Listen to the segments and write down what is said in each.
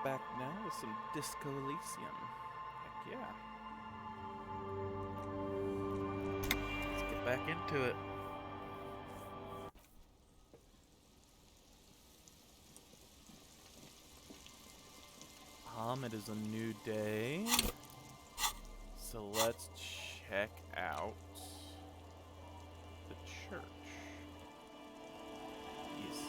back now with some Disco Elysium. Heck yeah. Let's get back into it. It is a new day. So let's check out the church. Yes.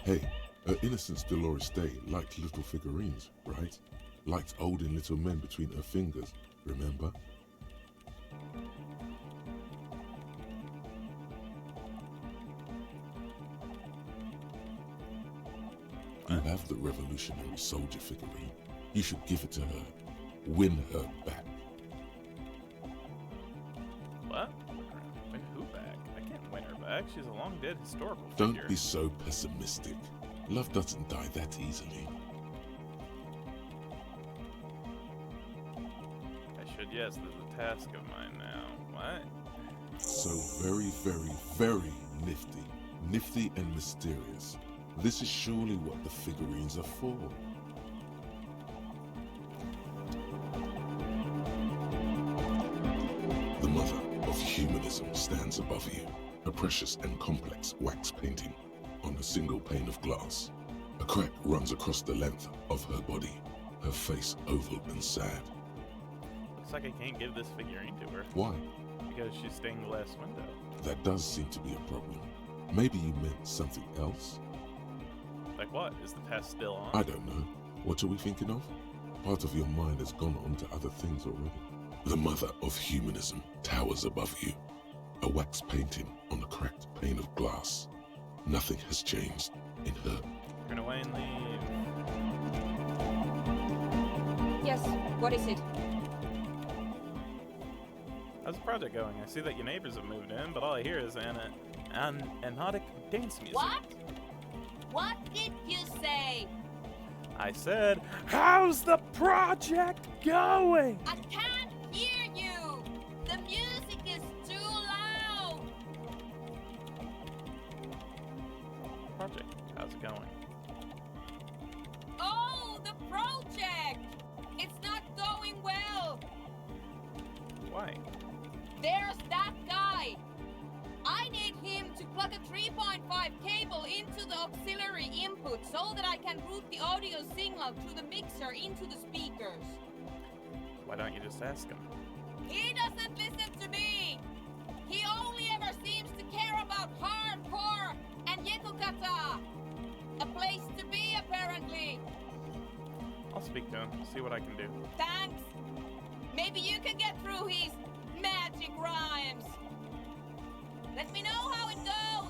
Hey, her Innocence Dolores Day liked little figurines, right? Liked holding little men between her fingers, remember? You have the Revolutionary Soldier figurine. You should give it to her. Win her back. What? Win who back? I can't win her back. She's a long dead historical Don't figure. be so pessimistic. Love doesn't die that easily. Yes, there's a task of mine now. What? So very, very, very nifty. Nifty and mysterious. This is surely what the figurines are for. The mother of humanism stands above you. A precious and complex wax painting on a single pane of glass. A crack runs across the length of her body. Her face oval and sad. Looks like I can't give this figurine to her. Why? Because she's stained glass window. That does seem to be a problem. Maybe you meant something else? Like what? Is the task still on? I don't know. What are we thinking of? Part of your mind has gone on to other things already. The mother of humanism towers above you. A wax painting on a cracked pane of glass. Nothing has changed in her. Turn away and leave. Yes, what is it? How's the project going? I see that your neighbors have moved in, but all I hear is an anodic dance music. What? What did you say? I said, how's the project going? I can't hear you! The music is too loud! Project, how's it going? Oh, the project! It's not going well! Why? There's that guy! I need him to plug a 3.5 cable into the auxiliary input so that I can route the audio signal through the mixer into the speakers. Why don't you just ask him? He doesn't listen to me! He only ever seems to care about hardcore and yekukata! A place to be, apparently! I'll speak to him, see what I can do. Thanks! Maybe you can get through his magic rhymes! Let me know how it goes!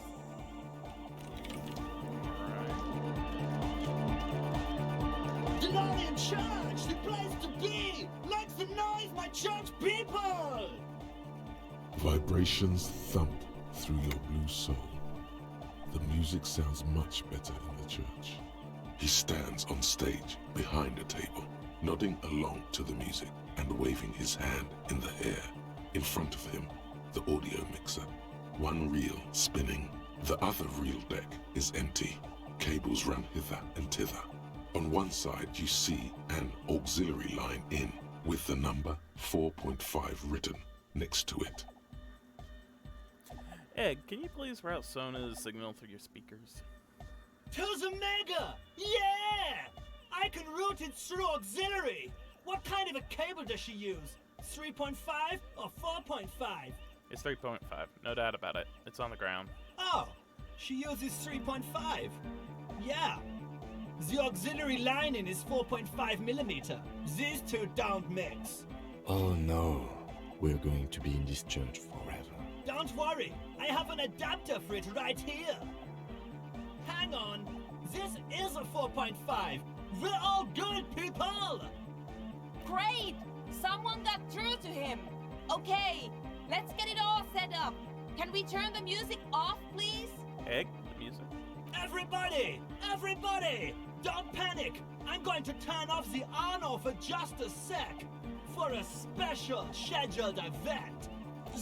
DeLorean Church, the place to be! Like the noise, my church people! Vibrations thump through your blue soul. The music sounds much better in the church. He stands on stage behind a table, nodding along to the music and waving his hand in the air. In front of him, the audio mixer. One reel spinning. The other reel deck is empty. Cables run hither and thither. On one side you see an auxiliary line in with the number 4.5 written next to it. Ed, can you please route Sona's signal through your speakers? To the mega! Yeah! I can route it through auxiliary! What kind of a cable does she use? 3.5 or 4.5? It's 3.5, no doubt about it. It's on the ground. Oh, she uses 3.5. Yeah. The auxiliary lining is 4.5 millimeter. These two don't mix. Oh no, we're going to be in this church forever. Don't worry, I have an adapter for it right here. Hang on, this is a 4.5. We're all good people! Great! Someone got through to him! Okay, let's get it all set up. Can we turn the music off, please? Egg, the music. Everybody! Everybody! Don't panic! I'm going to turn off the on-off for just a sec. for a special scheduled event.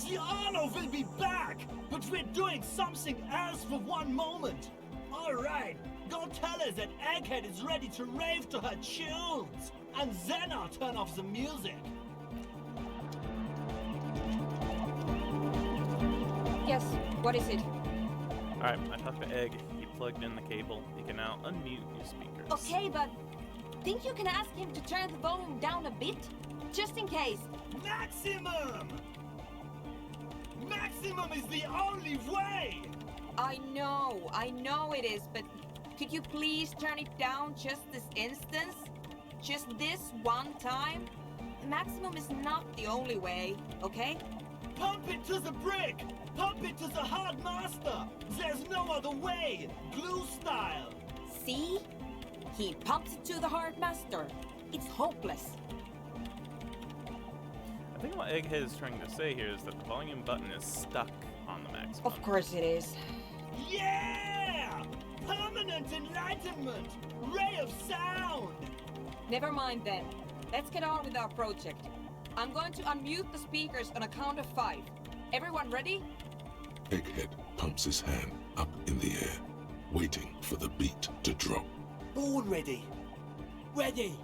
The Arno will be back, but we're doing something else for one moment. Alright, go tell her that Egghead is ready to rave to her tunes, and then I'll turn off the music. Yes, what is it? Alright, I talked to Egg. He plugged in the cable. He can now unmute your speakers. Okay, but think you can ask him to turn the volume down a bit? Just in case. Maximum! Maximum is the only way! I know it is, but could you please turn it down just this instance? Just this one time? Maximum is not the only way, okay? Pump it to the brick! Pump it to the hard master! There's no other way! Glue style! See? He pumps it to the hard master. It's hopeless. I think what Egghead is trying to say here is that the volume button is stuck on the maximum. Of course it is. Yeah! Permanent enlightenment! Ray of sound! Never mind then. Let's get on with our project. I'm going to unmute the speakers on a count of 5. Everyone ready? Egghead pumps his hand up in the air, waiting for the beat to drop. Born ready. Ready.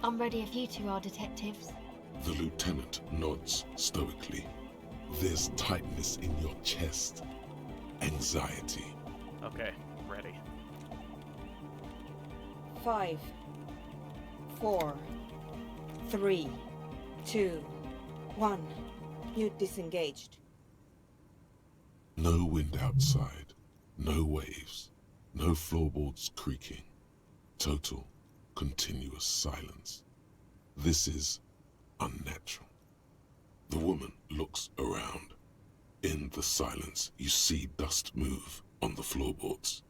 I'm ready if you two are detectives. The lieutenant nods stoically. There's tightness in your chest. Anxiety. Okay, ready. 5, 4, 3, 2, 1. Mute disengaged. No wind outside. No waves. No floorboards creaking. Total, continuous silence. This is unnatural. The woman looks around. In the silence, you see dust move on the floorboards.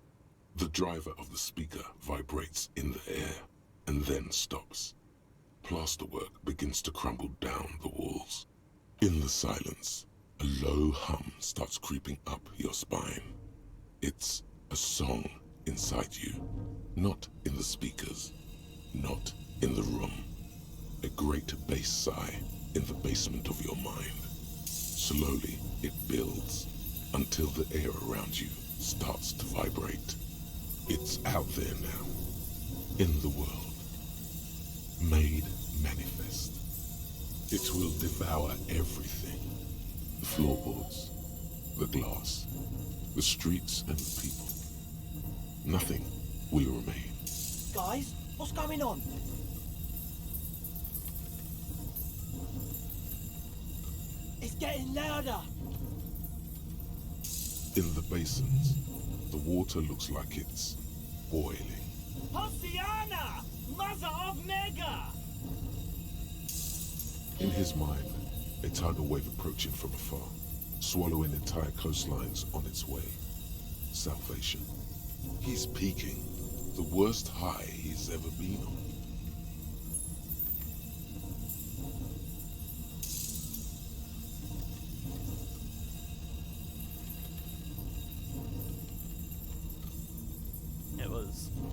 The driver of the speaker vibrates in the air and then stops. Plasterwork begins to crumble down the walls. In the silence, a low hum starts creeping up your spine. It's a song inside you, not in the speakers, not in the room. A great bass sigh in the basement of your mind. Slowly, it builds until the air around you starts to vibrate. It's out there now, in the world, made manifest. It will devour everything. The floorboards, the glass, the streets and the people. Nothing will remain. Guys, what's going on? It's getting louder. In the basins, the water looks like it's boiling. Hosiana! Mother of Mega! In his mind, a tidal wave approaching from afar, swallowing entire coastlines on its way. Salvation. He's peaking, the worst high he's ever been on.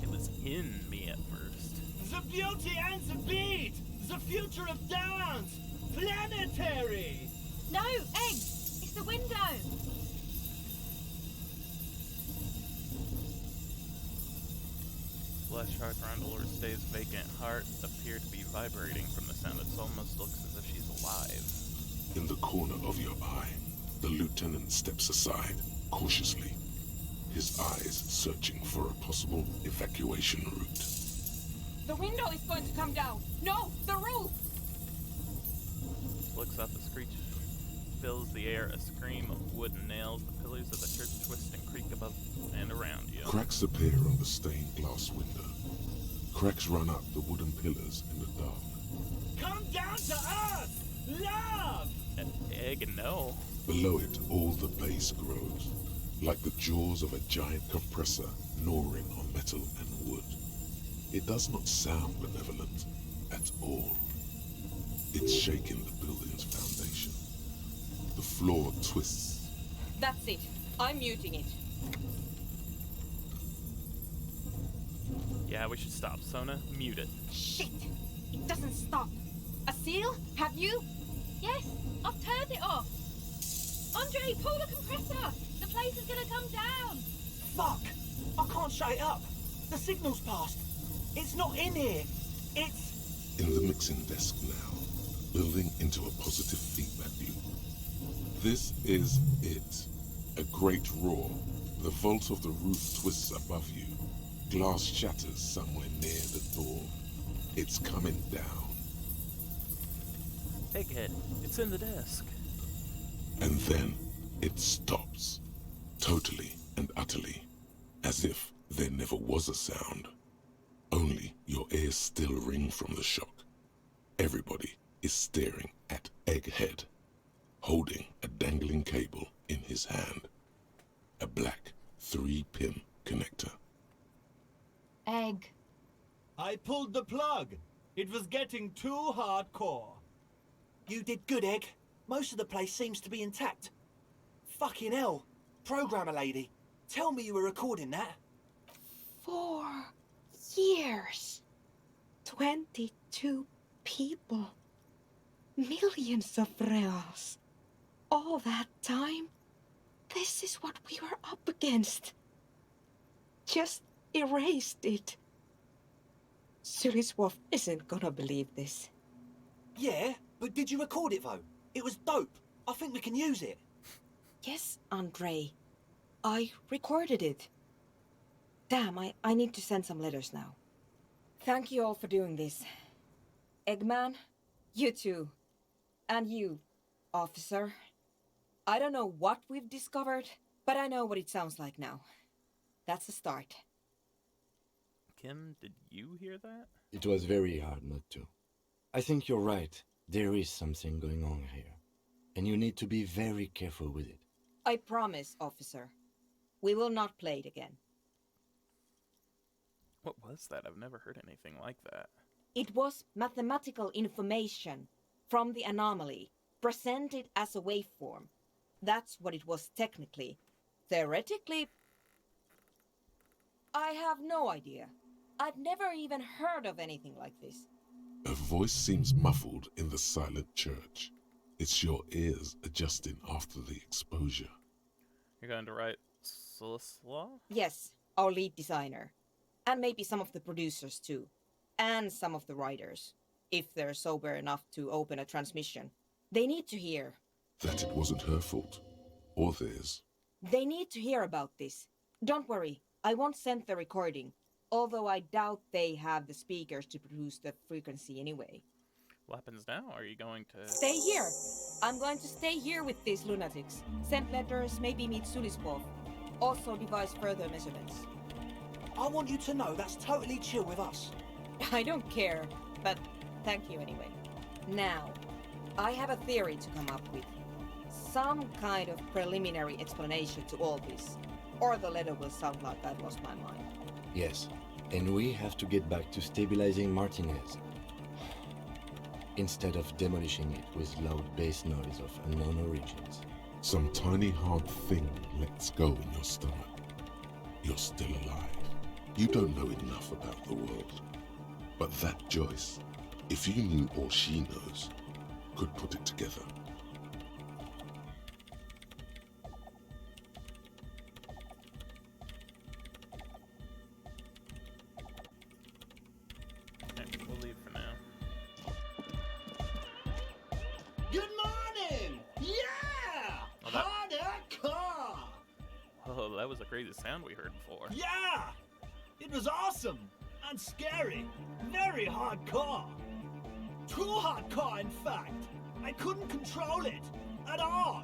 It was in me at first. The beauty and the beat! The future of dance! Planetary! No, Egg! It's the window! Flesh heart around Laura's stays vacant. Heart appear to be vibrating from the sound. It almost looks as if she's alive. In the corner of your eye, the lieutenant steps aside, cautiously, his eyes searching for a possible evacuation route. The window is going to come down. No, the roof! Looks up, a screech fills the air, a scream of wooden nails. The pillars of the church twist and creak above and around you. Cracks appear on the stained glass window. Cracks run up the wooden pillars in the dark. Come down to us! Love! An egg and no. Below it, all the bass grows, like the jaws of a giant compressor gnawing on metal and wood. It does not sound benevolent at all. It's shaking the building's foundation. The floor twists. That's it. I'm muting it. Yeah, we should stop. Sona, mute it. Shit! It doesn't stop. A seal? Have you? Yes, I've turned it off. Andre, pull the compressor. The place is gonna come down. Fuck! I can't shut it up. The signal's passed. It's not in here. It's... In the mixing desk now, building into a positive feedback loop. This is it. A great roar. The vault of the roof twists above you. Glass shatters somewhere near the door. It's coming down. Egghead, it's in the desk. And then it stops. Totally and utterly. As if there never was a sound. Only your ears still ring from the shock. Everybody is staring at Egghead, holding a dangling cable in his hand. A black 3-pin connector. Egg. I pulled the plug. It was getting too hardcore. You did good, Egg. Most of the place seems to be intact. Fucking hell. Programmer lady, tell me you were recording that. 4 years. 22 people. Millions of reals. All that time? This is what we were up against. Just erased it. Suliswolf isn't gonna believe this. Yeah, but did you record it though? It was dope. I think we can use it. Yes, Andre. I recorded it. Damn, I need to send some letters now. Thank you all for doing this. Eggman, you too. And you, officer. I don't know what we've discovered, but I know what it sounds like now. That's a start. Kim, did you hear that? It was very hard not to. I think you're right. There is something going on here. And you need to be very careful with it. I promise, officer. We will not play it again. What was that? I've never heard anything like that. It was mathematical information from the anomaly, presented as a waveform. That's what it was technically. Theoretically, I have no idea. I've never even heard of anything like this. A voice seems muffled in the silent church. It's your ears adjusting after the exposure. You're going to write Solislaw? Yes, our lead designer. And maybe some of the producers too. And some of the writers. If they're sober enough to open a transmission. They need to hear. That it wasn't her fault. Or theirs. They need to hear about this. Don't worry, I won't send the recording. Although I doubt they have the speakers to produce the frequency anyway. What happens now? Are you going to... Stay here! I'm going to stay here with these lunatics. Send letters, maybe meet Suliswolf. Also devise further measurements. I want you to know that's totally chill with us. I don't care, but thank you anyway. Now, I have a theory to come up with. Some kind of preliminary explanation to all this. Or the letter will sound like I've lost my mind. Yes, and we have to get back to stabilizing Martinez. Instead of demolishing it with loud bass noise of unknown origins. Some tiny hard thing lets go in your stomach. You're still alive. You don't know enough about the world. But that Joyce, if you knew all she knows, could put it together. Okay, we'll leave for now. Good morning! Yeah! Oh, that- Hardcore! Oh, that was a crazy sound we heard before. Yeah! It was awesome and scary. Very hardcore. Too hardcore, in fact. I couldn't control it at all.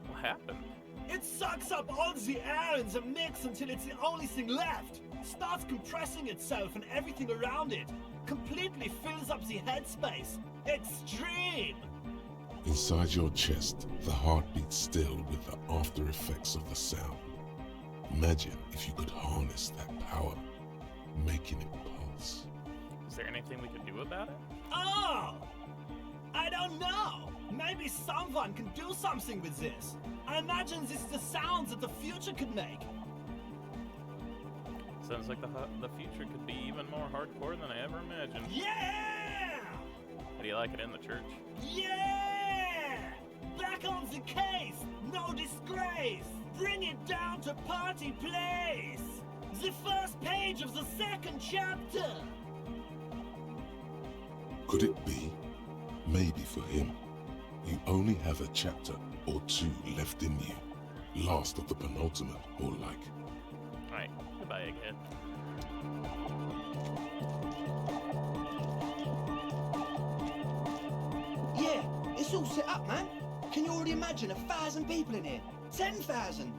What happened? It sucks up all the air in the mix until it's the only thing left. Starts compressing itself and everything around it. Completely fills up the headspace. Extreme! Inside your chest, the heart beats still with the after effects of the sound. Imagine if you could harness that power, making it pulse. Is there anything we could do about it? Oh! I don't know. Maybe someone can do something with this. I imagine this is the sounds that the future could make. Sounds like the future could be even more hardcore than I ever imagined. Yeah! How do do you like it in the church? Yeah! Back on the case! No disgrace! Bring it down to party place! The first page of the second chapter! Could it be? Maybe for him, you only have a chapter or two left in you. Last of the penultimate, or like. Alright, goodbye, Egghead. Yeah, it's all set up, man. Can you already imagine 1,000 people in here? 10,000!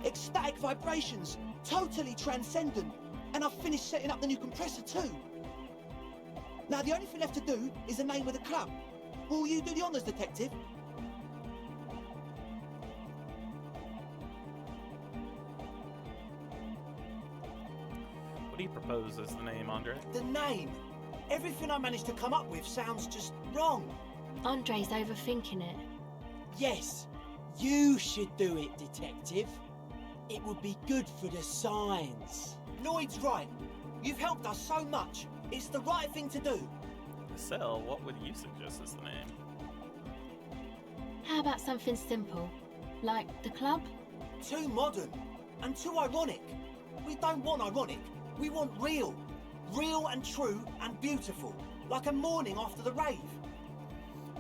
Ecstatic vibrations, totally transcendent. And I've finished setting up the new compressor too. Now the only thing left to do is the name of the club. Will you do the honours, detective? What do you propose as the name, Andre? The name! Everything I managed to come up with sounds just wrong. Andre's overthinking it. Yes, you should do it, detective. It would be good for the signs. Noid's right. You've helped us so much. It's the right thing to do. Cell, what would you suggest as the name? How about something simple? Like the club? Too modern and too ironic. We don't want ironic. We want real. Real and true and beautiful. Like a morning after the rave.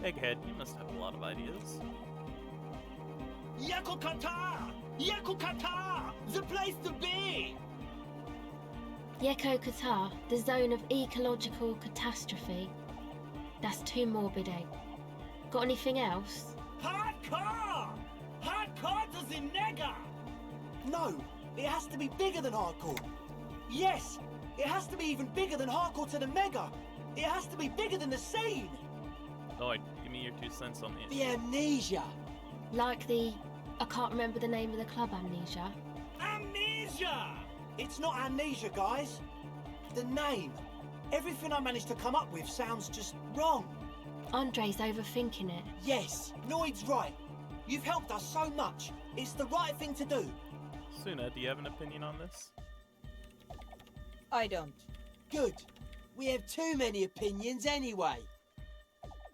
Egghead, you must have a lot of ideas. Yakokata! Yakokata! The place to be! Yeko Qatar, the zone of ecological catastrophe. That's too morbid, Egg. Got anything else? Hardcore! Hardcore to the nega! No, it has to be bigger than hardcore. Yes, it has to be even bigger than hardcore to the mega. It has to be bigger than the scene. Lloyd, give me your 2 cents on the The amnesia. Like the... I can't remember the name of the club, Amnesia. Amnesia! It's not amnesia, guys. The name. Everything I managed to come up with sounds just wrong. Andre's overthinking it. Yes, Noid's right. You've helped us so much. It's the right thing to do. Suna, do you have an opinion on this? I don't. Good. We have too many opinions anyway.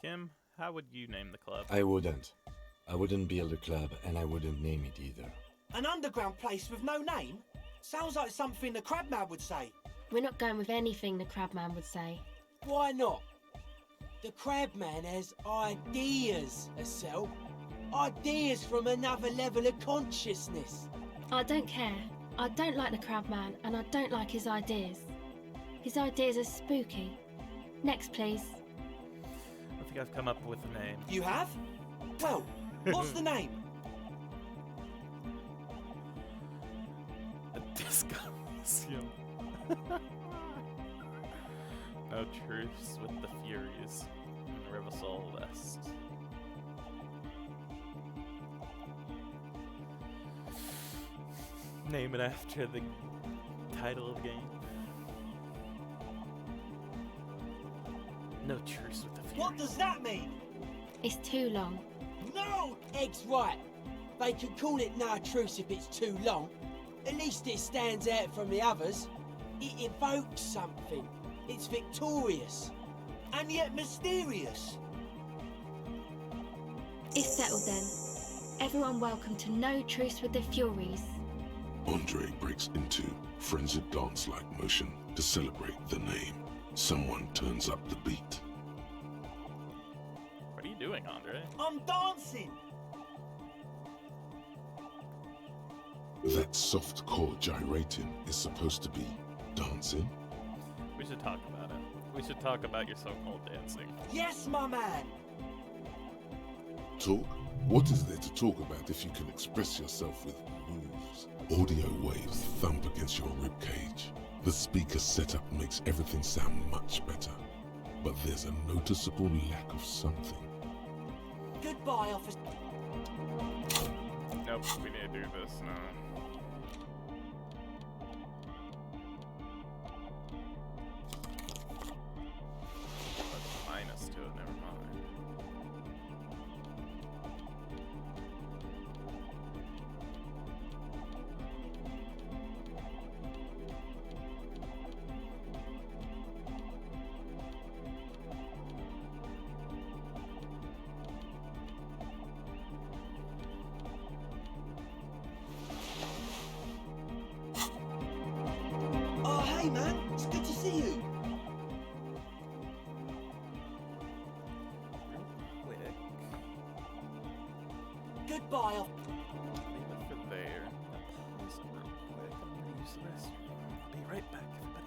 Kim, how would you name the club? I wouldn't. I wouldn't build a club, and I wouldn't name it either. An underground place with no name? Sounds like something the Crabman would say. We're not going with anything the Crabman would say. Why not? The Crabman has ideas, Estelle. Ideas from another level of consciousness. I don't care. I don't like the Crabman, and I don't like his ideas. His ideas are spooky. Next, please. I think I've come up with a name. You have? Well, what's the name? The Disco Elysium. No truce with the Furies in Rivasol West. Name it after the title of the game. No truce with the Furies. What does that mean? It's too long. No! Egg's right. They could call it No Truce if it's too long. At least it stands out from the others. It evokes something. It's victorious. And yet mysterious. It's settled then. Everyone welcome to No Truce with the Furies. Andre breaks into frenzied dance-like motion to celebrate the name. Someone turns up the beat. What are you doing, Andre? I'm dancing. That soft chord gyrating is supposed to be dancing. We should talk about it. We should talk about your so-called dancing. Yes, my man. Talk? What is there to talk about if you can express yourself with moves? Audio waves thump against your ribcage. The speaker setup makes everything sound much better. But there's a noticeable lack of something. Goodbye, officer. Nope, we need to do this now. Minus to it, never mind. Hey, man. It's good to see you. Real quick. Goodbye. Leave it for there. Pause it real quick. I'm gonna use the restroom. I'll be right back, everybody.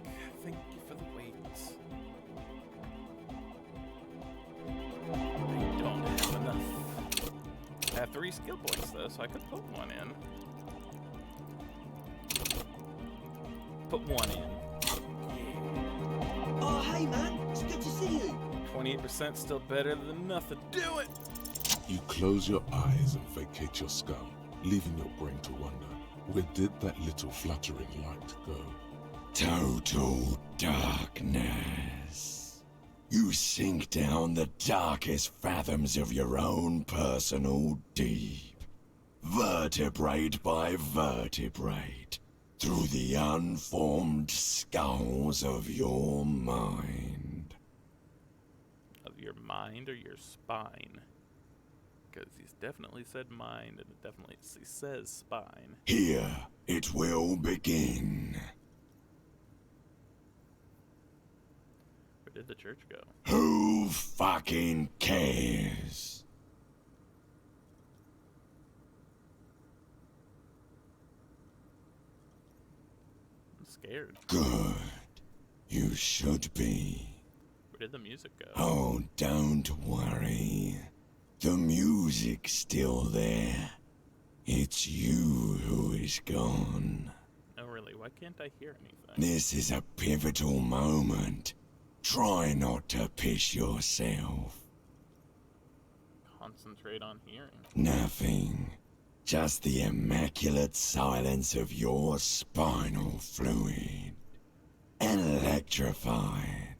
back. Thank you for the wait. I don't have enough. I have 3 skill points though, so I could put 1 in. Put 1 in. Oh, hey man, it's good to see you. 28% still better than nothing. Do it! You close your eyes and vacate your skull, leaving your brain to wonder, where did that little fluttering light go? Total darkness. You sink down the darkest fathoms of your own personal deep, vertebrate by vertebrate, through the unformed skulls of your mind. Of your mind or your spine? Because he's definitely said mind, and it definitely he says spine. Here it will begin. Where did the church go? Who fucking cares? I'm scared. Good. You should be. Where did the music go? Oh, don't worry. The music's still there. It's you who is gone. No, really, why can't I hear anything? This is a pivotal moment. Try not to piss yourself. Concentrate on hearing. Nothing. Just the immaculate silence of your spinal fluid. Electrified.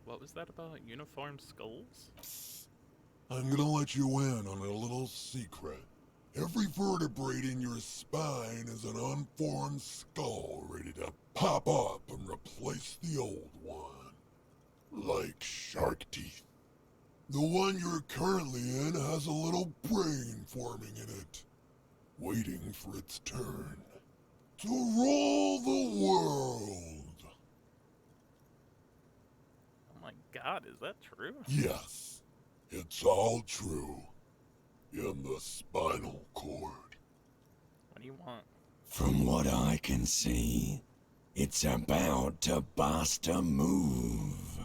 What was that about uniform skulls? I'm gonna let you in on a little secret. Every vertebrae in your spine is an unformed skull ready to pop up and replace the old one. Like shark teeth. The one you're currently in has a little brain forming in it, waiting for its turn to rule the world. Oh my god, is that true? Yes, it's all true. In the spinal cord. What do you want? From what I can see, it's about to bust a move.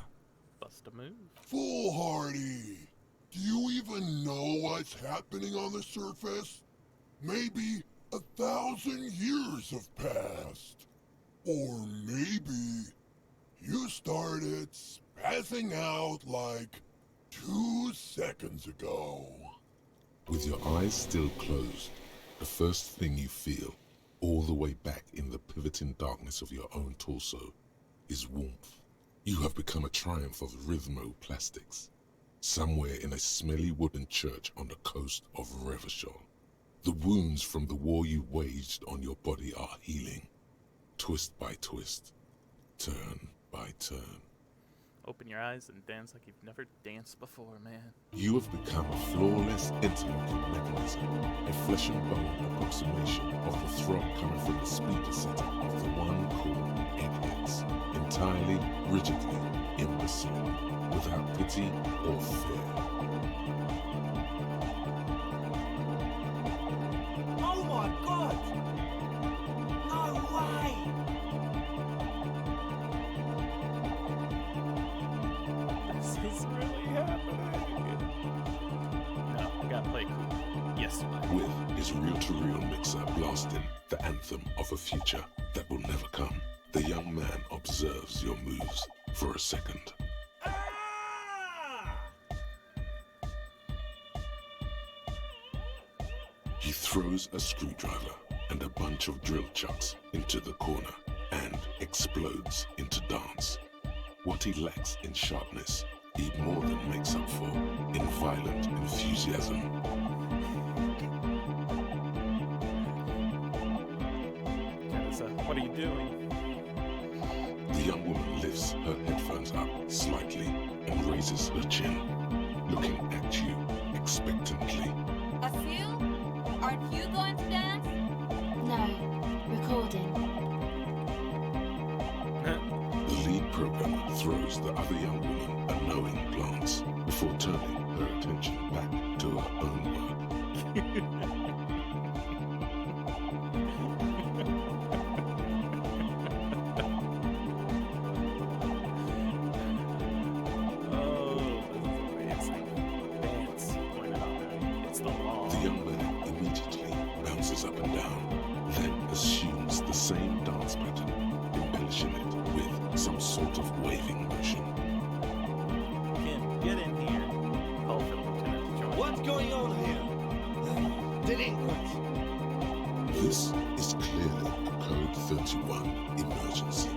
Bust a move? Foolhardy! Do you even know what's happening on the surface? Maybe 1,000 years have passed. Or maybe you started spazzing out like 2 seconds ago. With your eyes still closed, the first thing you feel, all the way back in the pivoting darkness of your own torso, is warmth. You have become a triumph of rhythmoplastics, somewhere in a smelly wooden church on the coast of Revachol. The wounds from the war you waged on your body are healing, twist by twist, turn by turn. Open your eyes and dance like you've never danced before, man. You have become a flawless interlocking mechanism, a flesh and bone approximation of the throb coming from the speaker setup of the one called Eggheads, entirely, rigidly, imbecile, without pity or fear. Oh my god! No way! This is really happening. No, I gotta play cool. Yes, With his reel-to-reel mixer blasting the anthem of a future that will never come, the young man observes your moves for a second. He throws a screwdriver and a bunch of drill chucks into the corner and explodes into dance. What he lacks in sharpness, he more than makes up for in violent enthusiasm. Janessa, what are you doing? The young woman lifts her headphones up slightly and raises her chin, looking at you expectantly. Asil, aren't you going to dance? No, recording. The lead programmer throws the other young woman a knowing glance before turning her attention back to her own work. same dance pattern, embellishing it with some sort of waving motion. Ken, get in here. Call for the lieutenant to join. What's going on here? Delinquents. This is clearly a Code 31 emergency.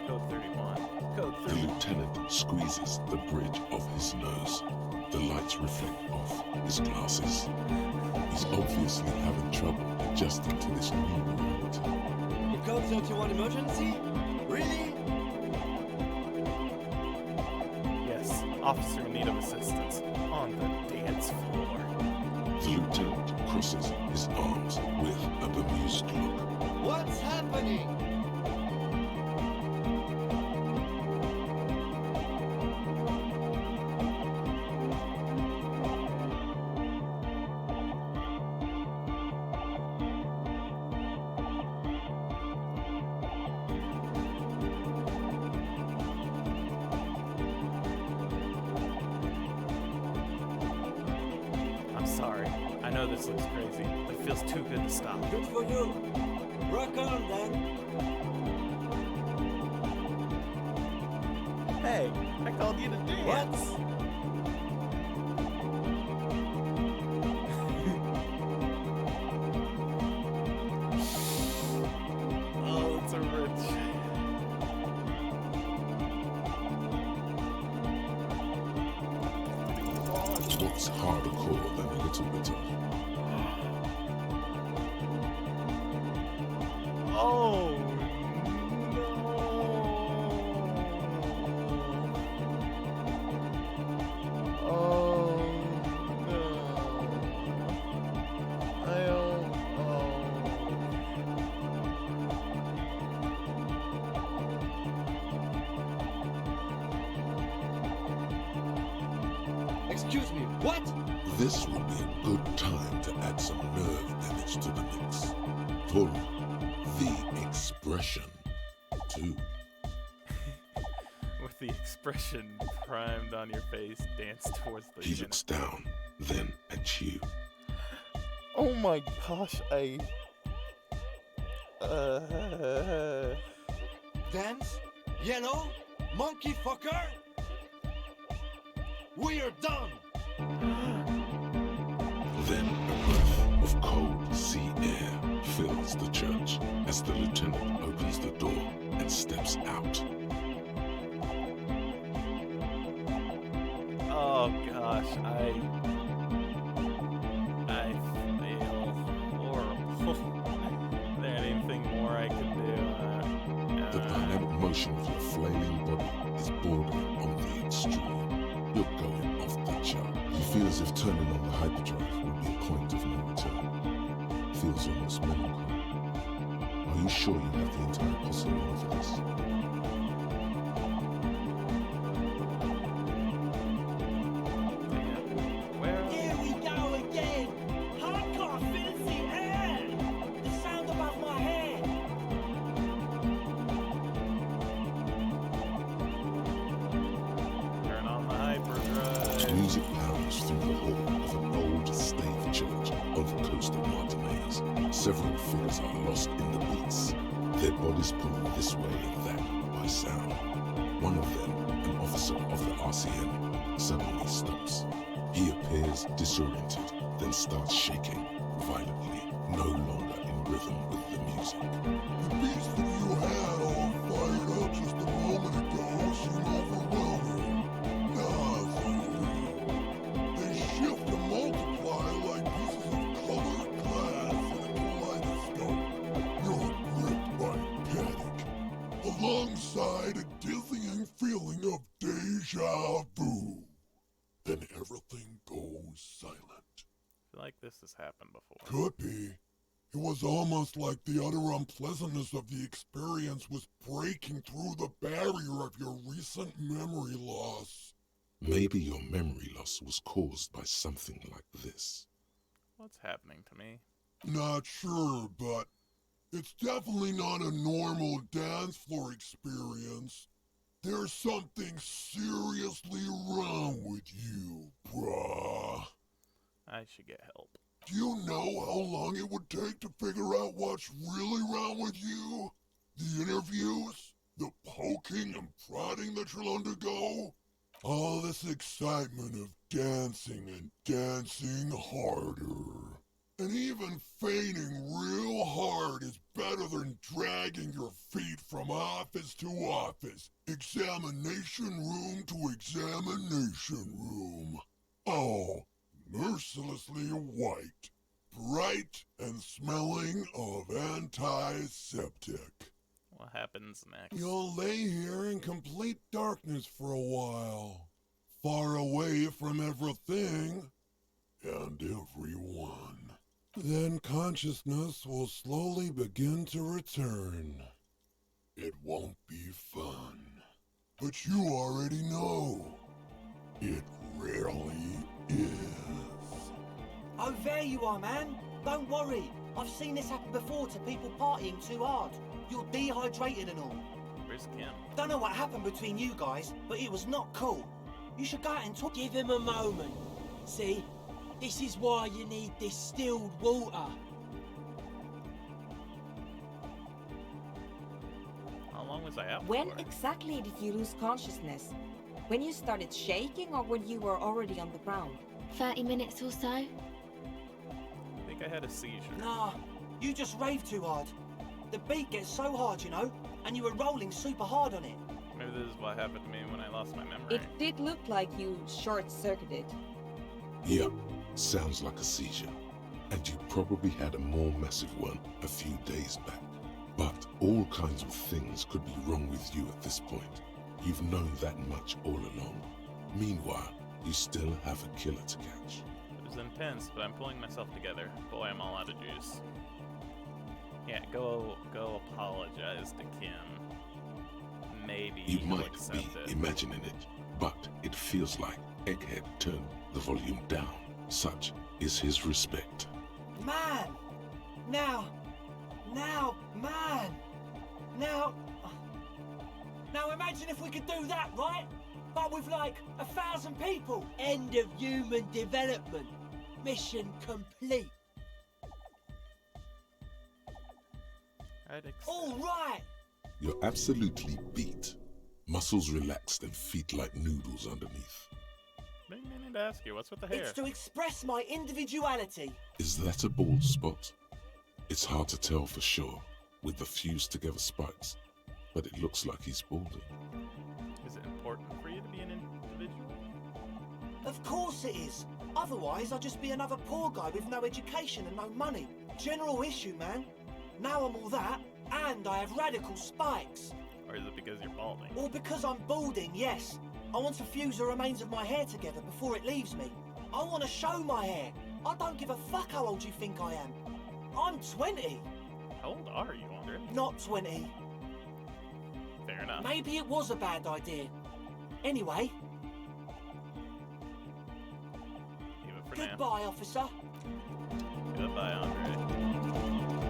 Code 31. Code The 31. lieutenant squeezes the bridge of his nose. The lights reflect off his glasses. He's obviously having trouble adjusting to this new reality. A Code 31 emergency? Really? Yes, officer in need of assistance. On the dance floor. The lieutenant crosses his arms with a bemused look. What's happening? I'm sorry. I know this looks crazy, but it feels too good to stop. Good for you. Rock on then. Hey, I called you to dance. Oh, it's a rich. What's harder core than a little bit of? Oh no! Oh no! Excuse me, what? This would be a good time to add some nerve damage to the mix. Pull the expression too. With the expression primed on your face, dance towards the He looks down, then at you. Oh my gosh, Dance? Yellow? Monkey fucker? We are done! Then a breath of cold sea air fills the church as the lieutenant opens the door and steps out. Oh gosh, I feel horrible. Is there anything more I can do? The dynamic motion of your flailing body is bordering on the extreme. You're going off the chart. You feel as if turning on the hyperdrive would be a point of no return. Feels almost melancholy. Are you sure you have the entire posse on for this? Here we go again! Hardcore filthy air! The sound above my head! Turn on the hyperdrive. Music pounds through the hall of an old stave church on the coast of Martinez. Several figures are lost in the beats, their bodies pulling this way and that by sound. One of them, an officer of the RCM, suddenly stops. He appears disoriented, then starts shaking violently, no longer in rhythm with the music. The beast that you had all fired up just a moment ago seemed overwhelming. Nothing. They shift and multiply like pieces of colored glass in a kaleidoscope. You're gripped by panic, alongside a dizzying feeling of deja vu. Then everything goes silent. I feel like this has happened before. Could be. It was almost like the utter unpleasantness of the experience was breaking through the barrier of your recent memory loss. Maybe your memory loss was caused by something like this. What's happening to me? Not sure, but it's definitely not a normal dance floor experience. There's something seriously wrong with you, bruh. I should get help. Do you know how long it would take to figure out what's really wrong with you? The interviews? The poking and prodding that you'll undergo? All this excitement of dancing and dancing harder. And even feigning real hard is better than dragging your feet from office to office, examination room to examination room. All mercilessly white, bright and smelling of antiseptic. What happens next? You'll lay here in complete darkness for a while, far away from everything and everyone. Then consciousness will slowly begin to return. It won't be fun, but you already know. It rarely is. Oh, there you are, man. Don't worry. I've seen this happen before to people partying too hard. You're dehydrated and all. Where's Kim? Don't know what happened between you guys, but it was not cool. You should go out and talk. Give him a moment. See? This is why you need distilled water. How long was I out When for? exactly did you lose consciousness? When you started shaking or when you were already on the ground? 30 minutes or so? I think I had a seizure. Nah, you just raved too hard. The beat gets so hard, you know, and you were rolling super hard on it. Maybe this is what happened to me when I lost my memory. It did look like you short-circuited. Yep, sounds like a seizure. And you probably had a more massive one a few days back. But all kinds of things could be wrong with you at this point. You've known that much all along. Meanwhile, you still have a killer to catch. It was intense, but I'm pulling myself together. Boy, I'm all out of juice. Yeah, go apologize to Kim. Maybe You he'll might accept be it. imagining it, but it feels like Egghead turned the volume down. Such is his respect. Man! Now, man! Now imagine if we could do that, right? But with like 1,000 people. End of human development. Mission complete. I'd accept. All right! You're absolutely beat. Muscles relaxed and feet like noodles underneath. Maybe I need to ask you, what's with the hair? It's to express my individuality. Is that a bald spot? It's hard to tell for sure with the fused together spikes, but it looks like he's balding. Is it important for you to be an individual? Of course it is. Otherwise, I'd just be another poor guy with no education and no money. General issue, man. Now I'm all that, and I have radical spikes. Or is it because you're balding? Or because I'm balding, yes. I want to fuse the remains of my hair together before it leaves me. I want to show my hair. I don't give a fuck how old you think I am. I'm 20. How old are you, Andre? Not 20. Fair enough. Maybe it was a bad idea. Anyway, Leave it for now. goodbye, officer. Goodbye, Andre.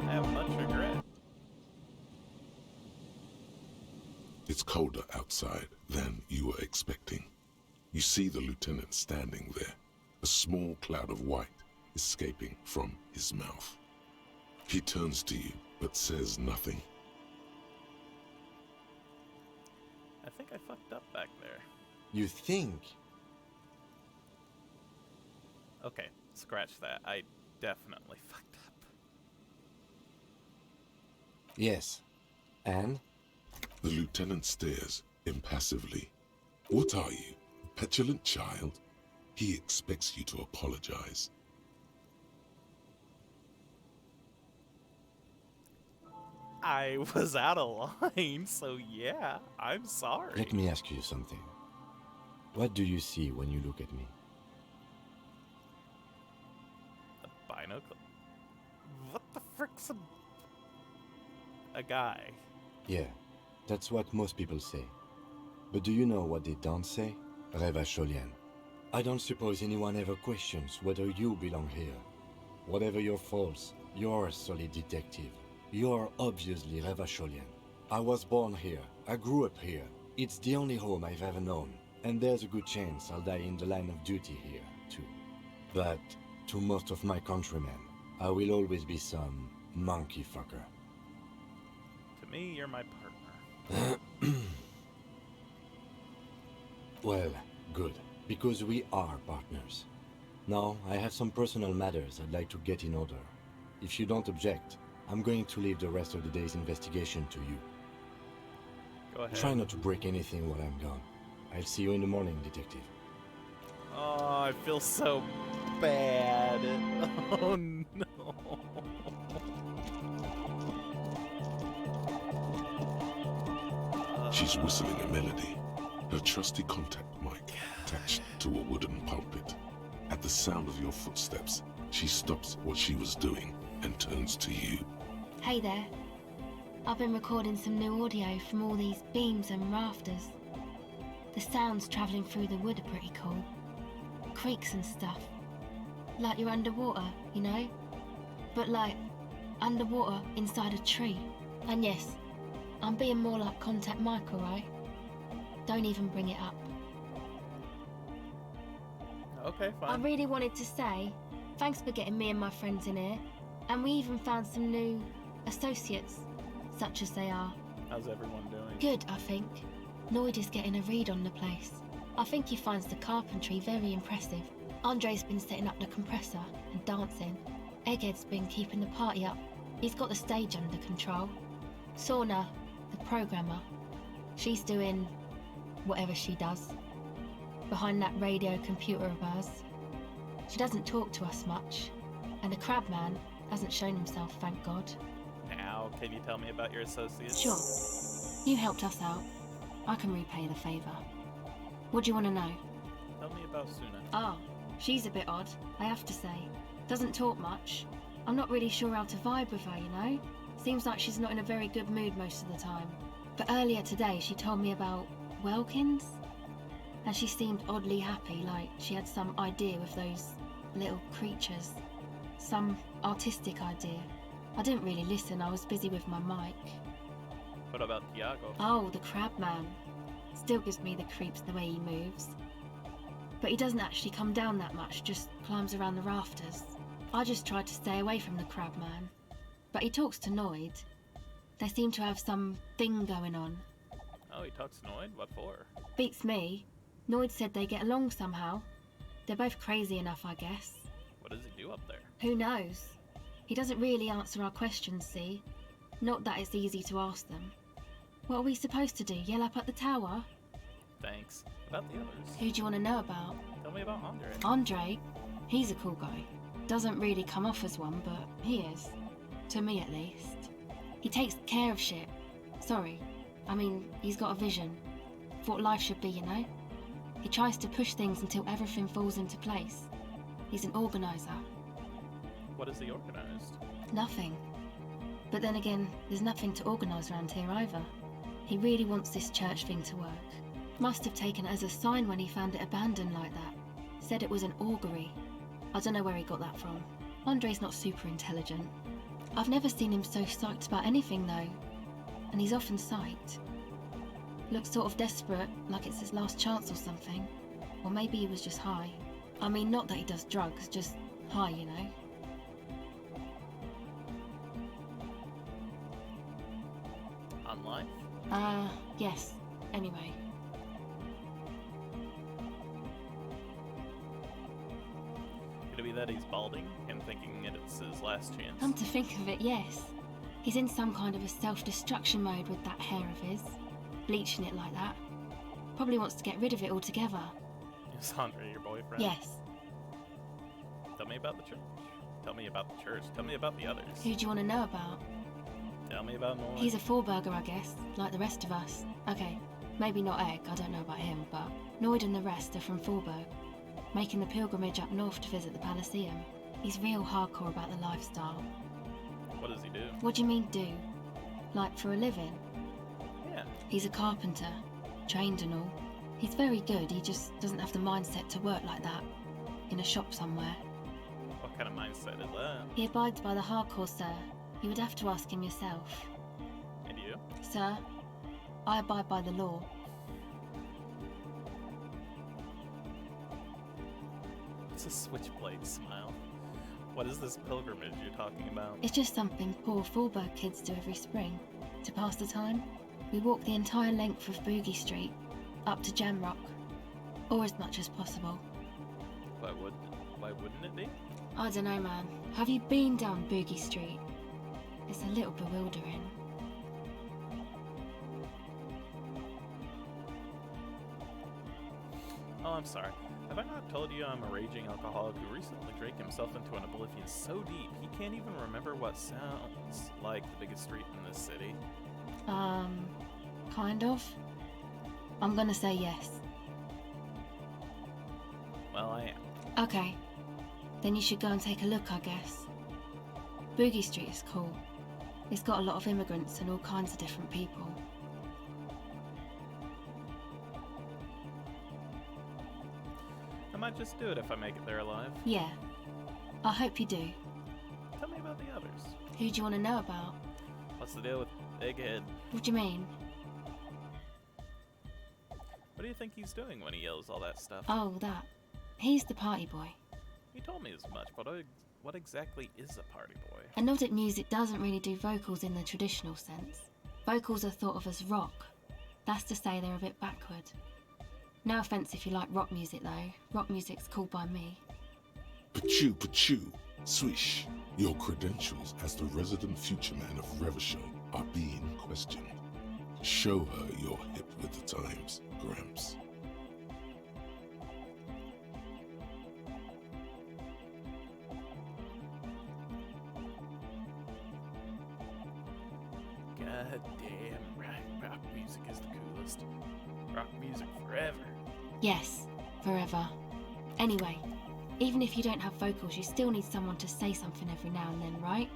I have much regret. It's colder outside than you were expecting. You see the lieutenant standing there, a small cloud of white escaping from his mouth. He turns to you, but says nothing. I think I fucked up back there. You think? Okay, scratch that. I definitely fucked up. Yes. And? The lieutenant stares impassively. What are you, a petulant child? He expects you to apologize. I was out of line, so yeah, I'm sorry. Let me ask you something. What do you see when you look at me? Binocle? What the frick's a guy? Yeah, that's what most people say. But do you know what they don't say? Revacholian. I don't suppose anyone ever questions whether you belong here. Whatever your faults, you're a solid detective. You're obviously Revacholian. I was born here. I grew up here. It's the only home I've ever known. And there's a good chance I'll die in the line of duty here, too. But to most of my countrymen, I will always be some monkey fucker. To me, you're my partner. Well, good, because we are partners. Now, I have some personal matters I'd like to get in order. If you don't object, I'm going to leave the rest of the day's investigation to you. Go ahead. Try not to break anything while I'm gone. I'll see you in the morning, detective. Oh, I feel so bad. Oh no. She's whistling a melody, her trusty contact mic attached to a wooden pulpit. At the sound of your footsteps, she stops what she was doing and turns to you. Hey there. I've been recording some new audio from all these beams and rafters. The sounds travelling through the wood are pretty cool. Creaks and stuff. Like you're underwater, you know? But like, underwater inside a tree. And yes, I'm being more like Contact Mike, alright? Don't even bring it up. Okay, I fine. really wanted to say, thanks for getting me and my friends in here. And we even found some new associates, such as they are. How's everyone doing? Good, I think. Noid is getting a read on the place. I think he finds the carpentry very impressive. Andre's been setting up the compressor and dancing. Egghead's been keeping the party up. He's got the stage under control. Sauna, the programmer, she's doing whatever she does. Behind that radio computer of hers. She doesn't talk to us much. And the Crabman hasn't shown himself, thank God. Now, can you tell me about your associates? Sure. You helped us out. I can repay the favour. What do you want to know? Tell me about Suna. Ah, she's a bit odd, I have to say. Doesn't talk much. I'm not really sure how to vibe with her, you know? Seems like she's not in a very good mood most of the time. But earlier today she told me about Welkins. And she seemed oddly happy, like she had some idea with those little creatures. Some artistic idea. I didn't really listen, I was busy with my mic. What about Tiago? Oh, the Crabman. Still gives me the creeps the way he moves. But he doesn't actually come down that much, just climbs around the rafters. I just tried to stay away from the Crabman. But he talks to Noid. They seem to have some thing going on. Oh, he talks to Noid? What for? Beats me. Noid said they get along somehow. They're both crazy enough, I guess. What does he do up there? Who knows? He doesn't really answer our questions, see? Not that it's easy to ask them. What are we supposed to do, yell up at the tower? Thanks. About the others? Who do you want to know about? Tell me about Andre. Andre? He's a cool guy. Doesn't really come off as one, but he is. To me, at least. He takes care of shit. Sorry. I mean, he's got a vision. For what life should be, you know? He tries to push things until everything falls into place. He's an organizer. What has he organized? Nothing. But then again, there's nothing to organise around here either. He really wants this church thing to work. Must have taken it as a sign when he found it abandoned like that. Said it was an augury. I don't know where he got that from. Andre's not super intelligent. I've never seen him so psyched about anything though. And he's often psyched. Looks sort of desperate, like it's his last chance or something. Or maybe he was just high. I mean, not that he does drugs, just high, you know? On life? Yes. Anyway. Could it be that he's balding and thinking it's his last chance? Come to think of it, yes. He's in some kind of a self-destruction mode with that hair of his. Bleaching it like that. Probably wants to get rid of it altogether. Is Andre your boyfriend? Yes. Tell me about the church. Tell me about the church. Tell me about the others. Who do you want to know about? Tell me about Noid. He's a four-burger, I guess, like the rest of us. Okay, maybe not Egg, I don't know about him, but Noid and the rest are from Forburg, making the pilgrimage up north to visit the Elysium. He's real hardcore about the lifestyle. What does he do? What do you mean do? Like for a living? Yeah. He's a carpenter, trained and all. He's very good, he just doesn't have the mindset to work like that. In a shop somewhere. What kind of mindset is that? He abides by the hardcore, sir. You would have to ask him yourself. And you? Sir, I abide by the law. It's a switchblade smile. What is this pilgrimage you're talking about? It's just something poor Fallberg kids do every spring. To pass the time, we walk the entire length of Boogie Street, up to Jamrock. Or as much as possible. Why wouldn't it be? I don't know, man. Have you been down Boogie Street? It's a little bewildering. Oh, I'm sorry. Have I not told you I'm a raging alcoholic who recently drank himself into an oblivion so deep he can't even remember what sounds like the biggest street in this city? Kind of? I'm gonna say yes. Well, I am. Okay. Then you should go and take a look, I guess. Boogie Street is cool. It's got a lot of immigrants and all kinds of different people. I might just do it if I make it there alive. Yeah. I hope you do. Tell me about the others. Who do you want to know about? What's the deal with Egghead? What do you mean? What do you think he's doing when he yells all that stuff? Oh, that. He's the party boy. You told me as much, but what exactly is a party boy? And Nordic music doesn't really do vocals in the traditional sense. Vocals are thought of as rock. That's to say they're a bit backward. No offence if you like rock music though. Rock music's cool by me. Pachoo, pachoo, swish. Your credentials as the resident future man of Revachol are being questioned. Show her you're hip with the times, Gramps. God damn right, rock music is the coolest. Rock music forever. Yes, forever. Anyway, even if you don't have vocals, you still need someone to say something every now and then, right?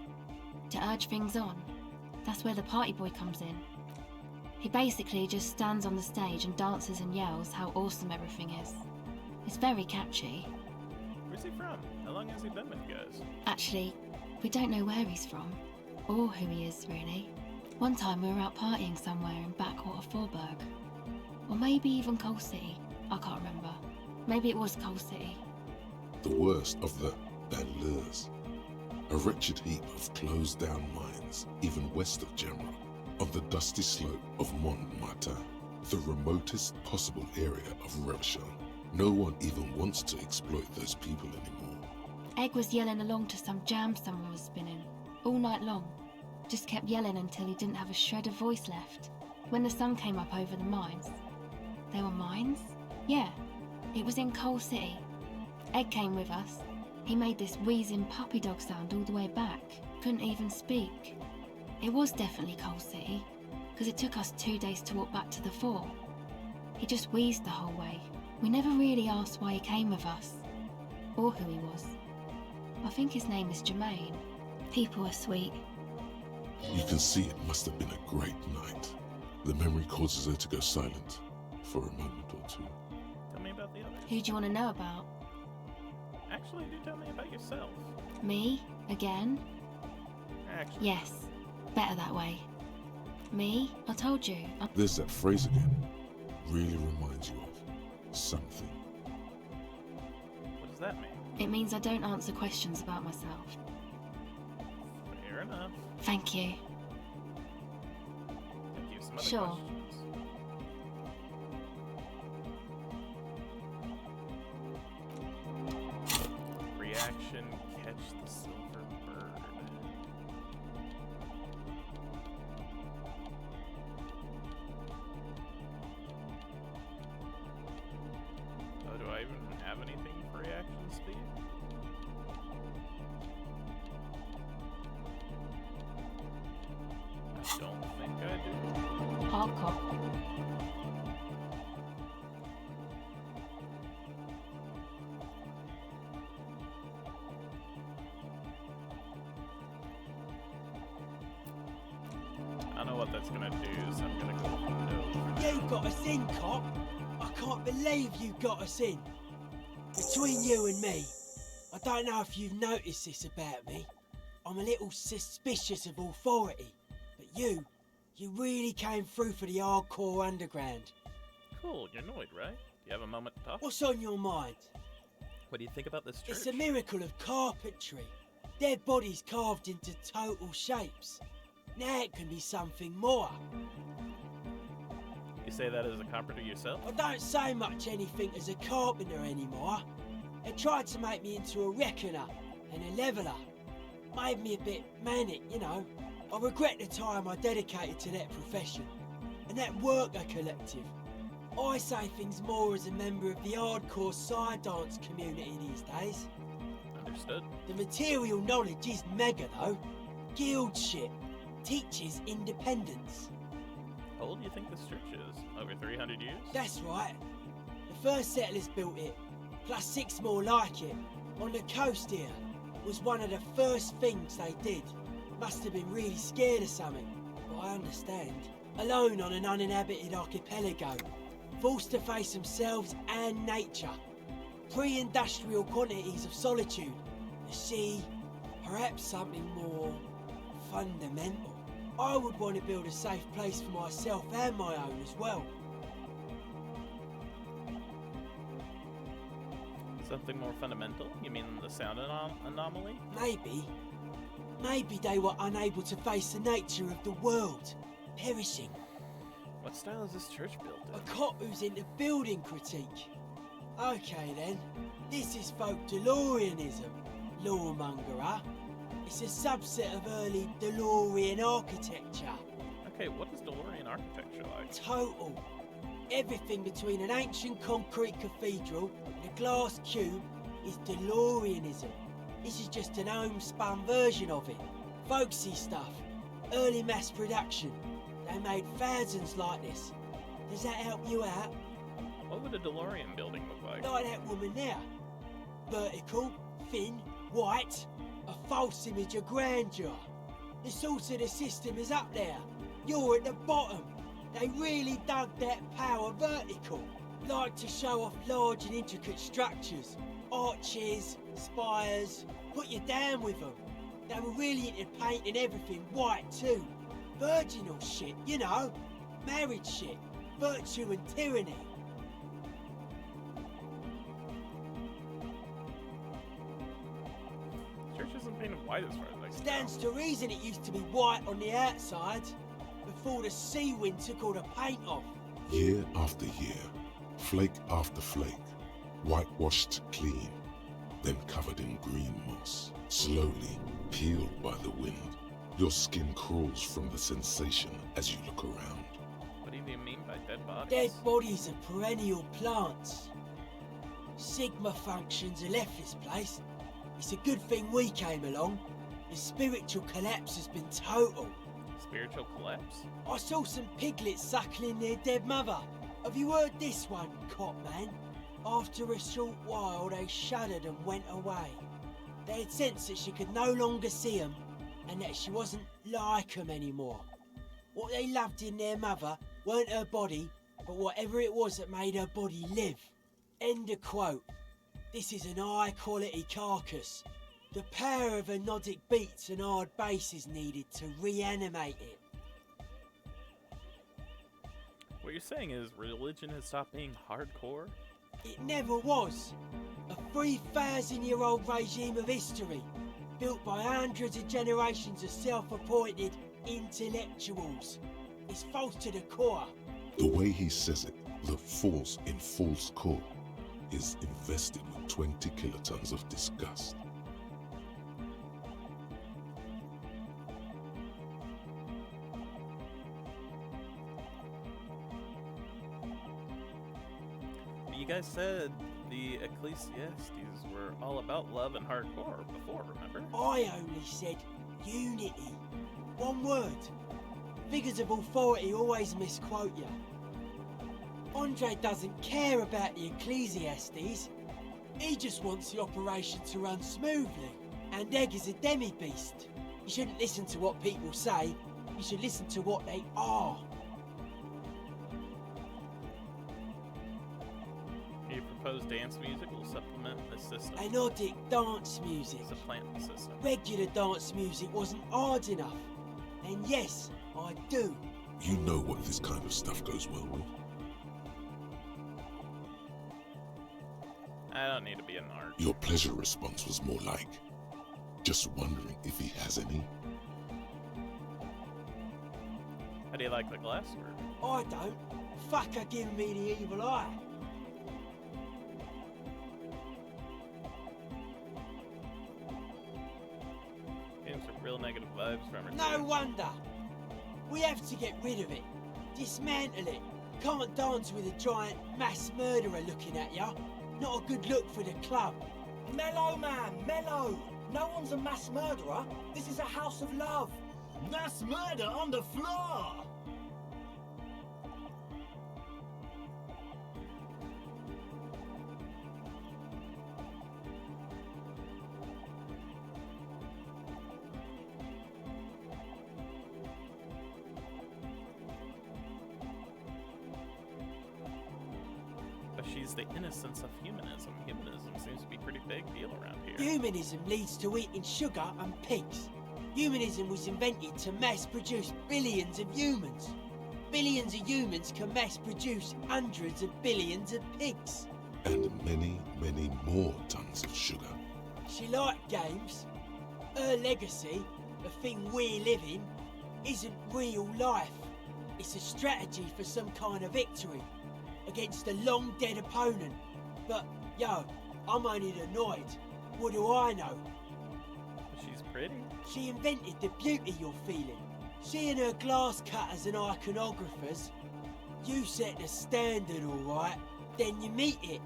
To urge things on. That's where the party boy comes in. He basically just stands on the stage and dances and yells how awesome everything is. It's very catchy. Where's he from? How long has he been with you guys? Actually, we don't know where he's from, or who he is, really. One time we were out partying somewhere in backwater Fallberg. Or maybe even Coal City. I can't remember. Maybe it was Coal City. The worst of the Banlieues. A wretched heap of closed-down mines, even west of Jamrock, on the dusty slope of Montmartin, the remotest possible area of Revachol. No one even wants to exploit those people anymore. Egg was yelling along to some jam someone was spinning, all night long. Just kept yelling until he didn't have a shred of voice left. When the sun came up over the mines. There were mines? Yeah, it was in Coal City. Egg came with us. He made this wheezing puppy dog sound all the way back. Couldn't even speak. It was definitely Coal City, because it took us 2 days to walk back to the fort. He just wheezed the whole way. We never really asked why he came with us, or who he was. I think his name is Jermaine. People are sweet. You can see it must have been a great night. The memory causes her to go silent for a moment or two. Tell me about the others. Who do you want to know about? Actually, do tell me about yourself. Me? Again? Actually. Yes. Better that way. Me? I told you. There's that phrase again. Really reminds you of something. What does that mean? It means I don't answer questions about myself. Fair enough. Thank you. Thank you. Some other Sure. questions. Reaction, catch the silver bird. Oh, do I even have anything for reaction speed? I don't think I do. Hardcore. what that's gonna do, so I'm gonna go with no. You got us in, cop. I can't believe you got us in. Between you and me, I don't know if you've noticed this about me. I'm a little suspicious of authority, but you really came through for the hardcore underground. Cool, you're annoyed, right? You have a moment to talk? What's on your mind? What do you think about this church? It's a miracle of carpentry. Dead bodies carved into total shapes. Now it can be something more. You say that as a carpenter yourself? I don't say much anything as a carpenter anymore. They tried to make me into a reckoner and a leveller. Made me a bit manic, you know. I regret the time I dedicated to that profession and that worker collective. I say things more as a member of the hardcore side dance community these days. Understood. The material knowledge is mega though. Guild shit. Teaches independence. How old do you think this church is? Over 300 years? That's right. The first settlers built it, plus 6 more like it, on the coast here. Was one of the first things they did. Must have been really scared of something, but I understand. Alone on an uninhabited archipelago, forced to face themselves and nature. Pre-industrial quantities of solitude. The sea, perhaps something more fundamental. I would want to build a safe place for myself and my own as well. Something more fundamental? You mean the sound anomaly? Maybe they were unable to face the nature of the world, perishing. What style is this church built in? A cop who's into building critique. Okay then, this is folk DeLoreanism, lawmonger. It's a subset of early DeLorean architecture. Okay, what is DeLorean architecture like? Total. Everything between an ancient concrete cathedral and a glass cube is DeLoreanism. This is just an homespun version of it. Folksy stuff. Early mass production. They made thousands like this. Does that help you out? What would a DeLorean building look like? Like that woman there. Vertical, thin, white. A false image of grandeur. The source of the system is up there. You're at the bottom. They really dug that power vertical. Like to show off large and intricate structures. Arches, spires. Put you down with them. They were really into painting everything white too. Virginal shit, you know. Marriage shit. Virtue and tyranny. Church isn't painted white as far as I can Stands tell. to reason it used to be white on the outside before the sea wind took all the paint off. Year after year, flake after flake, whitewashed clean, then covered in green moss, slowly peeled by the wind. Your skin crawls from the sensation as you look around. What do you mean by dead bodies? Dead bodies are perennial plants. Sigma functions have left this place. It's a good thing we came along. The spiritual collapse has been total. Spiritual collapse? I saw some piglets suckling their dead mother. Have you heard this one, cop man? After a short while, they shuddered and went away. They had sensed that she could no longer see them, and that she wasn't like them anymore. What they loved in their mother weren't her body, but whatever it was that made her body live. End of quote. This is an high-quality carcass. The power of anodic beats and hard bass is needed to reanimate it. What you're saying is religion has stopped being hardcore? It never was. A 3,000-year-old regime of history, built by hundreds of generations of self-appointed intellectuals. It's false to the core. The way he says it, the force in false core, is invested with 20 kilotons of disgust. You guys said the Ecclesiastes were all about love and hardcore before, remember? I only said unity. One word. Figures of authority always misquote you. Andre doesn't care about the Ecclesiastes. He just wants the operation to run smoothly. And Egg is a demi-beast. You shouldn't listen to what people say. You should listen to what they are. Your proposed dance music will supplement the system. Anodic dance music. Supplant the system. Regular dance music wasn't hard enough. And yes, I do. You know what this kind of stuff goes well with. I don't need to be an art. Your pleasure response was more like, just wondering if he has any. How do you like the glass work? I don't. Fucker giving me the evil eye. Getting some real negative vibes from her. No too. wonder. We have to get rid of it. Dismantle it. Can't dance with a giant mass murderer looking at ya. Not a good look for the club. Mellow, man, mellow. No one's a mass murderer. This is a house of love. Mass murder on the floor. But she's the innocence of humanism. Humanism seems to be a pretty big deal around here. Humanism leads to eating sugar and pigs. Humanism was invented to mass produce billions of humans. Billions of humans can mass produce hundreds of billions of pigs. And many, many more tons of sugar. She liked games. Her legacy, the thing we live in, isn't real life. It's a strategy for some kind of victory against a long dead opponent. But, yo, I'm only annoyed. What do I know? She's pretty. She invented the beauty you're feeling. Seeing her glass cutters and iconographers, you set the standard, alright, then you meet it.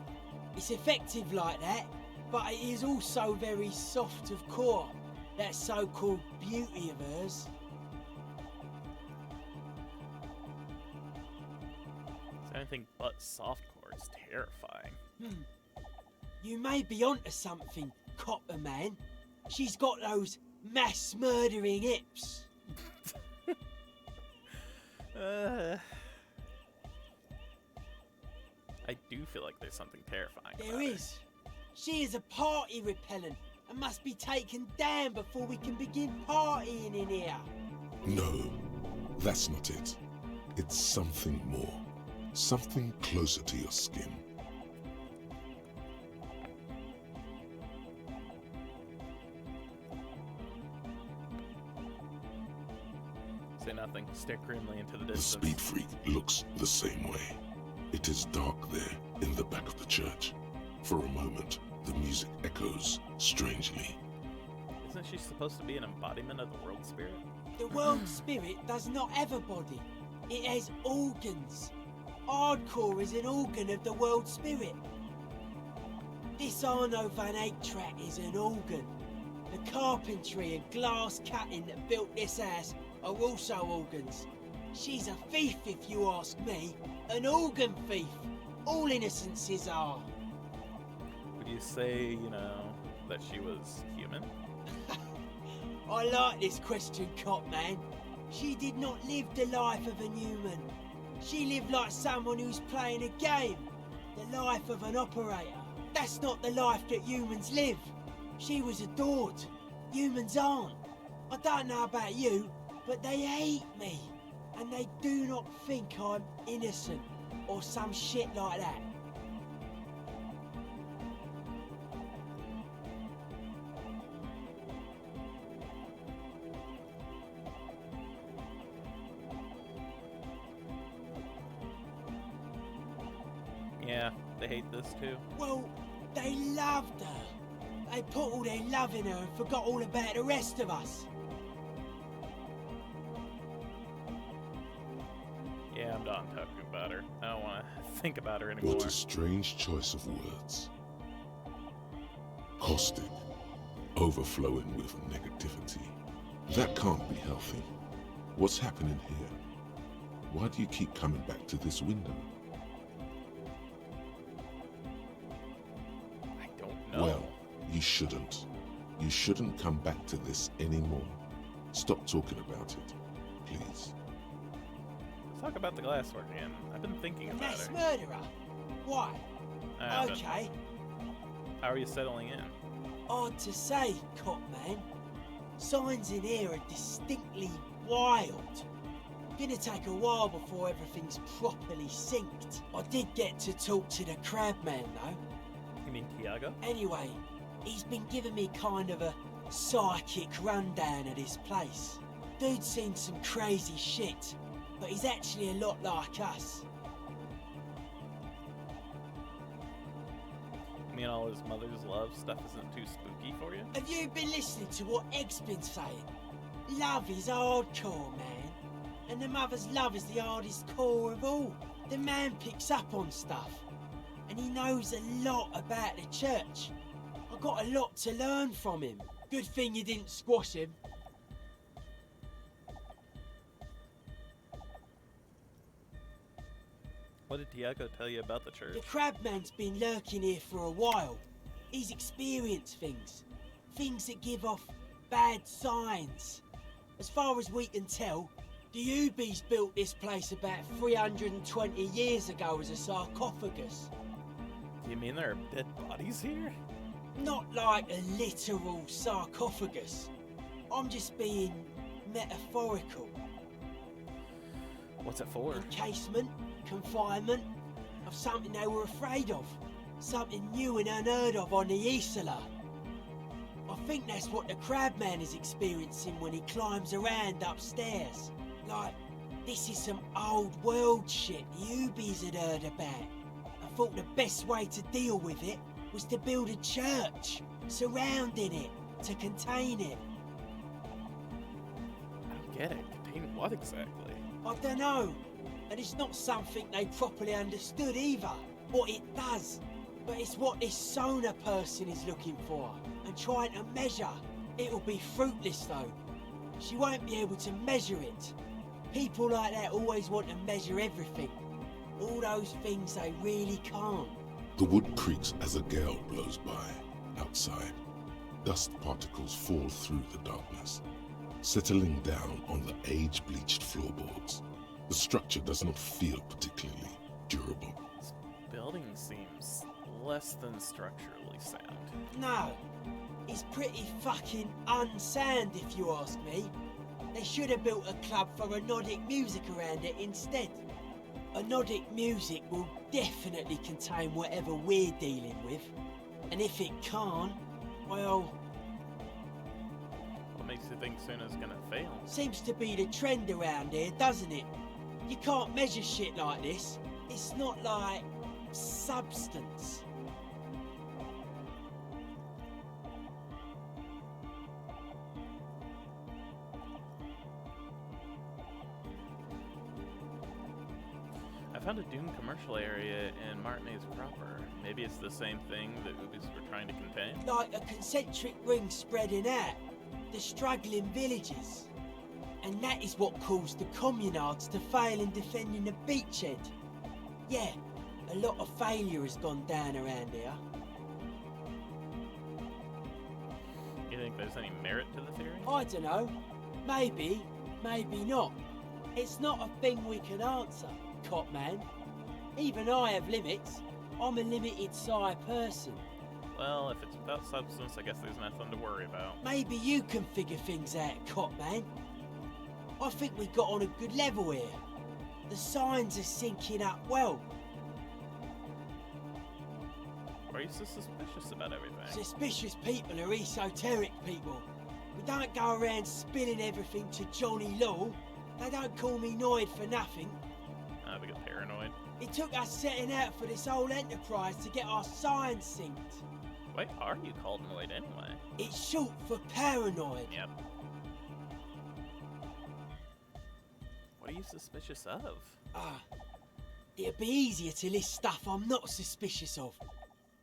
It's effective like that, but it is also very soft of core, that so-called beauty of hers. So anything but softcore is terrifying. You may be onto something, Copper Man. She's got those mass murdering hips. I do feel like there's something terrifying There about her. is. She is a party repellent and must be taken down before we can begin partying in here. No, that's not it. It's something more. Something closer to your skin. Say nothing. Stare grimly into the The distance. speed freak looks the same way. It is dark there in the back of the church. For a moment, the music echoes strangely. Isn't she supposed to be an embodiment of the world spirit? The world spirit does not have a body. It has organs. Hardcore is an organ of the world spirit. This Arno van Eyck track is an organ. The carpentry and glass cutting that built this house are also organs. She's a thief, if you ask me. An organ thief. All innocences are. Would you say, that she was human? I like this question, Cop Man. She did not live the life of a human. She lived like someone who's playing a game. The life of an operator. That's not the life that humans live. She was adored. Humans aren't. I don't know about you, but they hate me. And they do not think I'm innocent or some shit like that. Yeah, they hate this too. Well, they loved her. They put all their love in her and forgot all about the rest of us. Yeah, I'm done talking about her. I don't want to think about her anymore. What a strange choice of words. Caustic, overflowing with negativity. That can't be healthy. What's happening here? Why do you keep coming back to this window? I don't know. Well, you shouldn't. You shouldn't come back to this anymore. Stop talking about it. please. Let's talk about the glasswork again. I've been thinking about Mass it. murderer? Why? But Okay. how are you settling in? Hard to say, cop man. Signs in here are distinctly wild. Gonna take a while before everything's properly synced. I did get to talk to the crab man though. You mean Tiago? Anyway, he's been giving me kind of a psychic rundown of this place. Dude's seen some crazy shit, but he's actually a lot like us. You mean all his mother's love stuff isn't too spooky for you? Have you been listening to what Egg's been saying? Love is hardcore, man. And the mother's love is the hardest core of all. The man picks up on stuff. And he knows a lot about the church. I got a lot to learn from him. Good thing you didn't squash him. What did Tiago tell you about the church? The crabman's been lurking here for a while. He's experienced things. Things that give off bad signs. As far as we can tell, the Ubies built this place about 320 years ago as a sarcophagus. Do you mean there are dead bodies here? Not like a literal sarcophagus. I'm just being metaphorical. What's it for? Encasement, confinement, of something they were afraid of. Something new and unheard of on the Isla. I think that's what the crabman is experiencing when he climbs around upstairs. Like, this is some old world shit the Ubies had heard about. I thought the best way to deal with it was to build a church, surrounding it, to contain it. I don't get it. Contain what exactly? I don't know. And it's not something they properly understood either, what it does. But it's what this Sona person is looking for, and trying to measure. It'll be fruitless though. She won't be able to measure it. People like that always want to measure everything. All those things they really can't. The wood creaks as a gale blows by outside. Dust particles fall through the darkness, settling down on the age-bleached floorboards. The structure does not feel particularly durable. This building seems less than structurally sound. No, it's pretty fucking unsound if you ask me. They should have built a club for anodic music around it instead. Anodic music will definitely contain whatever we're dealing with. And if it can't, well... What makes you think Suna's gonna fail? Seems to be the trend around here, doesn't it? You can't measure shit like this. It's not like... substance. I found a doomed commercial area in Martinez proper. Maybe it's the same thing that Ubis were trying to contain? Like a concentric ring spreading out. The struggling villages. And that is what caused the communards to fail in defending the beachhead. Yeah, a lot of failure has gone down around here. You think there's any merit to the theory? I don't know. Maybe, maybe not. It's not a thing we can answer, cop man. Even I have limits. I'm a limited size person. Well, if it's without substance, I guess there's nothing to worry about. Maybe you can figure things out, cop man. I think we got on a good level here. The signs are syncing up well. Why are you so suspicious about everything? Suspicious people are esoteric people. We don't go around spilling everything to Johnny Law. They don't call me Noid for nothing. We get paranoid. It took us setting out for this whole enterprise to get our signs synced. Why are you called Noid anyway? It's short for paranoid. Yep. What are you suspicious of? It'd be easier to list stuff I'm not suspicious of.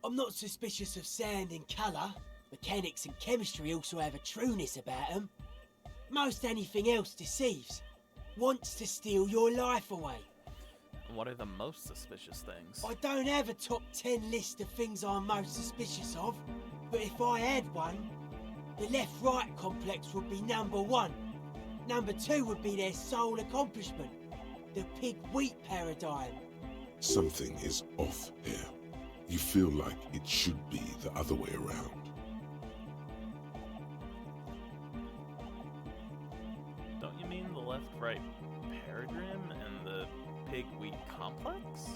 I'm not suspicious of sound and colour. Mechanics and chemistry also have a trueness about them. Most anything else deceives. Wants to steal your life away. And what are the most suspicious things? I don't have a top 10 list of things I'm most suspicious of, but if I had one, the left-right complex would be number one. number 2 would be their sole accomplishment, the pig-wheat paradigm. Something is off here. You feel like it should be the other way around. Don't you mean the left-right paradigm and the pig-wheat complex?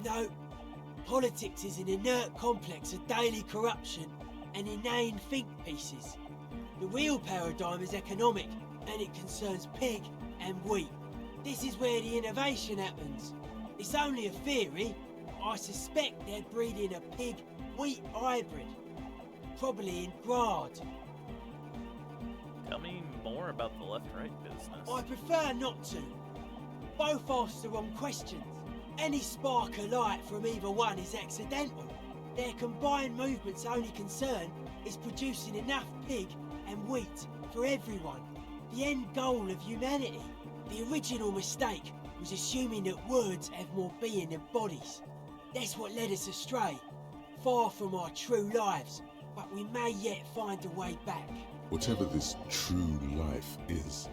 No, politics is an inert complex of daily corruption and inane think pieces. The real paradigm is economic, and it concerns pig and wheat. This is where the innovation happens. It's only a theory. I suspect they're breeding a pig-wheat hybrid. Probably in Grad. Tell me more about the left-right business. I prefer not to. Both ask the wrong questions. Any spark of light from either one is accidental. Their combined movement's only concern is producing enough pig and wheat for everyone. The end goal of humanity. The original mistake was assuming that words have more being than bodies. That's what led us astray. Far from our true lives, but we may yet find a way back. Whatever this true life is,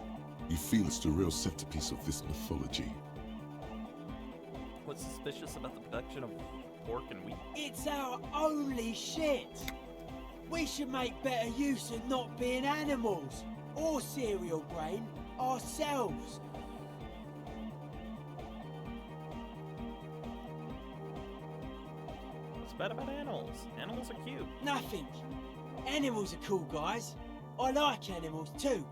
you feel it's the real centerpiece of this mythology. What's suspicious about the production of pork and wheat? It's our only shit. We should make better use of not being animals or cereal grain ourselves. What's bad about animals? Animals are cute. Nothing. Animals are cool, guys. I like animals too,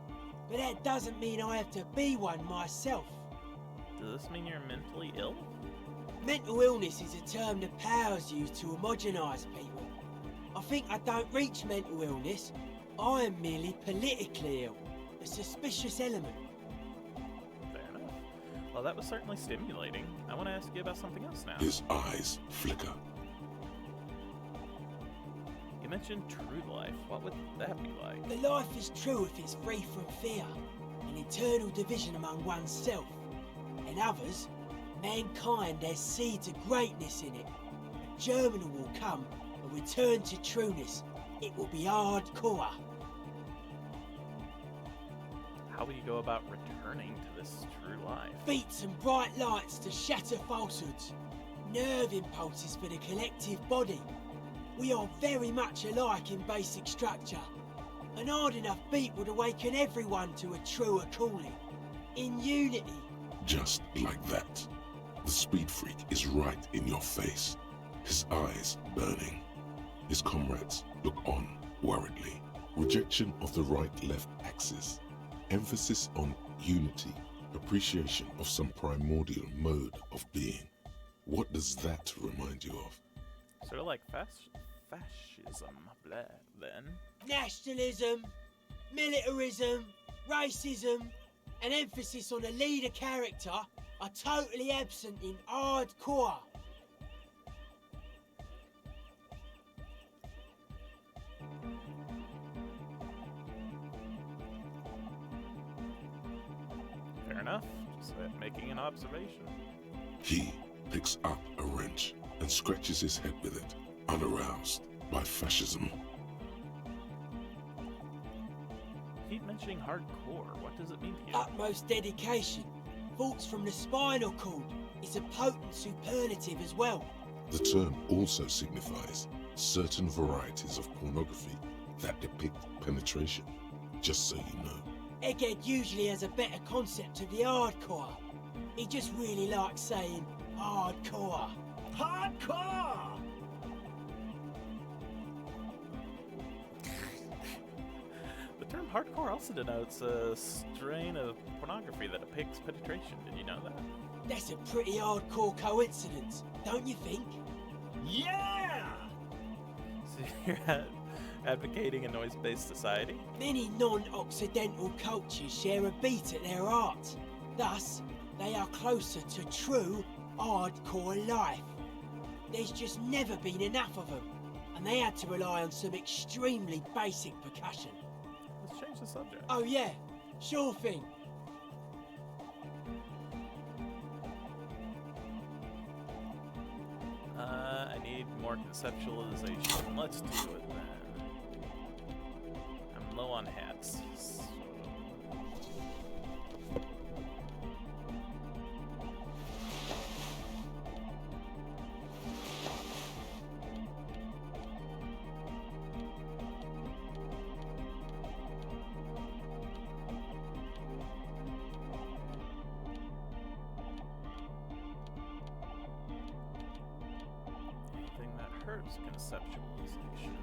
but that doesn't mean I have to be one myself. Does this mean you're mentally ill? Mental illness is a term that powers you to homogenise people. I think I don't reach mental illness. I am merely politically ill. A suspicious element. Fair enough. Well, that was certainly stimulating. I want to ask you about something else now. His eyes flicker. You mentioned true life. What would that be like? The life is true if it's free from fear, an eternal division among oneself and others. Mankind has seeds of greatness in it. A germinal will come, a return to trueness. It will be hardcore. How will you go about returning to this true life? Beats and bright lights to shatter falsehoods. Nerve impulses for the collective body. We are very much alike in basic structure. An hard enough beat would awaken everyone to a truer calling. In unity. Just like that. The speed freak is right in your face. His eyes burning. His comrades look on worriedly. Rejection of the right-left axis. Emphasis on unity. Appreciation of some primordial mode of being. What does that remind you of? Sort of like fascism, blah, then. Nationalism, militarism, racism, and emphasis on a leader character are totally absent in hardcore. Fair enough. Just making an observation. He picks up a wrench and scratches his head with it, unaroused by fascism. Keep mentioning hardcore. What does it mean to you? Utmost dedication. Thoughts from the spinal cord. It's a potent superlative as well. The term also signifies certain varieties of pornography that depict penetration, just so you know. Egghead usually has a better concept of the hardcore. He just really likes saying hardcore. Hardcore! The term hardcore also denotes a strain of pornography that depicts penetration. Did you know that? That's a pretty hardcore coincidence, don't you think? Yeah! So you're advocating a noise-based society? Many non-Occidental cultures share a beat at their art. Thus, they are closer to true hardcore life. There's just never been enough of them, and they had to rely on some extremely basic percussion. Let's change the subject. Oh yeah, sure thing. I need more conceptualization. Let's do it then. Art's conceptualization.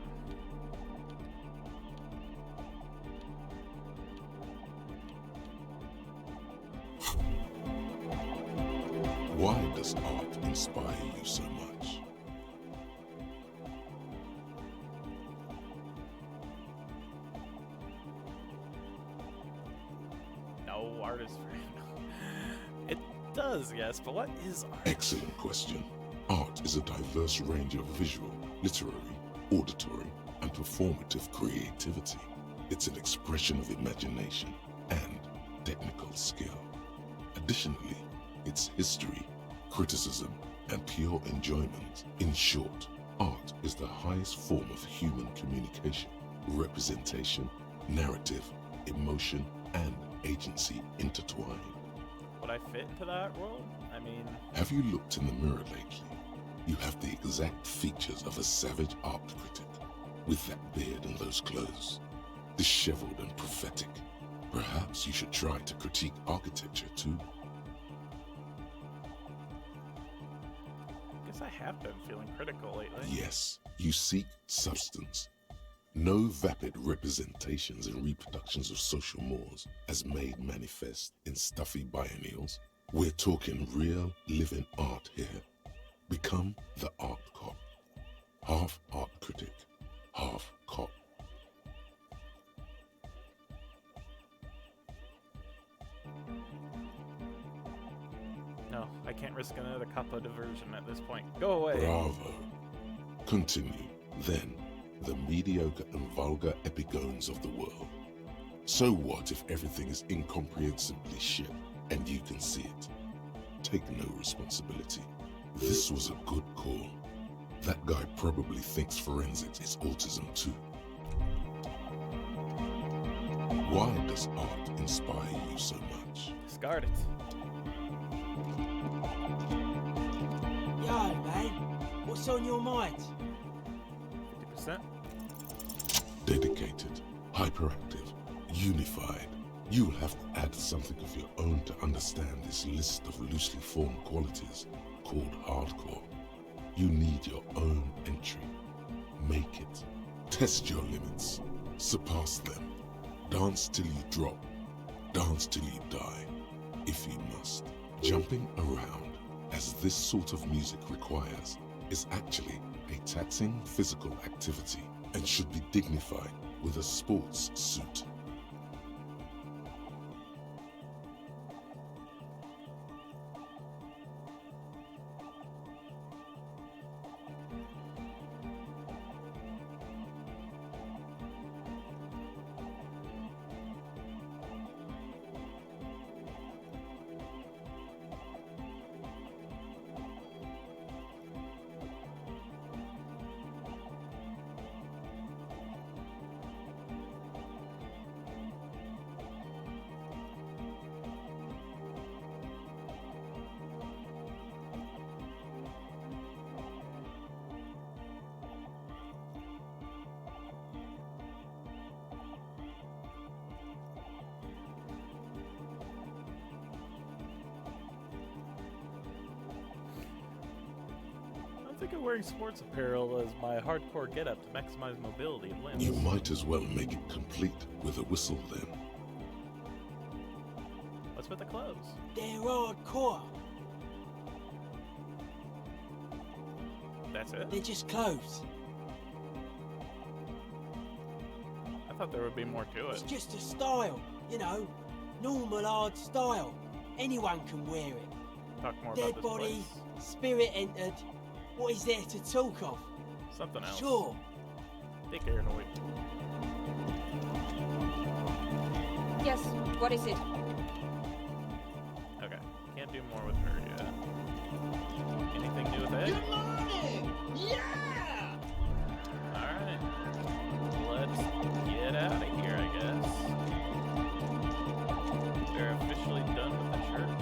Why does art inspire you so much? No, art is free. It does, yes, but what is art? Excellent question. Art is a diverse range of visual, literary, auditory, and performative creativity. It's an expression of imagination and technical skill. Additionally, it's history, criticism, and pure enjoyment. In short, art is the highest form of human communication, representation, narrative, emotion, and agency intertwined. Would I fit into that role? I mean, Have you looked in the mirror lately? You have the exact features of a savage art critic, with that beard and those clothes, disheveled and prophetic. Perhaps you should try to critique architecture too. I guess I have been feeling critical lately. Yes, you seek substance. No vapid representations and reproductions of social mores as made manifest in stuffy biennials. We're talking real, living art here. Become the art cop. Half art critic, half cop. No, I can't risk another cuppa diversion at this point. Go away. Bravo. Continue, then, the mediocre and vulgar epigones of the world. So what if everything is incomprehensibly shit and you can see it? Take no responsibility. This was a good call. That guy probably thinks forensics is autism too. Why does art inspire you so much? Discard it. Yo, man, what's on your mind? 50%? Dedicated, hyperactive, unified. You'll have to add something of your own to understand this list of loosely formed qualities called hardcore. You need your own entry. Make it. Test your limits. Surpass them. Dance till you drop. Dance till you die, if you must. Jumping around, as this sort of music requires, is actually a taxing physical activity and should be dignified with a sports suit. I'm thinking of wearing sports apparel as my hardcore getup to maximize mobility and limbs. You might as well make it complete with a whistle then. What's with the clothes? They're hardcore. That's it? They're just clothes. I thought there would be more to It's it. just a style, you know, normal hard style. Anyone can wear it. Talk more Dead about this body, place. spirit entered. What is there to talk of? Something else. Sure. Dick Aranoid. Yes, what is it? Okay. Can't do more with her yet. Anything new with Ed? Good morning! Yeah! Alright. Let's get out of here, I guess. They're officially done with the church.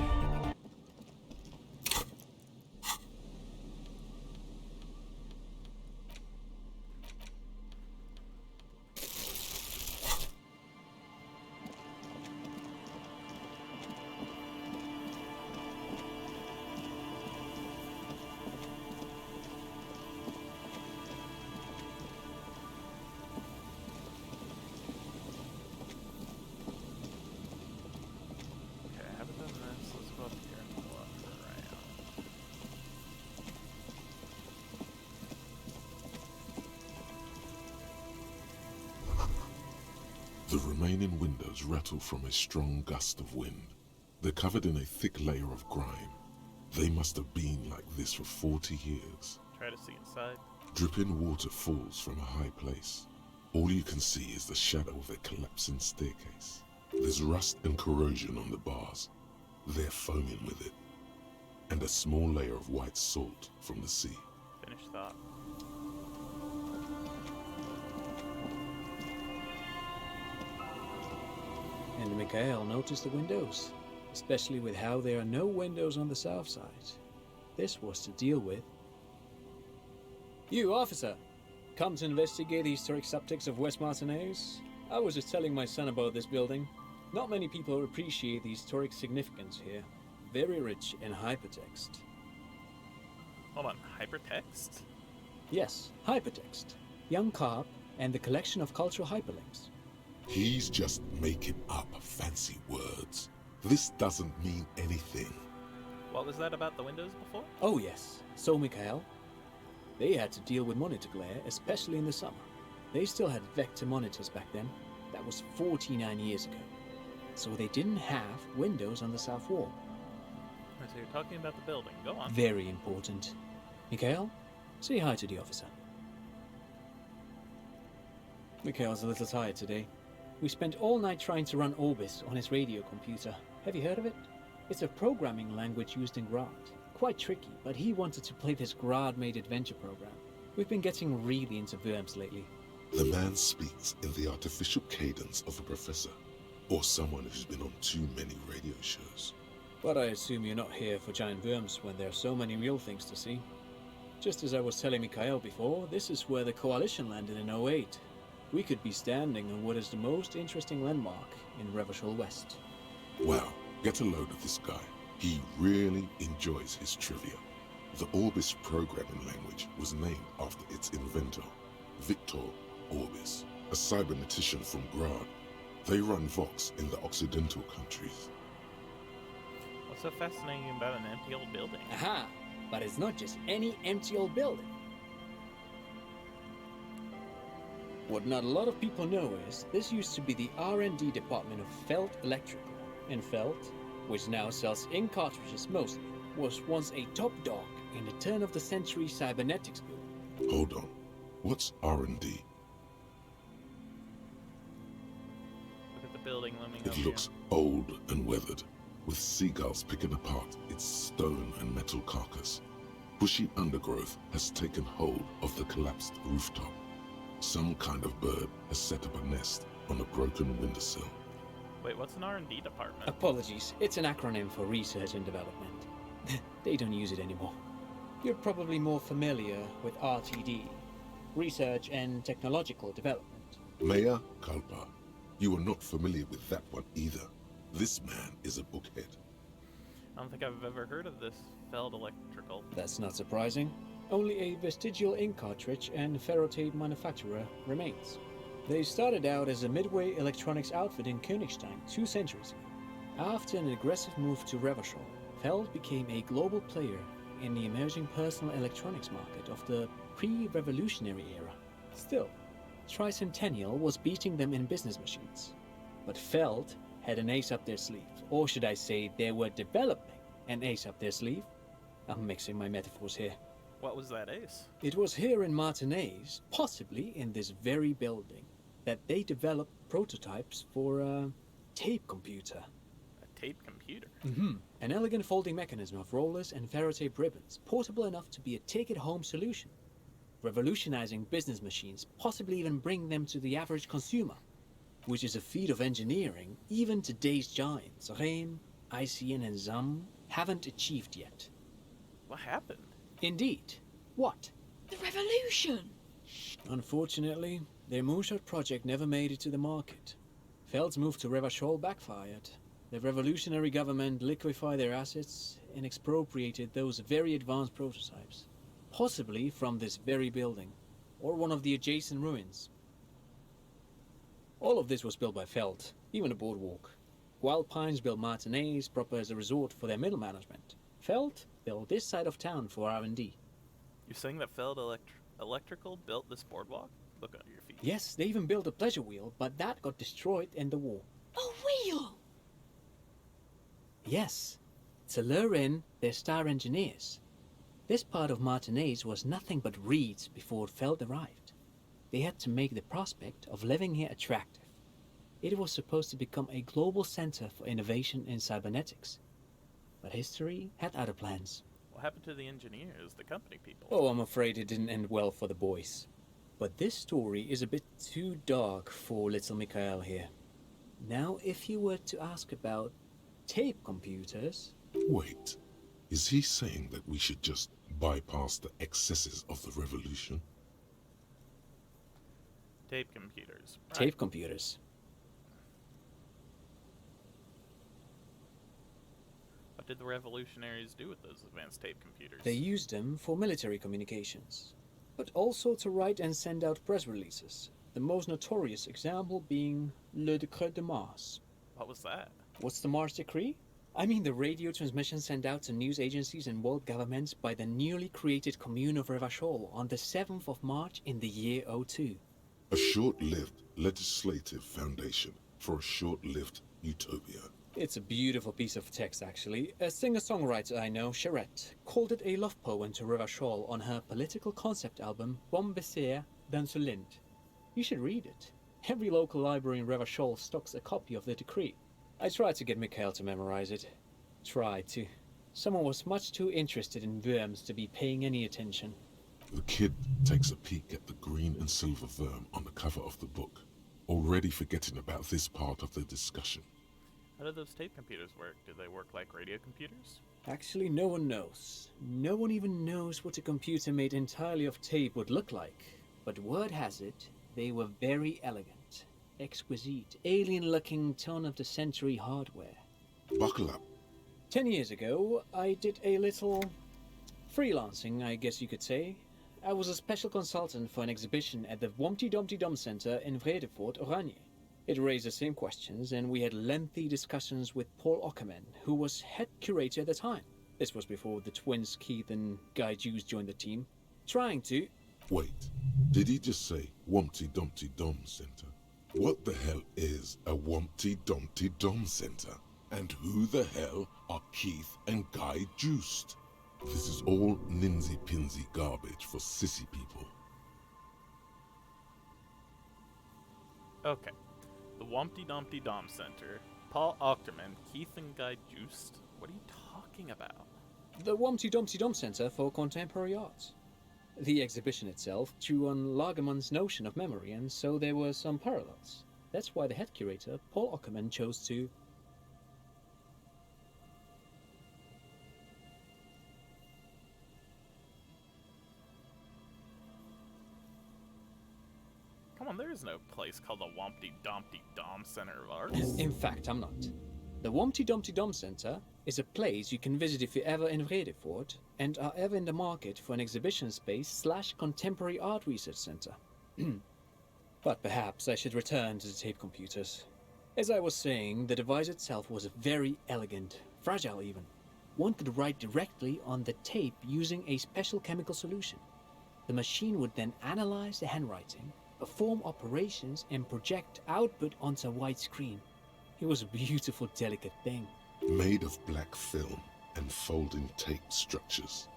The remaining windows rattle from a strong gust of wind. They're covered in a thick layer of grime. They must have been like this for 40 years. Try to see inside. Dripping water falls from a high place. All you can see is the shadow of a collapsing staircase. There's rust and corrosion on the bars. They're foaming with it. And a small layer of white salt from the sea. Finish thought. And Mikhail noticed the windows, especially with how there are no windows on the south side. This was to deal with. You, officer! Come to investigate the historic subtext of West Martinez? I was just telling my son about this building. Not many people appreciate the historic significance here. Very rich in hypertext. Hold on, hypertext? Yes, hypertext. Young Carp and the collection of cultural hyperlinks. He's just making up fancy words. This doesn't mean anything. What was that about the windows before? Oh yes, so Mikhail. They had to deal with monitor glare, especially in the summer. They still had vector monitors back then. That was 49 years ago. So they didn't have windows on the south wall. So you're talking about the building. Go on. Very important. Mikhail, say hi to the officer. Mikhail's a little tired today. We spent all night trying to run Orbis on his radio computer. Have you heard of it? It's a programming language used in Grad. Quite tricky, but he wanted to play this Grad-made adventure program. We've been getting really into worms lately. The man speaks in the artificial cadence of a professor, or someone who's been on too many radio shows. But I assume you're not here for giant worms when there are so many real things to see. Just as I was telling Mikhail before, this is where the Coalition landed in '08. We could be standing on what is the most interesting landmark in Revachol West. Wow, get a load of this guy. He really enjoys his trivia. The Orbis programming language was named after its inventor, Victor Orbis, a cybernetician from Grad. They run Vox in the Occidental countries. What's so fascinating about an empty old building? Aha! But it's not just any empty old building. What not a lot of people know is, this used to be the R&D department of Felt Electrical. And Felt, which now sells ink cartridges mostly, was once a top dog in the turn-of-the-century cybernetics boom. Hold on. What's R&D? Look at the building looming It over looks old and weathered, with seagulls picking apart its stone and metal carcass. Bushy undergrowth has taken hold of the collapsed rooftop. Some kind of bird has set up a nest on a broken windowsill. Wait, what's an R&D department? Apologies, it's an acronym for research and development. They don't use it anymore. You're probably more familiar with RTD, Research and Technological Development. Mea culpa. You are not familiar with that one either. This man is a bookhead. I don't think I've ever heard of this Feld Electrical. That's not surprising. Only a vestigial ink cartridge and ferrotape manufacturer remains. They started out as a midway electronics outfit in Königstein 2 centuries ago. After an aggressive move to Revachol, Feld became a global player in the emerging personal electronics market of the pre-revolutionary era. Still, Tricentennial was beating them in business machines. But Feld had an ace up their sleeve, or should I say they were developing an ace up their sleeve? I'm mixing my metaphors here. What was that ace? It was here in Martinez, possibly in this very building, that they developed prototypes for a tape computer. A tape computer? An elegant folding mechanism of rollers and ferrotape ribbons, portable enough to be a take-it-home solution. Revolutionizing business machines, possibly even bring them to the average consumer, which is a feat of engineering even today's giants, Rehm, ICN and ZAM, haven't achieved yet. What happened? Indeed. What? The revolution! Unfortunately, their moonshot project never made it to the market. Feld's move to Revachol backfired. The revolutionary government liquefied their assets and expropriated those very advanced prototypes. Possibly from this very building, or one of the adjacent ruins. All of this was built by Feld, even the boardwalk. Wild Pines built Martinez proper as a resort for their middle management. Feld built this side of town for R&D. You're saying that Feld Electrical built this boardwalk? Look under your feet. Yes, they even built a pleasure wheel, but that got destroyed in the war. A wheel! Yes, to lure in their star engineers. This part of Martinez was nothing but reeds before Feld arrived. They had to make the prospect of living here attractive. It was supposed to become a global center for innovation in cybernetics. But history had other plans. What happened to the engineers, the company people? Oh, I'm afraid it didn't end well for the boys. But this story is a bit too dark for little Mikhail here. Now, if you were to ask about tape computers... Wait, is he saying that we should just bypass the excesses of the revolution? Tape computers. Right. Tape computers. What did the revolutionaries do with those advanced tape computers? They used them for military communications, but also to write and send out press releases. The most notorious example being Le Décret de Mars. What was that? What's the Mars Decree? I mean the radio transmission sent out to news agencies and world governments by the newly created Commune of Revachol on the 7th of March in the year 02. A short-lived legislative foundation for a short-lived utopia. It's a beautiful piece of text, actually. A singer-songwriter I know, Charette, called it a love poem to Revachol on her political concept album, Bon Baiser dans le Lind. You should read it. Every local library in Revachol stocks a copy of the decree. I tried to get Mikhail to memorize it. Tried to. Someone was much too interested in worms to be paying any attention. The kid takes a peek at the green and silver worm on the cover of the book, already forgetting about this part of the discussion. How do those tape computers work? Do they work like radio computers? Actually, no one knows. No one even knows what a computer made entirely of tape would look like. But word has it, they were very elegant. Exquisite, alien-looking turn-of-the-century hardware. Buckle up. 10 years ago, I did a little freelancing, I guess you could say. I was a special consultant for an exhibition at the Humpty Dumpty Dum Center in Vredefort, Oranje. It raised the same questions, and we had lengthy discussions with Paul Ockerman, who was head curator at the time. This was before the twins Keith and Guy Juice joined the team. Trying to... Wait, did he just say Humpty Dumpty Dum Center? What the hell is a Humpty Dumpty Dum Center? And who the hell are Keith and Guy Juiced? This is all ninsy-pinsy garbage for sissy people. Okay. The Humpty Dumpty Dom Center, Paul Ochterman, Keith and Guy Juiced. What are you talking about? The Humpty Dumpty Dum Center for Contemporary Arts. The exhibition itself drew on Lagerman's notion of memory, and so there were some parallels. That's why the head curator, Paul Ockerman, chose to... Come on, there is no place called the Humpty Dumpty Dom Center of Arts. In fact, I'm not. The Humpty Dumpty Dum Center is a place you can visit if you're ever in Vredefort and are ever in the market for an exhibition space / contemporary art research center. But perhaps I should return to the tape computers. As I was saying, the device itself was very elegant, fragile even. One could write directly on the tape using a special chemical solution. The machine would then analyze the handwriting, perform operations, and project output onto a white screen. It was a beautiful, delicate thing. Made of black film and folding tape structures.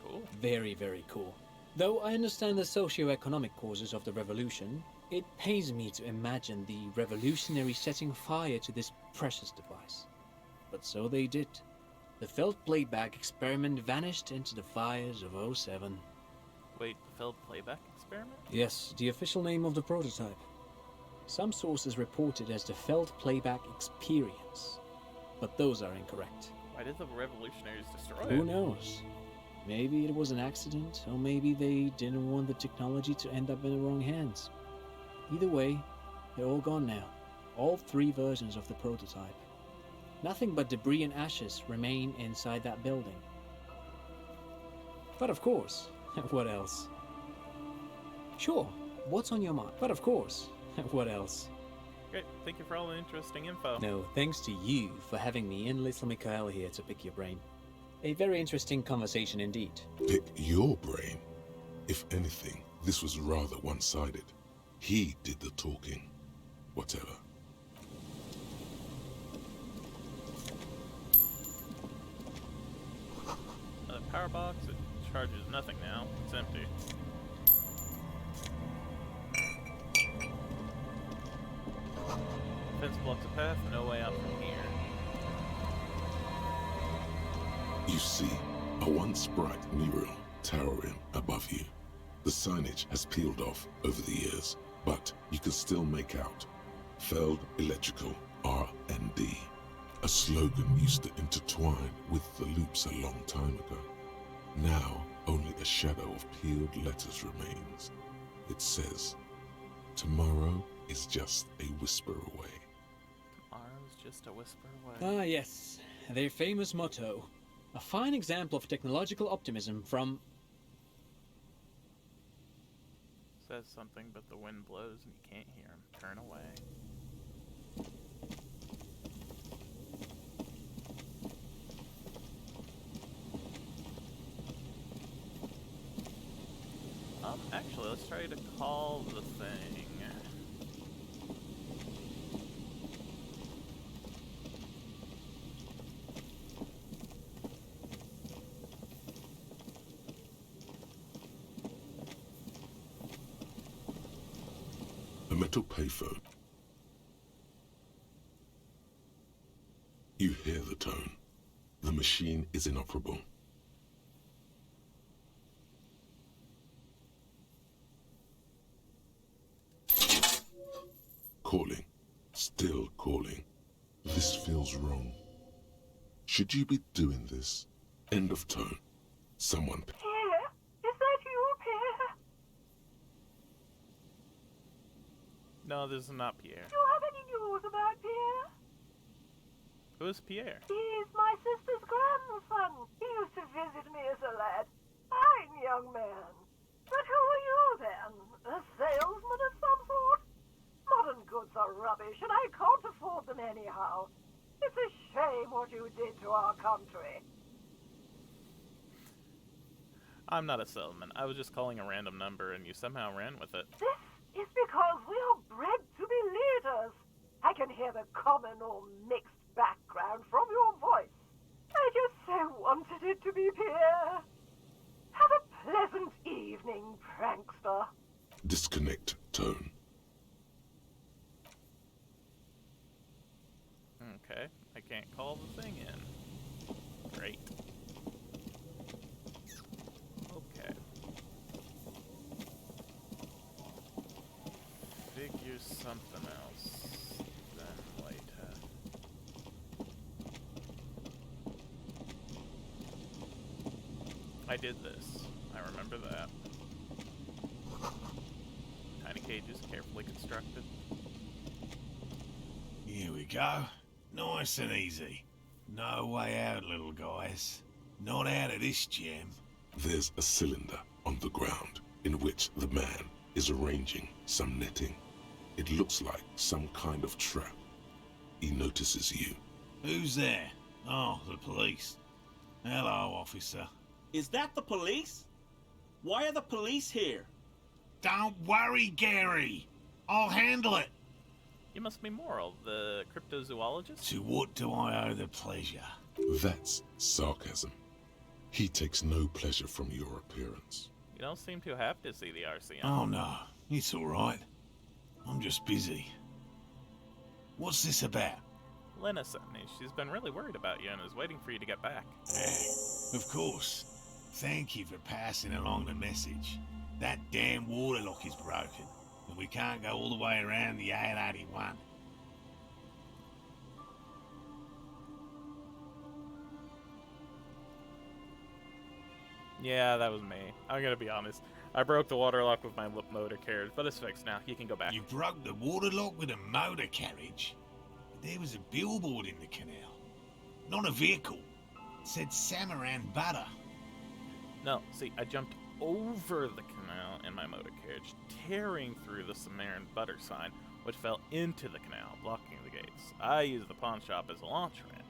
Cool. Very, very cool. Though I understand the socio-economic causes of the revolution, it pains me to imagine the revolutionaries setting fire to this precious device. But so they did. The Feld playback experiment vanished into the fires of 07. Wait, the Feld playback experiment? Yes, the official name of the prototype. Some sources report it as the Feld playback experience, but those are incorrect. Why did the revolutionaries destroy Who it? knows? Maybe it was an accident, or maybe they didn't want the technology to end up in the wrong hands. Either way, they're all gone now. All 3 versions of the prototype. Nothing but debris and ashes remain inside that building. But of course, what else? Sure, what's on your mind? But of course, what else? Great, thank you for all the interesting info. No, thanks to you for having me and little Mikhail here to pick your brain. A very interesting conversation indeed. Pick your brain. If anything, this was rather one-sided. He did the talking. Whatever. The power box, it charges nothing now. It's empty. Fence blocks a path, no way out from here. You see a once bright mural towering above you. The signage has peeled off over the years, but you can still make out Feld Electrical R&D. A slogan used to intertwine with the loops a long time ago. Now, only a shadow of peeled letters remains. It says, "Tomorrow is just a whisper away." Tomorrow's just a whisper away. Ah, yes. Their famous motto. A fine example of technological optimism from... Says something, but the wind blows and you can't hear him. Turn away. Actually, let's try to call the thing. A metal payphone. You hear the tone. The machine is inoperable. Calling. Still calling. This feels wrong. Should you be doing this? End of tone. Someone... Pierre? Is that you, Pierre? No, this is not Pierre. Do you have any news about Pierre? Who is Pierre? He's my sister's grandson. He used to visit me as a lad. Fine young man. But who are you then? A salesman of some sort? Modern goods are rubbish, and I can't afford them anyhow. It's a shame what you did to our country. I'm not a salesman. I was just calling a random number and you somehow ran with it. This is because we are bred to be leaders. I can hear the common or mixed background from your voice. I just so wanted it to be Pierre. Have a pleasant evening, prankster. Disconnect tone. Okay, I can't call the thing in. Great. Okay. Figure something else then later. I did this. I remember that. Tiny cages carefully constructed. Here we go. Nice and easy. No way out, little guys. Not out of this gem. There's a cylinder on the ground in which the man is arranging some netting. It looks like some kind of trap. He notices you. Who's there? Oh, the police. Hello, officer. Is that the police? Why are the police here? Don't worry, Gary. I'll handle it. You must be Moral, the cryptozoologist? To what do I owe the pleasure? That's sarcasm. He takes no pleasure from your appearance. You don't seem to have to see the RCM. Oh no, it's alright. I'm just busy. What's this about? Lena sent me. She's been really worried about you and is waiting for you to get back. Of course. Thank you for passing along the message. That damn water lock is broken, and we can't go all the way around the 881. Yeah, that was me. I'm gonna be honest. I broke the water lock with my motor carriage, but it's fixed now. You can go back. You broke the water lock with a motor carriage? There was a billboard in the canal. Not a vehicle. It said Samaran Butter. No, see, I jumped over the canal in my motor carriage, tearing through the Samaran Butter sign, which fell into the canal, blocking the gates. I used the pawn shop as a launch ramp.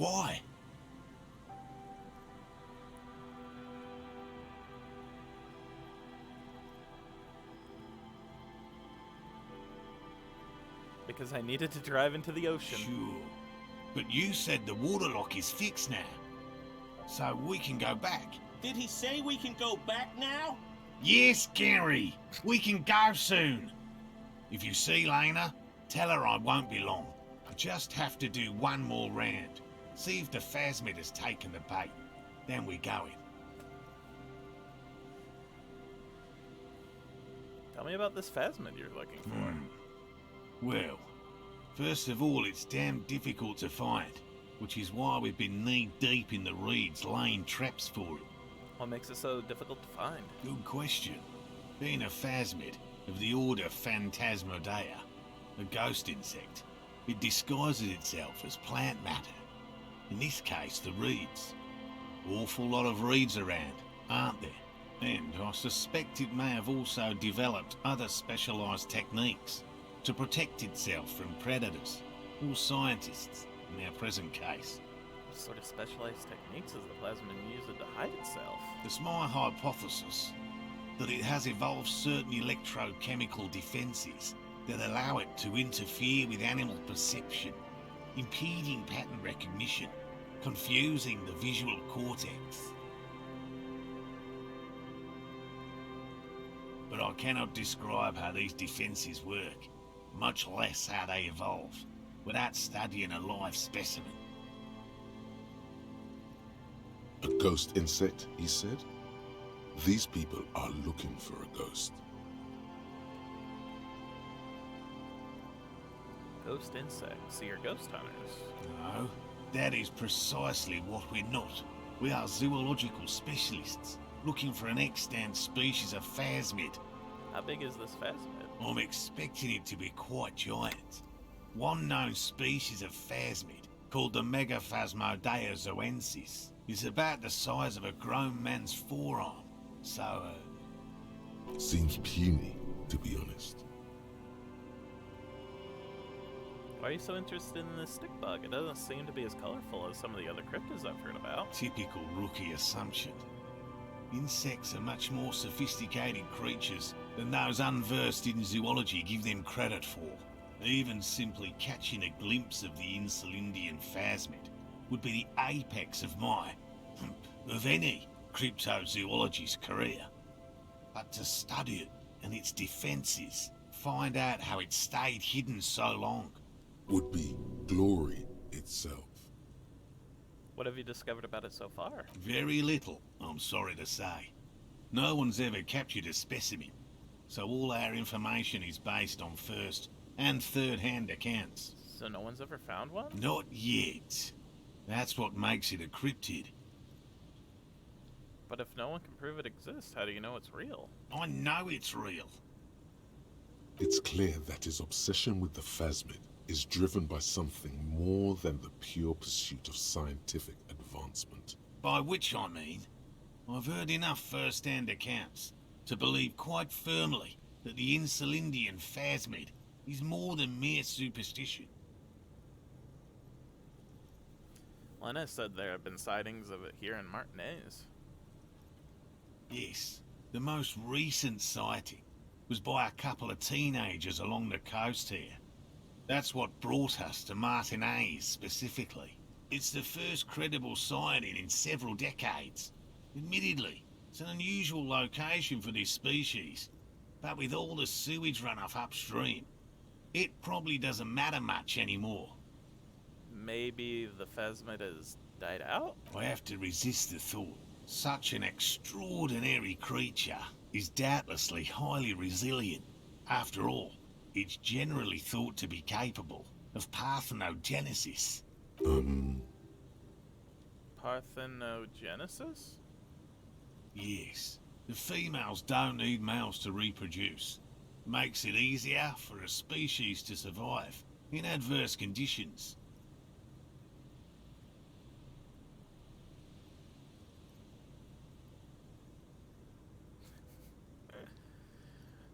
Why? Because I needed to drive into the ocean. Sure. But you said the waterlock is fixed now. So we can go back. Did he say we can go back now? Yes, Gary. We can go soon. If you see Lena, tell her I won't be long. I just have to do one more round. See if the phasmid has taken the bait. Then we're going. Tell me about this phasmid you're looking for. Well, first of all, it's damn difficult to find, which is why we've been knee-deep in the reeds laying traps for it. What makes it so difficult to find? Good question. Being a phasmid of the order Phantasmodea, a ghost insect, it disguises itself as plant matter. In this case, the reeds. Awful lot of reeds around, aren't there? And I suspect it may have also developed other specialised techniques to protect itself from predators or scientists in our present case. What sort of specialized techniques is the plasmid using to hide itself? It's my hypothesis that it has evolved certain electrochemical defences that allow it to interfere with animal perception, impeding pattern recognition, confusing the visual cortex. But I cannot describe how these defences work, much less how they evolve, without studying a live specimen. A ghost insect, he said? These people are looking for a ghost. Ghost insects, so you're ghost hunters. No, that is precisely what we're not. We are zoological specialists, looking for an extant species of phasmid. How big is this phasmid? I'm expecting it to be quite giant. One known species of phasmid, called the Megaphasmodea zoensis, is about the size of a grown man's forearm. So, Seems puny, to be honest. Why are you so interested in this stick bug? It doesn't seem to be as colorful as some of the other cryptids I've heard about. typical rookie assumption. Insects are much more sophisticated creatures than those unversed in zoology give them credit for. Even simply catching a glimpse of the Insulindian phasmid would be the apex of of any cryptozoology's career. But to study it and its defences, find out how it stayed hidden so long, Would be glory itself. What have you discovered about it so far? very little, I'm sorry to say. No one's ever captured a specimen, so all our information is based on first and third-hand accounts. So no one's ever found one? Not yet. That's what makes it a cryptid. But if no one can prove it exists, how do you know it's real? I know it's real. It's clear that his obsession with the phasmid is driven by something more than the pure pursuit of scientific advancement. By which I mean, I've heard enough first-hand accounts to believe quite firmly that the Insulindian phasmid is more than mere superstition. Lena said there have been sightings of it here in Martinez. Yes, the most recent sighting was by a couple of teenagers along the coast here. That's what brought us to Martinez specifically. It's the first credible sighting in several decades. Admittedly, it's an unusual location for this species, but with all the sewage runoff upstream, it probably doesn't matter much anymore. Maybe the phasmid has died out? I have to resist the thought. Such an extraordinary creature is doubtlessly highly resilient. After all, it's generally thought to be capable of parthenogenesis. Parthenogenesis? Yes, the females don't need males to reproduce. Makes it easier for a species to survive in adverse conditions.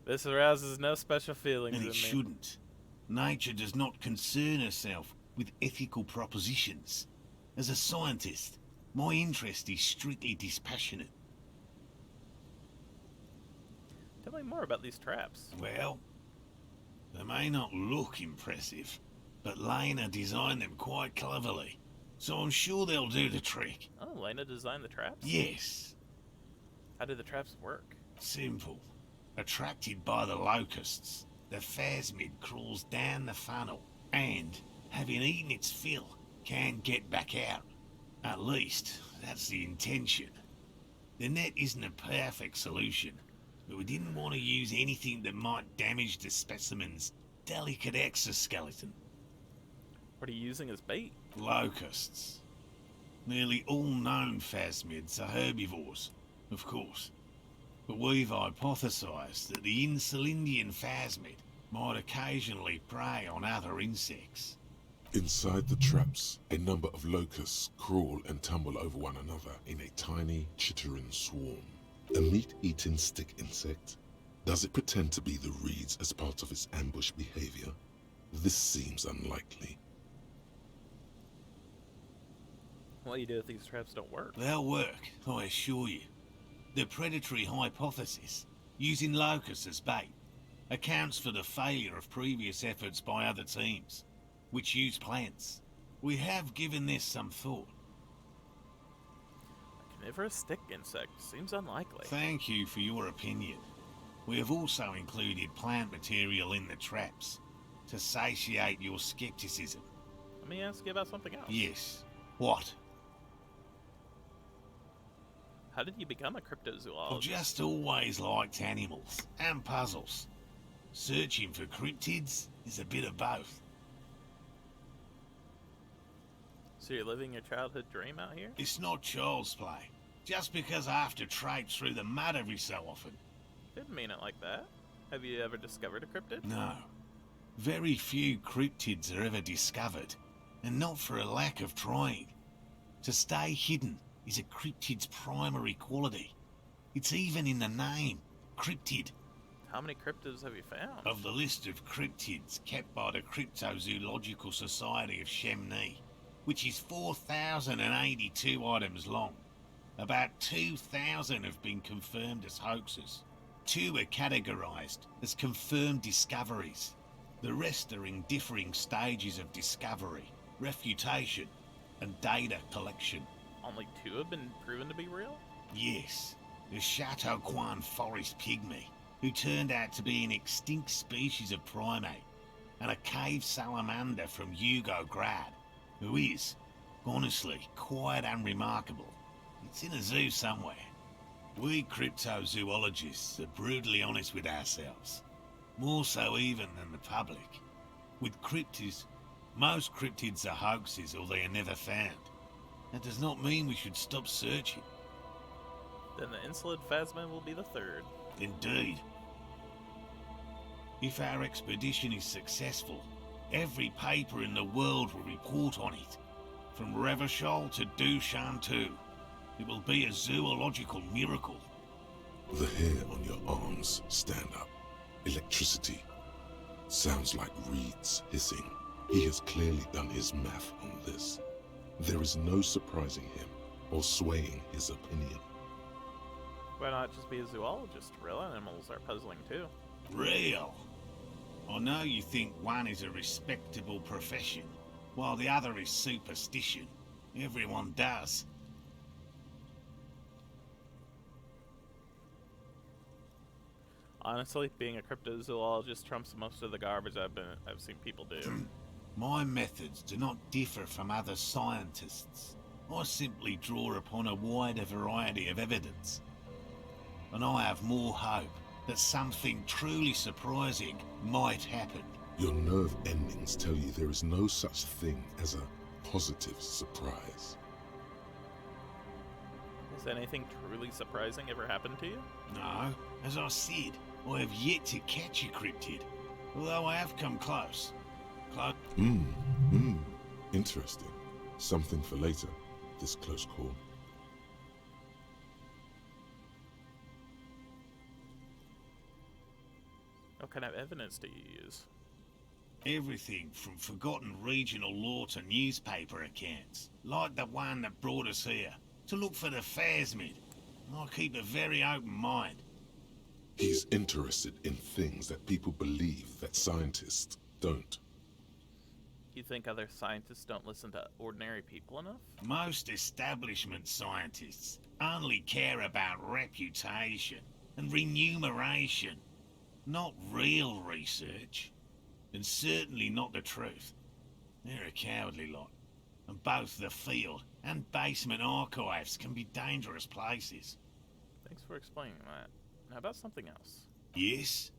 This arouses no special feelings And in it me. shouldn't. Nature does not concern herself with ethical propositions. As a scientist, my interest is strictly dispassionate. Tell me more about these traps. Well, they may not look impressive, but Lena designed them quite cleverly, so I'm sure they'll do the trick. Oh, Lena designed the traps? Yes. How do the traps work? Simple. Attracted by the locusts, the phasmid crawls down the funnel and, having eaten its fill, can get back out. At least, that's the intention. The net isn't a perfect solution, but we didn't want to use anything that might damage the specimen's delicate exoskeleton. What are you using as bait? Locusts. Nearly all known phasmids are herbivores, of course. But we've hypothesized that the Insulindian phasmid might occasionally prey on other insects. Inside the traps, a number of locusts crawl and tumble over one another in a tiny, chittering swarm. A meat-eating stick insect? Does it pretend to be the reeds as part of its ambush behavior? This seems unlikely. What do you do if these traps don't work? They'll work, I assure you. The predatory hypothesis, using locusts as bait, accounts for the failure of previous efforts by other teams, which use plants. We have given this some thought. A carnivorous stick insect seems unlikely. Thank you for your opinion. We have also included plant material in the traps to satiate your skepticism. Let me ask you about something else. Yes. What? How did you become a cryptozoologist? I've just always liked animals and puzzles. Searching for cryptids is a bit of both. So you're living your childhood dream out here? It's not child's play. Just because I have to traipse through the mud every so often. Didn't mean it like that. Have you ever discovered a cryptid? No. Very few cryptids are ever discovered, and not for a lack of trying. To stay hidden is a cryptid's primary quality. It's even in the name, cryptid. How many cryptids have you found? Of the list of cryptids kept by the Cryptozoological Society of Chemnee, which is 4,082 items long, about 2,000 have been confirmed as hoaxes. 2 are categorized as confirmed discoveries. The rest are in differing stages of discovery, refutation, and data collection. Only 2 have been proven to be real? Yes, the Chateau Quan forest pygmy, who turned out to be an extinct species of primate, and a cave salamander from Yugograd, who is, honestly, quite unremarkable. It's in a zoo somewhere. We cryptozoologists are brutally honest with ourselves, more so even than the public. With cryptids, most cryptids are hoaxes or they are never found. That does not mean we should stop searching. Then the insolid phasmid will be the 3rd. Indeed. If our expedition is successful, every paper in the world will report on it. From Revachol to Dushantu. It will be a zoological miracle. The hair on your arms stand up. Electricity. Sounds like reeds hissing. He has clearly done his math on this. There is no surprising him or swaying his opinion. Why not just be a zoologist? Real animals are puzzling too. Real? I know you think one is a respectable profession, while the other is superstition. Everyone does. Honestly, being a cryptozoologist trumps most of the garbage I've seen people do. My methods do not differ from other scientists. I simply draw upon a wider variety of evidence. And I have more hope that something truly surprising might happen. Your nerve endings tell you there is no such thing as a positive surprise. Has anything truly surprising ever happened to you? No, as I said, I have yet to catch a cryptid, although I have come close. Interesting. Something for later, this close call. What kind of evidence do you use? Everything from forgotten regional lore to newspaper accounts, like the one that brought us here, to look for the Phasmid. I keep a very open mind. He's interested in things that people believe that scientists don't. You think other scientists don't listen to ordinary people enough? Most establishment scientists only care about reputation and remuneration, not real research. And certainly not the truth. They're a cowardly lot, and both the field and basement archives can be dangerous places. Thanks for explaining that. How about something else? Yes?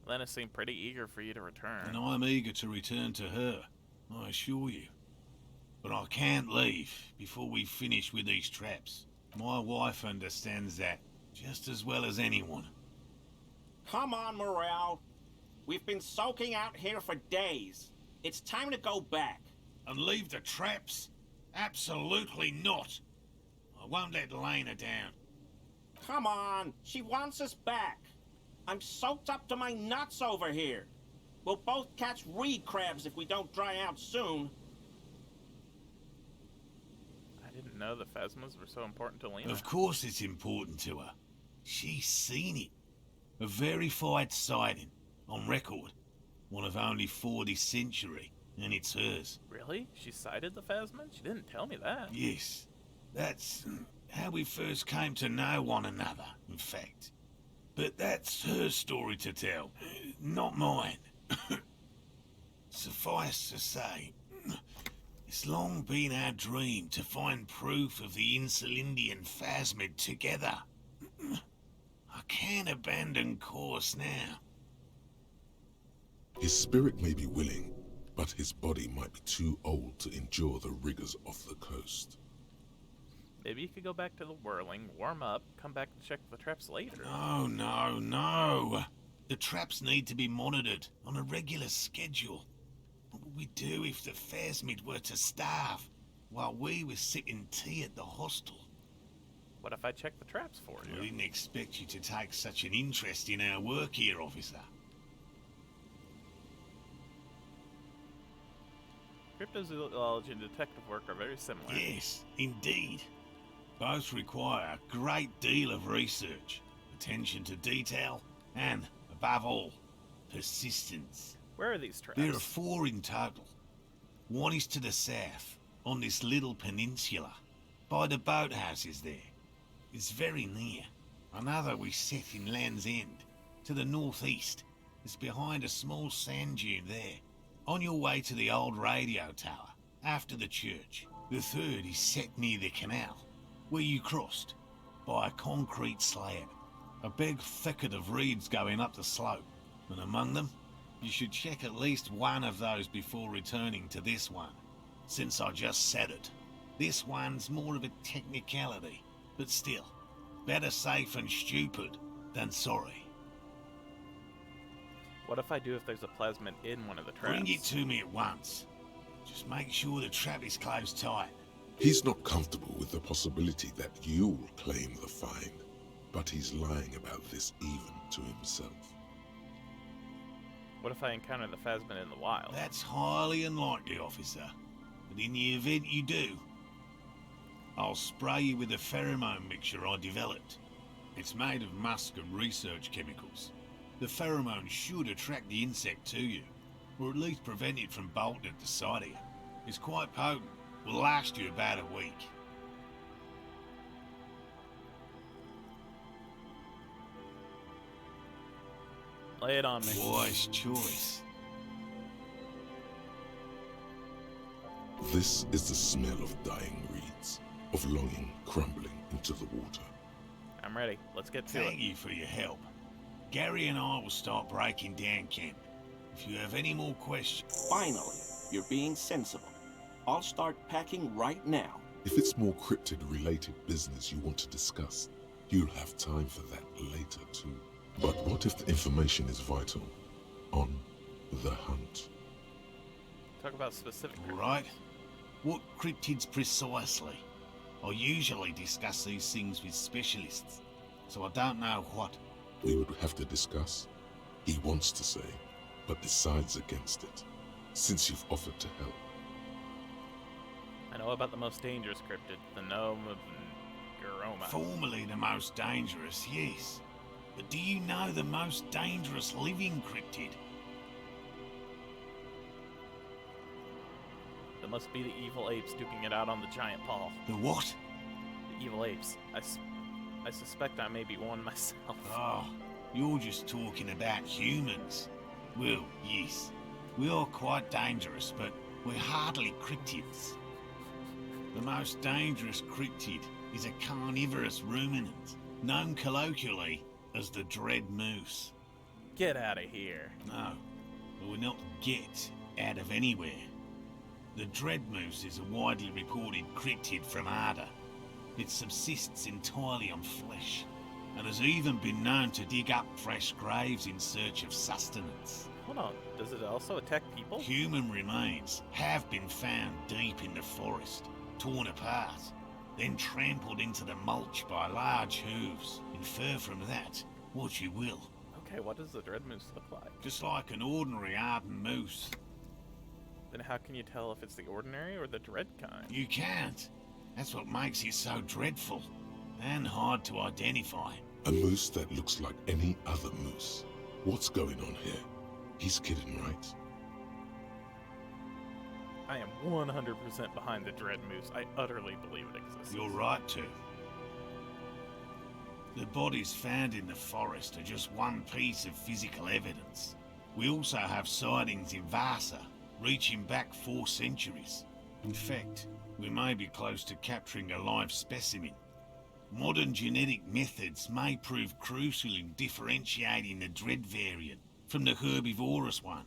Lena seemed pretty eager for you to return. And I'm eager to return to her, I assure you. But I can't leave before we finish with these traps. My wife understands that just as well as anyone. Come on, Morale. We've been soaking out here for days. It's time to go back. And leave the traps? Absolutely not. I won't let Lena down. Come on, she wants us back. I'm soaked up to my nuts over here. We'll both catch reed crabs if we don't dry out soon. I didn't know the Phasmas were so important to Lena. Of course it's important to her. She's seen it. A verified sighting. On record. One of only 4 this century, and it's hers. Really? She sighted the Phasma? She didn't tell me that. Yes. That's how we first came to know one another, in fact. But that's her story to tell, not mine. Suffice to say, it's long been our dream to find proof of the Insulindian Phasmid together. I can't abandon course now. His spirit may be willing, but his body might be too old to endure the rigors of the coast. Maybe you could go back to the whirling, warm up, come back and check the traps later. No, no, no. The traps need to be monitored on a regular schedule. What would we do if the Phasmid were to starve while we were sipping tea at the hostel? What if I check the traps for you? I didn't expect you to take such an interest in our work here, officer. Cryptozoology and detective work are very similar. Yes, indeed. Both require a great deal of research, attention to detail, and, above all, persistence. Where are these traps? There are 4 in total. One is to the south, on this little peninsula, by the boathouses there. It's very near. Another we set in Land's End, to the northeast. It's behind a small sand dune there, on your way to the old radio tower, after the church. The third is set near the canal, where you crossed, by a concrete slab. A big thicket of reeds going up the slope, and among them, you should check at least one of those before returning to this one. Since I just said it, this one's more of a technicality, but still, better safe and stupid than sorry. What if I do if there's a plasmid in one of the traps? Bring it to me at once. Just make sure the trap is closed tight. He's not comfortable with the possibility that you'll claim the find, but he's lying about this even to himself. What if I encounter the Phasmid in the wild? That's highly unlikely, officer. But in the event you do, I'll spray you with a pheromone mixture I developed. It's made of musk and research chemicals. The pheromone should attract the insect to you, or at least prevent it from bolting at the sight of you. It's quite potent. Will last you about a week. Lay it on me. Wise choice. This is the smell of dying reeds, of longing crumbling into the water. I'm ready. Let's get to it. Thank you for your help. Gary and I will start breaking down camp. If you have any more questions... Finally, you're being sensible. I'll start packing right now. If it's more cryptid-related business you want to discuss, you'll have time for that later too. But what if the information is vital? On the hunt. Talk about specific cryptids. Right. What cryptids precisely? I usually discuss these things with specialists, so I don't know what. We would have to discuss. He wants to say. but decides against it, since you've offered to help. I know about the most dangerous cryptid, the Gnome of Garoma. Formerly the most dangerous, yes. But do you know the most dangerous living cryptid? That must be the evil apes duking it out on the giant paw. The what? The evil apes. I suspect I may be one myself. Oh, you're just talking about humans. Well, yes. We are quite dangerous, but we're hardly cryptids. The most dangerous cryptid is a carnivorous ruminant, known colloquially as the Dread Moose. Get out of here. No, we're not get out of anywhere. The Dread Moose is a widely reported cryptid from Arda. It subsists entirely on flesh, and has even been known to dig up fresh graves in search of sustenance. Hold on, does it also attack people? Human remains have been found deep in the forest, torn apart, then trampled into the mulch by large hooves. Infer from that what you will. Okay, what does the Dread Moose look like? Just like an ordinary Arden moose. Then how can you tell if it's the ordinary or the dread kind? You can't. That's what makes it so dreadful and hard to identify. A moose that looks like any other moose. What's going on here? He's kidding, right? I am 100% behind the Dread Moose. I utterly believe it exists. You're right to. The bodies found in the forest are just one piece of physical evidence. We also have sightings in Vasa, reaching back 4 centuries. In fact, we may be close to capturing a live specimen. Modern genetic methods may prove crucial in differentiating the Dread variant from the herbivorous one.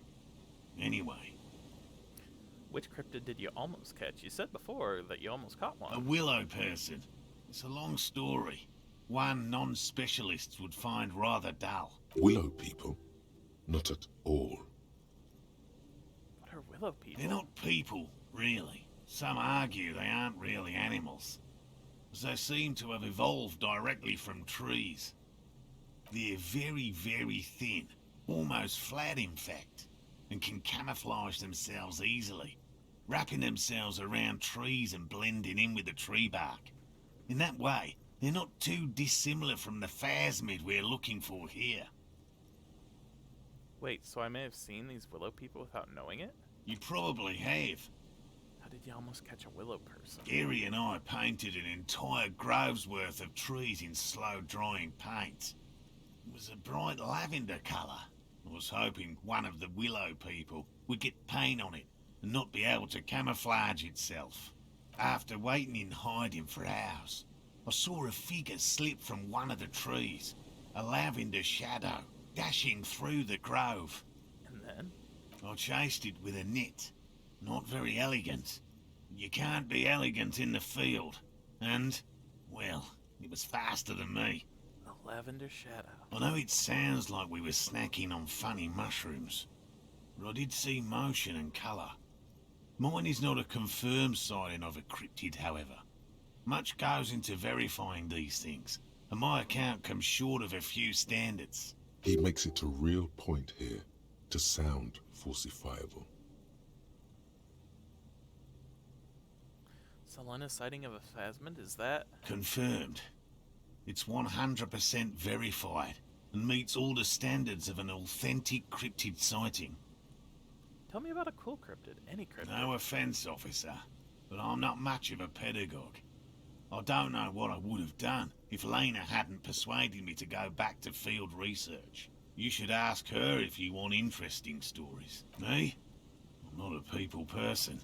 Anyway. Which cryptid did you almost catch? You said before that you almost caught one. A willow person. It's a long story. One non-specialists would find rather dull. Willow people? Not at all. What are willow people? They're not people, really. Some argue they aren't really animals, as they seem to have evolved directly from trees. They're very, very thin, almost flat in fact, and can camouflage themselves easily, wrapping themselves around trees and blending in with the tree bark. In that way, they're not too dissimilar from the phasmid we're looking for here. Wait, so I may have seen these willow people without knowing it? You probably have. How did you almost catch a willow person? Gary and I painted an entire grove's worth of trees in slow-drying paint. It was a bright lavender colour. I was hoping one of the willow people would get paint on it and not be able to camouflage itself. After waiting in hiding for hours, I saw a figure slip from one of the trees, a lavender shadow, dashing through the grove. And then? I chased it with a net. Not very elegant. You can't be elegant in the field. And, well, it was faster than me. A lavender shadow. I know it sounds like we were snacking on funny mushrooms, but I did see motion and colour. Mine is not a confirmed sighting of a cryptid, however. Much goes into verifying these things, and my account comes short of a few standards. He makes it a real point here to sound falsifiable. Selena's sighting of a phasmid, is that? Confirmed. It's 100% verified and meets all the standards of an authentic cryptid sighting. Tell me about a cool cryptid, any cryptid. No offence, officer, but I'm not much of a pedagogue. I don't know what I would have done if Lena hadn't persuaded me to go back to field research. You should ask her if you want interesting stories. Me? I'm not a people person,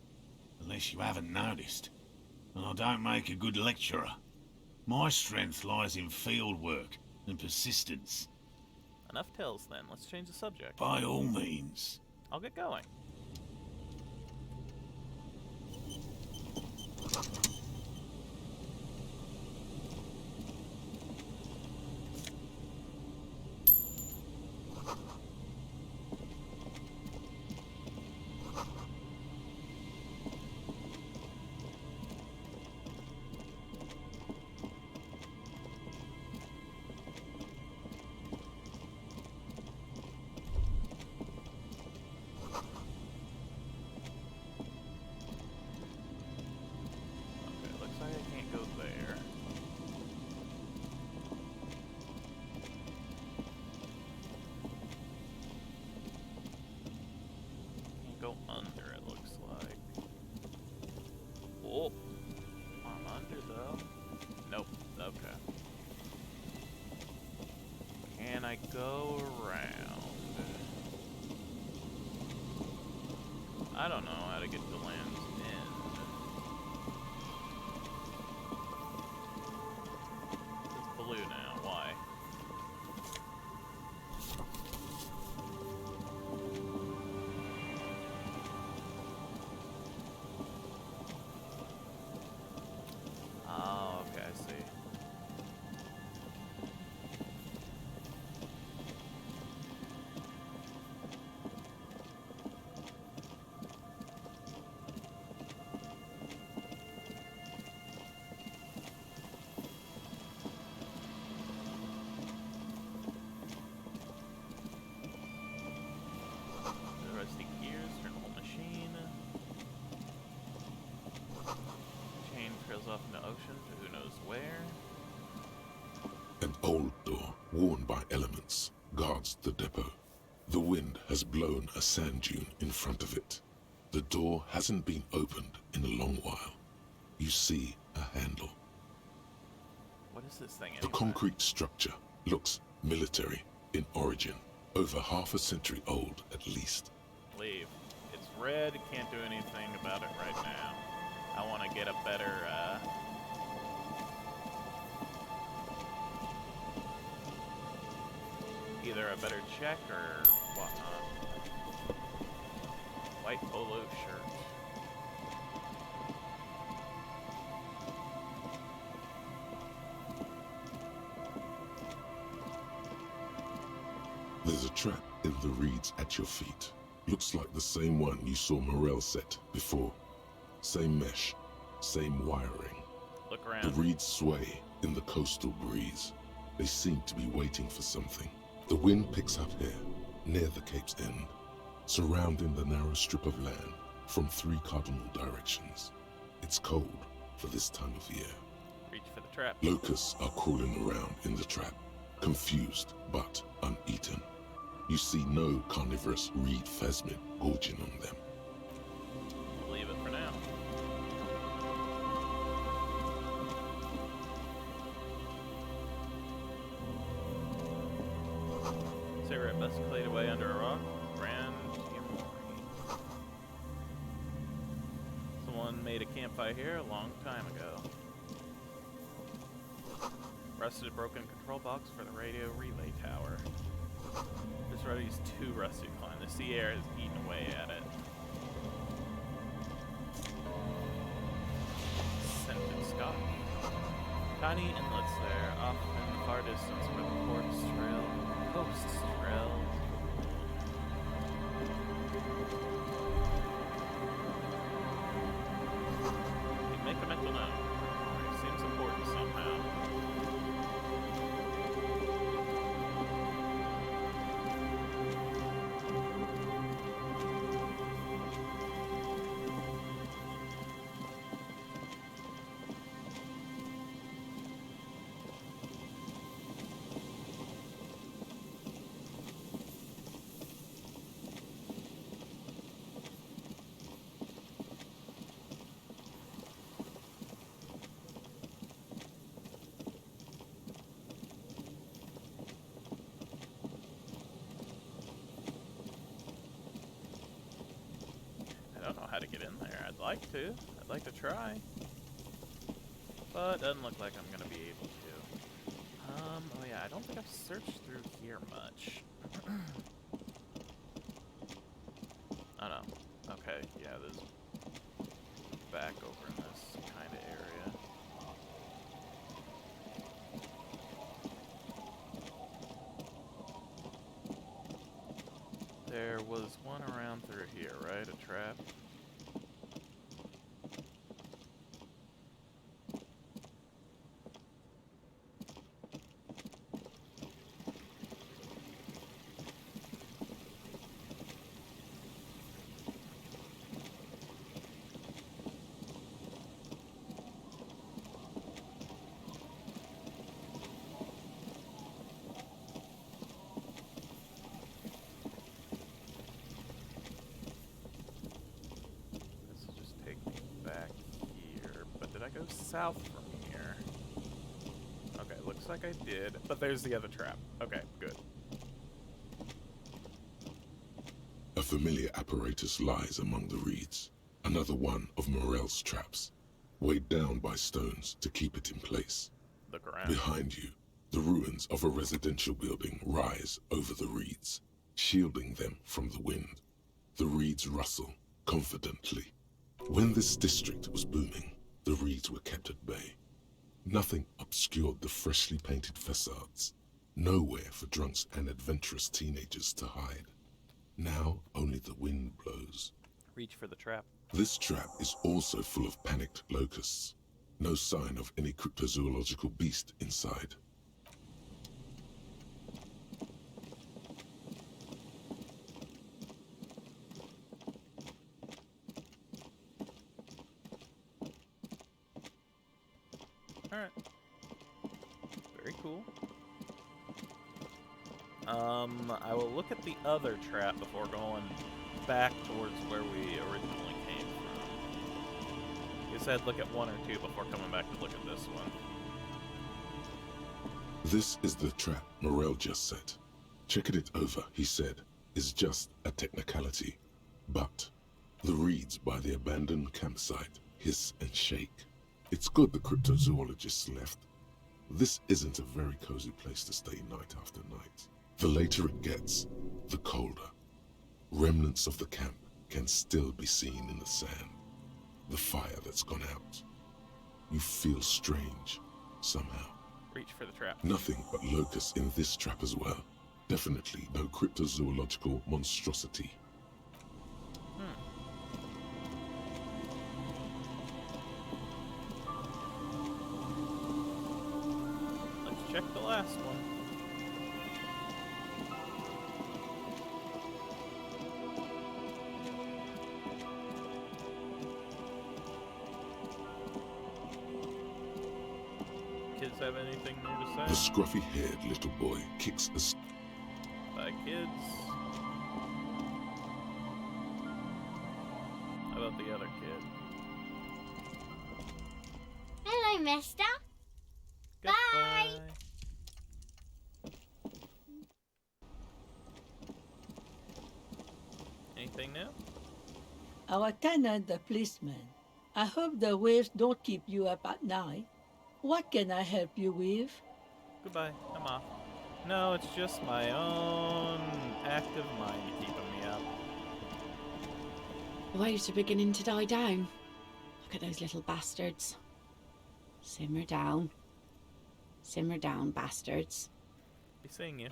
unless you haven't noticed. And I don't make a good lecturer. My strength lies in field work and persistence. Enough tales then, let's change the subject. By all means. I'll get going. go under, it looks like. Oh, I'm under though. Nope. Okay. Can I go around? I don't know how to get to land's end. It's blue now. Why? Oh, okay, I see. The rusty gears, turn the whole machine. Chain trails off in the ocean to who knows where. An old door, worn by elements, guards the depot. The wind has blown a sand dune in front of it. The door hasn't been opened in a long while. You see a handle. What is this thing The anyway? concrete structure looks military in origin, over half a century old at least. Leave. It's red, can't do anything about it right now. I want to get a better, either a better check or whatnot. White polo shirt. There's a trap in the reeds at your feet. Looks like the same one you saw Morel set before. Same mesh, same wiring. Look The around. reeds sway in the coastal breeze. They seem to be waiting for something. The wind picks up here, near the Cape's end, surrounding the narrow strip of land from 3 cardinal directions. It's cold for this time of year. Reach for the trap. Locusts are crawling around in the trap, confused but uneaten. You see no carnivorous reed phasmid gorging on them. We'll leave it for now. Cigarette bus clayed away under a rock. Grand Timori. Someone made a campfire here a long time ago. Rusted broken control box for the radio relay tower. This road is too rusty to climb. The sea air is eating away at it. Scented Scott. Tiny inlets there, off in the far distance where the coast trails. Make a mental note. It seems important somehow. I don't know how to get in there. I'd like to. I'd like to try. But doesn't look like I'm gonna be able to. Oh yeah, I don't think I've searched through here much. Oh no. Okay, yeah, there's back over in this kind of area. There was one around through here, right? A trap? south from here. Okay, looks like I did. But there's the other trap. Okay, good. A familiar apparatus lies among the reeds. Another one of Morel's traps, weighed down by stones to keep it in place. The ground. Behind you, the ruins of a residential building rise over the reeds, shielding them from the wind. The reeds rustle confidently. When this district was booming, the reeds were kept at bay. Nothing obscured the freshly painted facades. Nowhere for drunks and adventurous teenagers to hide. Now only the wind blows. Reach for the trap. This trap is also full of panicked locusts. No sign of any cryptozoological beast inside. Alright. Very cool. I will look at the other trap before going back towards where we originally came from. You said look at one or two before coming back to look at this one. This is the trap Morel just set. Checking it over, he said, is just a technicality. But the reeds by the abandoned campsite hiss and shake. It's good the cryptozoologists left. This isn't a very cozy place to stay night after night. The later it gets, the colder. Remnants of the camp can still be seen in the sand. The fire that's gone out. You feel strange, somehow. Reach for the trap. Nothing but locusts in this trap as well. Definitely no cryptozoological monstrosity. Let's check the last one. Kids have anything new to The say? scruffy-haired little boy kicks a Bye, kids. How about the other kid? Hello, mister. Goodbye. Anything new? Our tenant, the policeman. I hope the waves don't keep you up at night. What can I help you with? Goodbye. I'm off. No, it's just my own active mind keeping me up. The waves are beginning to die down. Look at those little bastards. Simmer down. Simmer down, bastards. Be seeing you.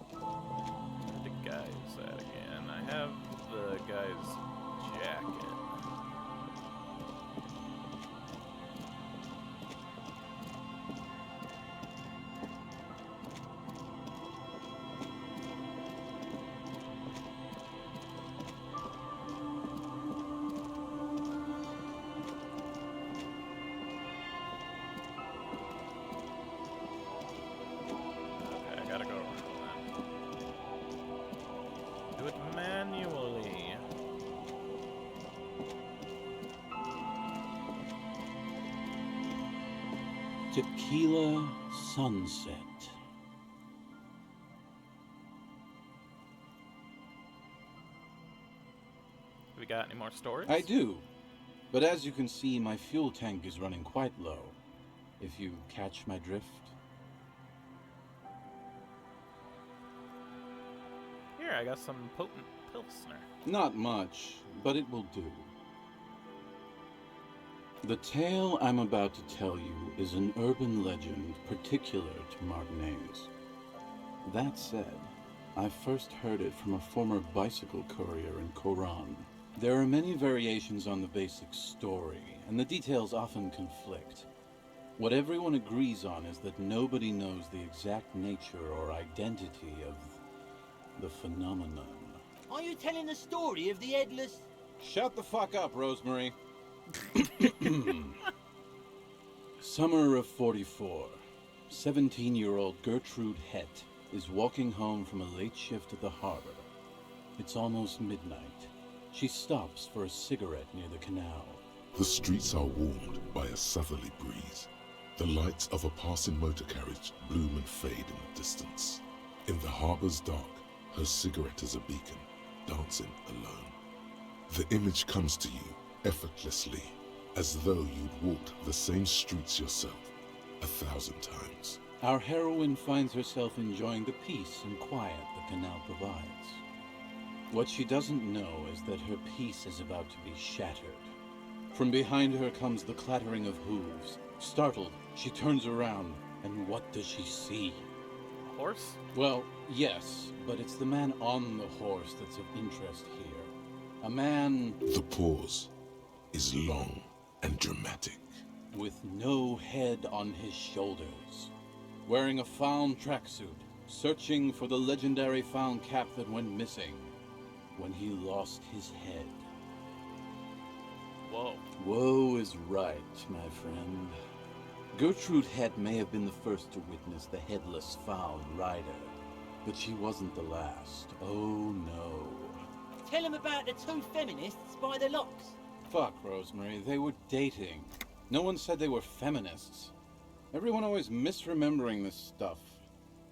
Where the guy's at again? I have the guy's jacket. Okay, I gotta go around that. Do it manually. Tequila Sunset. We got any more stories? I do. But as you can see, my fuel tank is running quite low. If you catch my drift. Here, I got some potent Pilsner. Not much, but it will do. The tale I'm about to tell you is an urban legend particular to Martinaise. That said, I first heard it from a former bicycle courier in Koran. There are many variations on the basic story, and the details often conflict. What everyone agrees on is that nobody knows the exact nature or identity of the phenomenon. Are you telling the story of the headless... Shut the fuck up, Rosemary. Summer of 44. 17-year-old Gertrude Het is walking home from a late shift at the harbor. It's almost midnight. She stops for a cigarette near the canal. The streets are warmed by a southerly breeze. The lights of a passing motor carriage bloom and fade in the distance. In the harbor's dark, her cigarette is a beacon, dancing alone. The image comes to you effortlessly, as though you'd walked the same streets yourself 1,000 times. Our heroine finds herself enjoying the peace and quiet the canal provides. What she doesn't know is that her peace is about to be shattered. From behind her comes the clattering of hooves. Startled, she turns around, and what does she see? A horse? Well, yes, but it's the man on the horse that's of interest here. A man... The pause is long and dramatic. With no head on his shoulders. Wearing a found tracksuit, searching for the legendary found cap that went missing when he lost his head. Whoa. Whoa is right, my friend. Gertrude Het may have been the first to witness the headless found rider, but she wasn't the last. Oh no. Tell him about the two feminists by the locks. Fuck, Rosemary, they were dating. No one said they were feminists. Everyone always misremembering this stuff.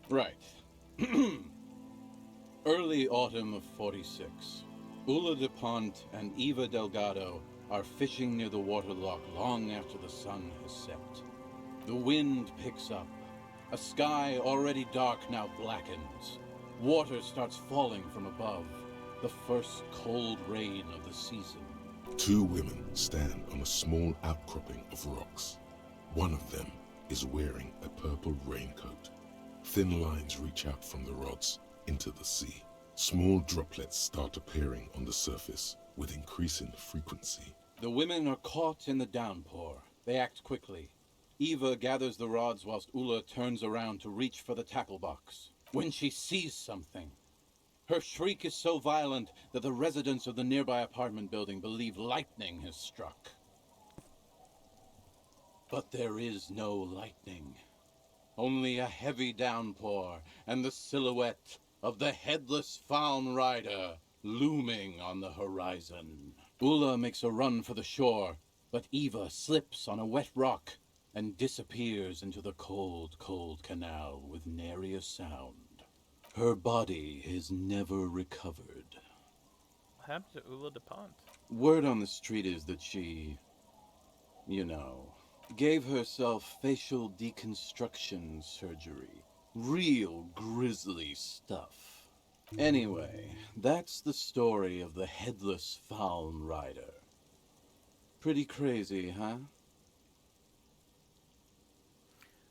Right. Early autumn of 46. Ulla DuPont and Eva Delgado are fishing near the waterlock long after the sun has set. The wind picks up. A sky already dark now blackens. Water starts falling from above. The first cold rain of the season. Two women stand on a small outcropping of rocks. One of them is wearing a purple raincoat. Thin lines reach out from the rods into the sea. Small droplets start appearing on the surface with increasing frequency. The women are caught in the downpour. They act quickly. Eva gathers the rods whilst Ulla turns around to reach for the tackle box. When she sees something, her shriek is so violent that the residents of the nearby apartment building believe lightning has struck. But there is no lightning. Only a heavy downpour and the silhouette of the headless found rider looming on the horizon. Ulla makes a run for the shore, but Eva slips on a wet rock and disappears into the cold, cold canal with nary a sound. Her body is never recovered. What happened to Ulla DuPont? Word on the street is that she, gave herself facial deconstruction surgery. Real grisly stuff. Anyway, that's the story of the headless found rider. Pretty crazy, huh?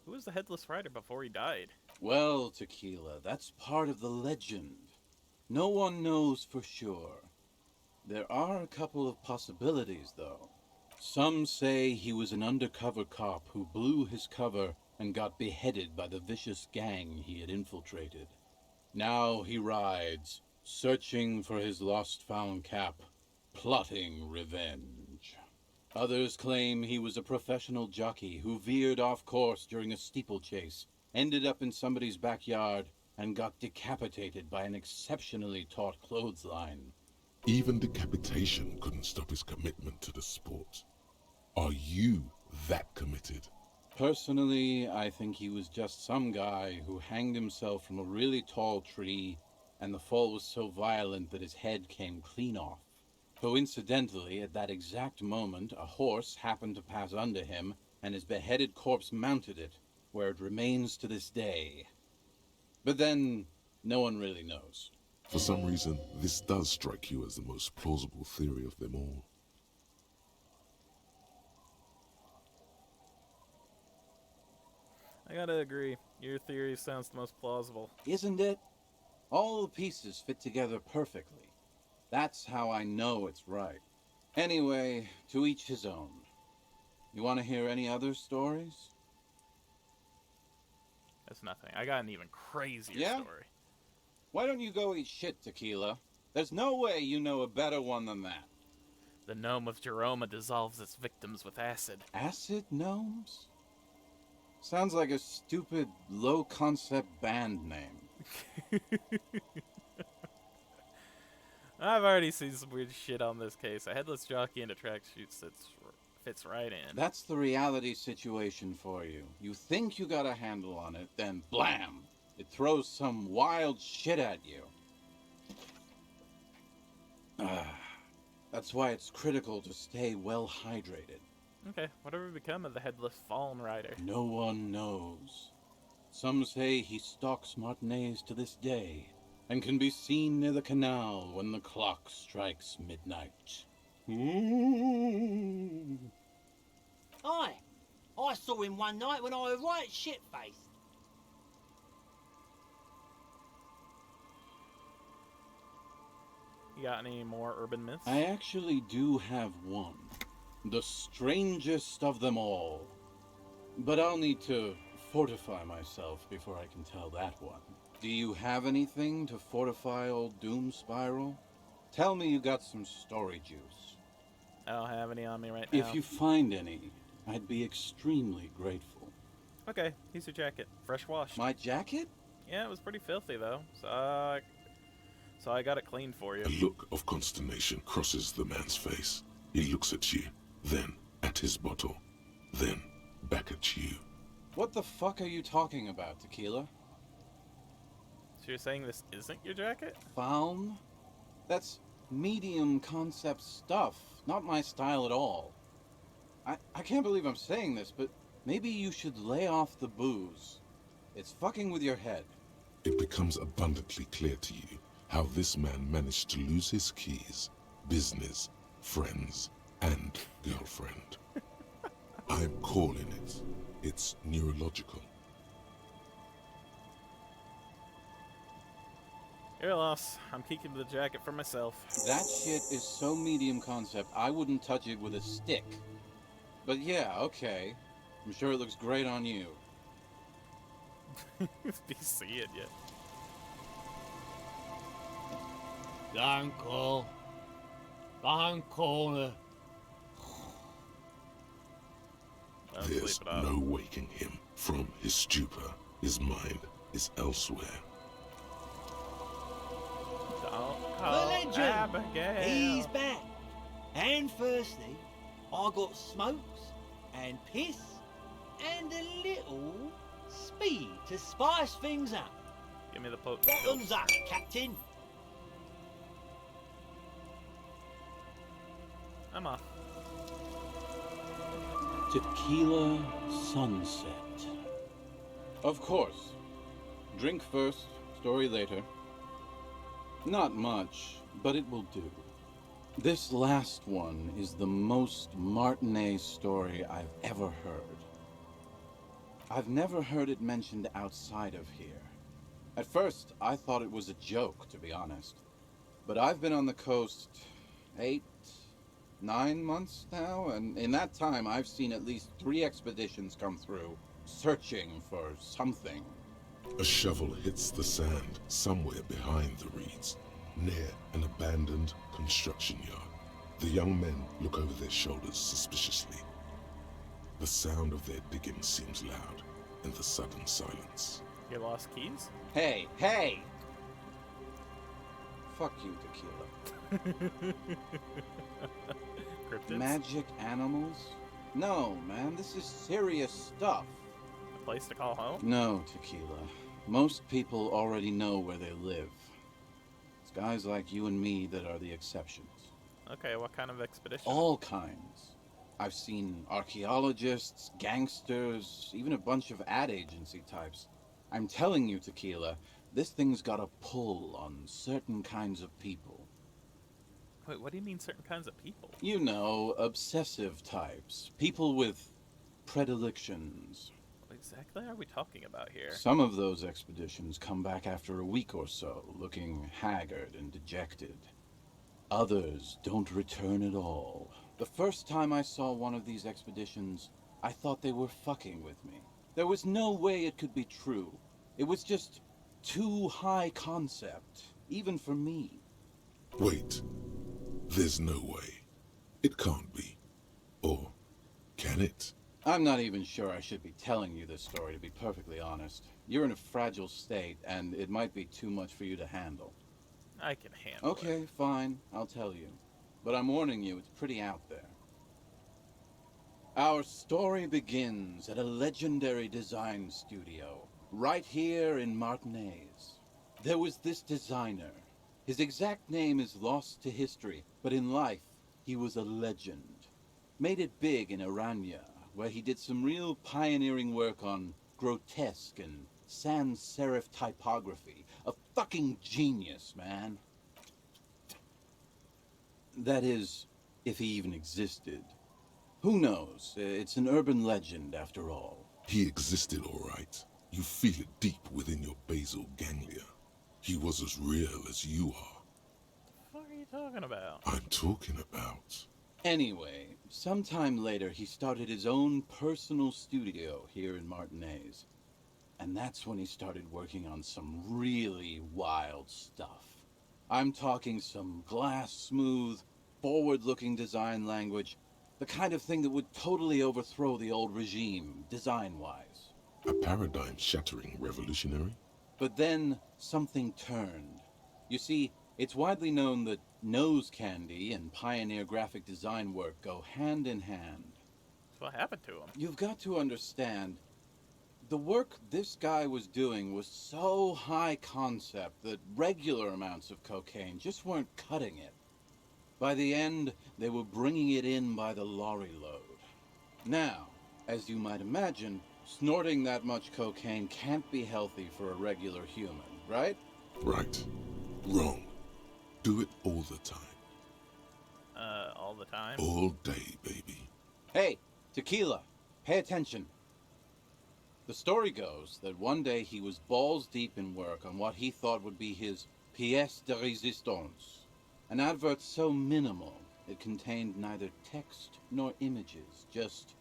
Who was the headless rider before he died? Well, Tequila, that's part of the legend. No one knows for sure. There are a couple of possibilities, though. Some say he was an undercover cop who blew his cover and got beheaded by the vicious gang he had infiltrated. Now he rides, searching for his lost-found cap, plotting revenge. Others claim he was a professional jockey who veered off course during a steeplechase, ended up in somebody's backyard, and got decapitated by an exceptionally taut clothesline. Even decapitation couldn't stop his commitment to the sport. Are you that committed? Personally, I think he was just some guy who hanged himself from a really tall tree, and the fall was so violent that his head came clean off. Coincidentally, at that exact moment, a horse happened to pass under him, and his beheaded corpse mounted it, where it remains to this day. But then, no one really knows. For some reason, this does strike you as the most plausible theory of them all. I gotta agree. Your theory sounds the most plausible. Isn't it? All the pieces fit together perfectly. That's how I know it's right. Anyway, to each his own. You want to hear any other stories? That's nothing. I got an even crazier story. Why don't you go eat shit, Tequila? There's no way you know a better one than that. The gnome of Jeroma dissolves its victims with acid. Acid gnomes? Sounds like a stupid, low-concept band name. I've already seen some weird shit on this case. A headless jockey in a tracksuit fits right in. That's the reality situation for you. You think you got a handle on it, then blam! It throws some wild shit at you. That's why it's critical to stay well hydrated. Okay, whatever become of the headless fallen rider? No one knows. Some say he stalks Martinez to this day, and can be seen near the canal when the clock strikes midnight. Aye, I saw him one night when I was right shit-faced. You got any more urban myths? I actually do have one. The strangest of them all. But I'll need to fortify myself before I can tell that one. Do you have anything to fortify old Doom Spiral? Tell me you got some story juice. I don't have any on me right now. If you find any, I'd be extremely grateful. Okay, here's your jacket. Fresh washed. My jacket? Yeah, it was pretty filthy though. So I got it cleaned for you. A look of consternation crosses the man's face. He looks at you, then at his bottle, then back at you. What the fuck are you talking about, Tequila? So you're saying this isn't your jacket? Falm? That's medium concept stuff, not my style at all. I can't believe I'm saying this, but maybe you should lay off the booze. It's fucking with your head. It becomes abundantly clear to you how this man managed to lose his keys, business, friends, and girlfriend. I'm calling it. It's neurological. Your loss. I'm keeping the jacket for myself. That shit is so medium concept, I wouldn't touch it with a stick. But yeah, okay. I'm sure it looks great on you. Do you see it yet? Don't call. Don't call her. There's no waking him from his stupor. His mind is elsewhere. The legend! Abigail. He's back. And firstly, I got smokes and piss and a little speed to spice things up. Give me the potent. Bottoms up, Captain. I'm off. Tequila sunset. Of course. Drink first, story later. Not much, but it will do. This last one is the most Martinet story I've ever heard. I've never heard it mentioned outside of here. At first, I thought it was a joke, to be honest. But I've been on the coast 8, 9 months now, and in that time I've seen at least 3 expeditions come through, searching for something. A shovel hits the sand somewhere behind the reeds, near an abandoned construction yard. The young men look over their shoulders suspiciously. The sound of their digging seems loud in the sudden silence. Your lost keys? Hey, hey! Fuck you, Tequila. Cryptids? Magic animals? No, man, this is serious stuff. A place to call home? No, Tequila. Most people already know where they live. It's guys like you and me that are the exceptions. Okay, what kind of expedition? All kinds. I've seen archaeologists, gangsters, even a bunch of ad agency types. I'm telling you, Tequila, this thing's got a pull on certain kinds of people. Wait, what do you mean certain kinds of people? You know, obsessive types. People with predilections. What exactly are we talking about here? Some of those expeditions come back after a week or so, looking haggard and dejected. Others don't return at all. The first time I saw one of these expeditions, I thought they were fucking with me. There was no way it could be true. It was just too high concept, even for me. Wait. There's no way. It can't be. Or can it? I'm not even sure I should be telling you this story, to be perfectly honest. You're in a fragile state, and it might be too much for you to handle. I can handle it. Okay, fine, I'll tell you. But I'm warning you, it's pretty out there. Our story begins at a legendary design studio, right here in Martinez. There was this designer. His exact name is lost to history, but in life, he was a legend. Made it big in Aranya, where he did some real pioneering work on grotesque and sans serif typography. A fucking genius, man. That is, if he even existed. Who knows? It's an urban legend, after all. He existed, all right. You feel it deep within your basal ganglia. He was as real as you are. What are you talking about? I'm talking about... Anyway, sometime later he started his own personal studio here in Martinez. And that's when he started working on some really wild stuff. I'm talking some glass-smooth, forward-looking design language, the kind of thing that would totally overthrow the old regime, design-wise. A paradigm-shattering revolutionary? But then, something turned. You see, it's widely known that nose candy and pioneer graphic design work go hand in hand. So what happened to him? You've got to understand, the work this guy was doing was so high concept that regular amounts of cocaine just weren't cutting it. By the end, they were bringing it in by the lorry load. Now, as you might imagine, snorting that much cocaine can't be healthy for a regular human, right? Right. Wrong. Do it all the time. All the time? All day, baby. Hey, Tequila, pay attention. The story goes that one day he was balls deep in work on what he thought would be his pièce de résistance. An advert so minimal, it contained neither text nor images, just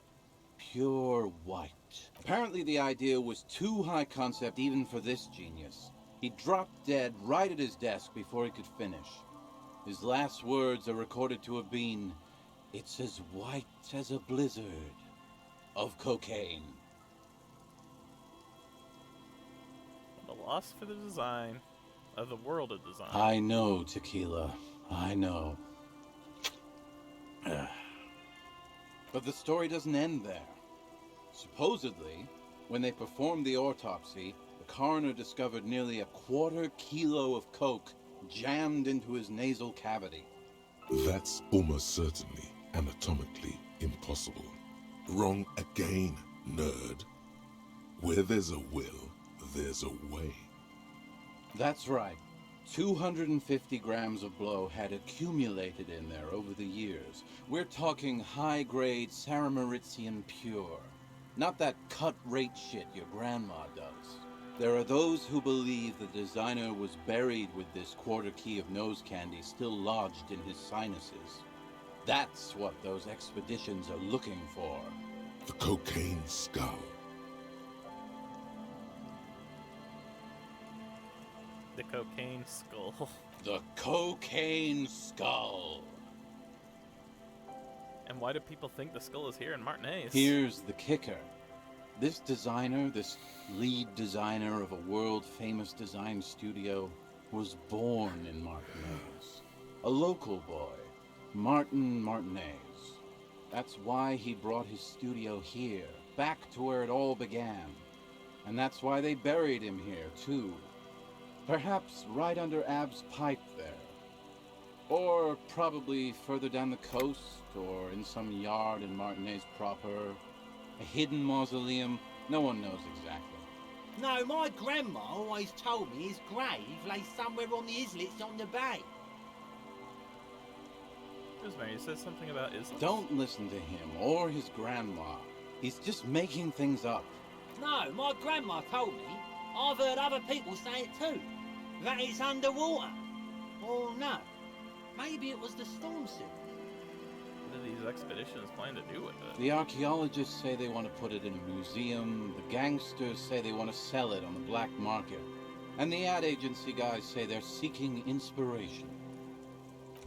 pure white. Apparently the idea was too high concept even for this genius. He dropped dead right at his desk before he could finish. His last words are recorded to have been, "It's as white as a blizzard of cocaine." The loss for the design of the world of design. I know, Tequila. I know. But the story doesn't end there. Supposedly, when they performed the autopsy, the coroner discovered nearly a quarter kilo of coke jammed into his nasal cavity. That's almost certainly anatomically impossible. Wrong again, nerd. Where there's a will, there's a way. That's right. 250 grams of blow had accumulated in there over the years. We're talking high-grade Saramaritsian pure. Not that cut-rate shit your grandma does. There are those who believe the designer was buried with this quarter key of nose candy still lodged in his sinuses. That's what those expeditions are looking for. The cocaine skull. The cocaine skull. The cocaine skull. And why do people think the skull is here in Martinez? Here's the kicker. This designer, this lead designer of a world-famous design studio, was born in Martinez. A local boy, Martin Martinez. That's why he brought his studio here, back to where it all began. And that's why they buried him here, too. Perhaps right under Ab's pipe there. Or probably further down the coast, or in some yard in Martinez proper. A hidden mausoleum, no one knows exactly. No, my grandma always told me his grave lay somewhere on the islets on the bay. Rosemary, you said something about islets. Don't listen to him or his grandma. He's just making things up. No, my grandma told me. I've heard other people say it too. That it's underwater. Or no, maybe it was the storm sewer. What do these expeditions plan to do with it? The archaeologists say they want to put it in a museum, the gangsters say they want to sell it on the black market, and the ad agency guys say they're seeking inspiration.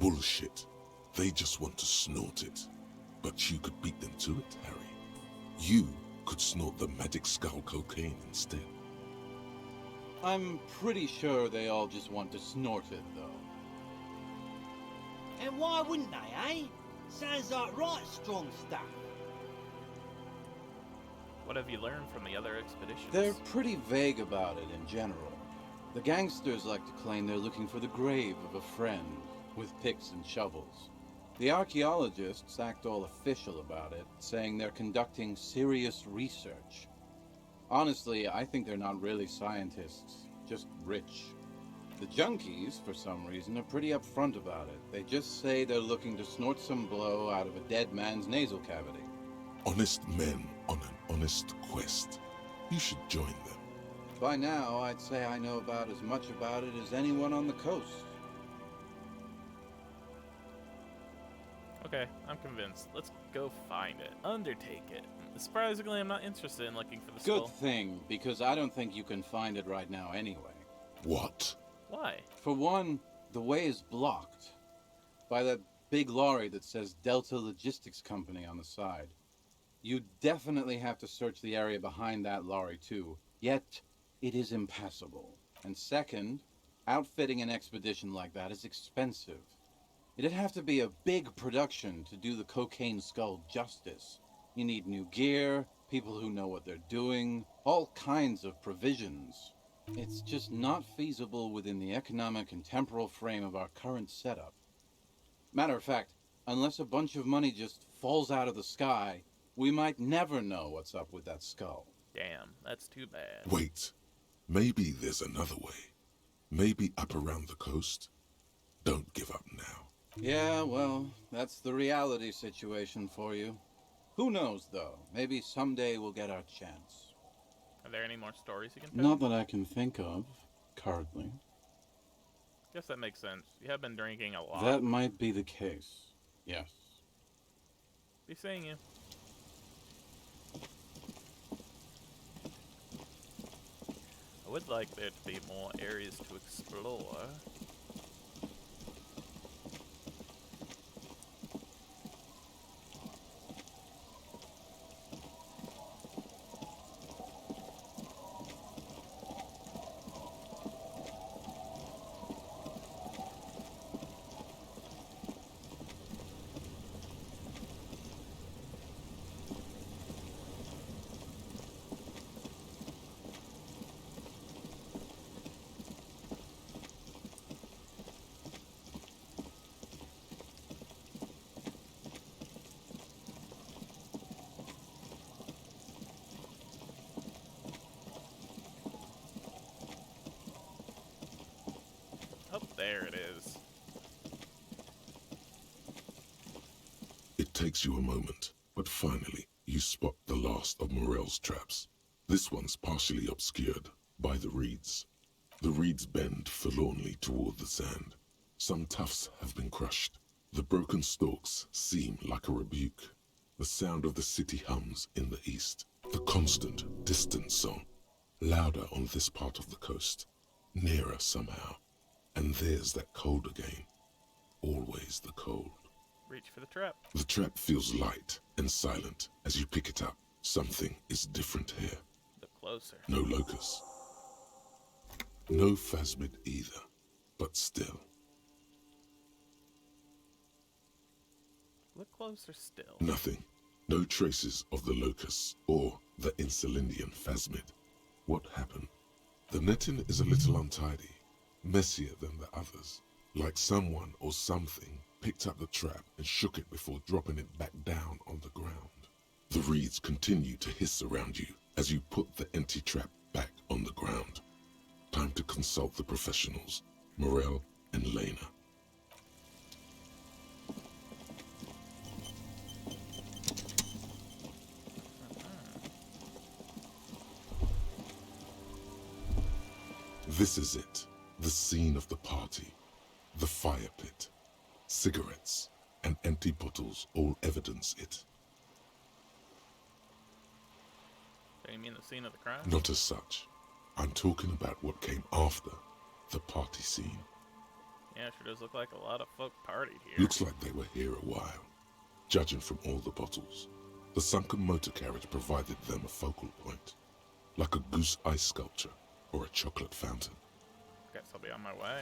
Bullshit. They just want to snort it. But you could beat them to it, Harry. You could snort the magic skull cocaine instead. I'm pretty sure they all just want to snort it, though. And why wouldn't they, eh? Sounds like right strong stuff. What have you learned from the other expeditions? They're pretty vague about it in general. The gangsters like to claim they're looking for the grave of a friend, with picks and shovels. The archaeologists act all official about it, saying they're conducting serious research. Honestly, I think they're not really scientists, just rich. The junkies, for some reason, are pretty upfront about it. They just say they're looking to snort some blow out of a dead man's nasal cavity. Honest men on an honest quest. You should join them. By now, I'd say I know about as much about it as anyone on the coast. Okay, I'm convinced. Let's go find it. Undertake it. Surprisingly, I'm not interested in looking for the skull. Good thing, because I don't think you can find it right now anyway. What? Why? For one, the way is blocked by that big lorry that says Delta Logistics Company on the side. You definitely have to search the area behind that lorry too, yet it is impassable. And second, outfitting an expedition like that is expensive. It'd have to be a big production to do the cocaine skull justice. You need new gear, people who know what they're doing, all kinds of provisions. It's just not feasible within the economic and temporal frame of our current setup. Matter of fact, unless a bunch of money just falls out of the sky, we might never know what's up with that skull. Damn, that's too bad. Wait. Maybe there's another way. Maybe up around the coast. Don't give up now. Yeah, well, that's the reality situation for you. Who knows, though? Maybe someday we'll get our chance. Are there any more stories you can tell? Not that I can think of, currently. Guess that makes sense. You have been drinking a lot. That might be the case, yes. Be seeing you. I would like there to be more areas to explore. Oh, there it is. It takes you a moment, but finally, you spot the last of Morel's traps. This one's partially obscured by the reeds. The reeds bend forlornly toward the sand. Some tufts have been crushed. The broken stalks seem like a rebuke. The sound of the city hums in the east. The constant, distant song. Louder on this part of the coast. Nearer somehow. And there's that cold again. Always the cold. Reach for the trap. The trap feels light and silent as you pick it up. Something is different here. Look closer. No locust. No phasmid either, but still. Look closer still. Nothing. No traces of the locusts or the Insulindian phasmid. What happened? The netting is a little untidy, messier than the others. Like someone or something picked up the trap and shook it before dropping it back down on the ground. The reeds continue to hiss around you as you put the empty trap back on the ground. Time to consult the professionals, Morel and Lena. This is it, the scene of the party. The fire pit, cigarettes, and empty bottles all evidence it. Do you mean the scene of the crime? Not as such. I'm talking about what came after the party scene. Yeah, sure does look like a lot of folk partied here. Looks like they were here a while, judging from all the bottles. The sunken motor carriage provided them a focal point, like a goose ice sculpture or a chocolate fountain. Guess I'll be on my way.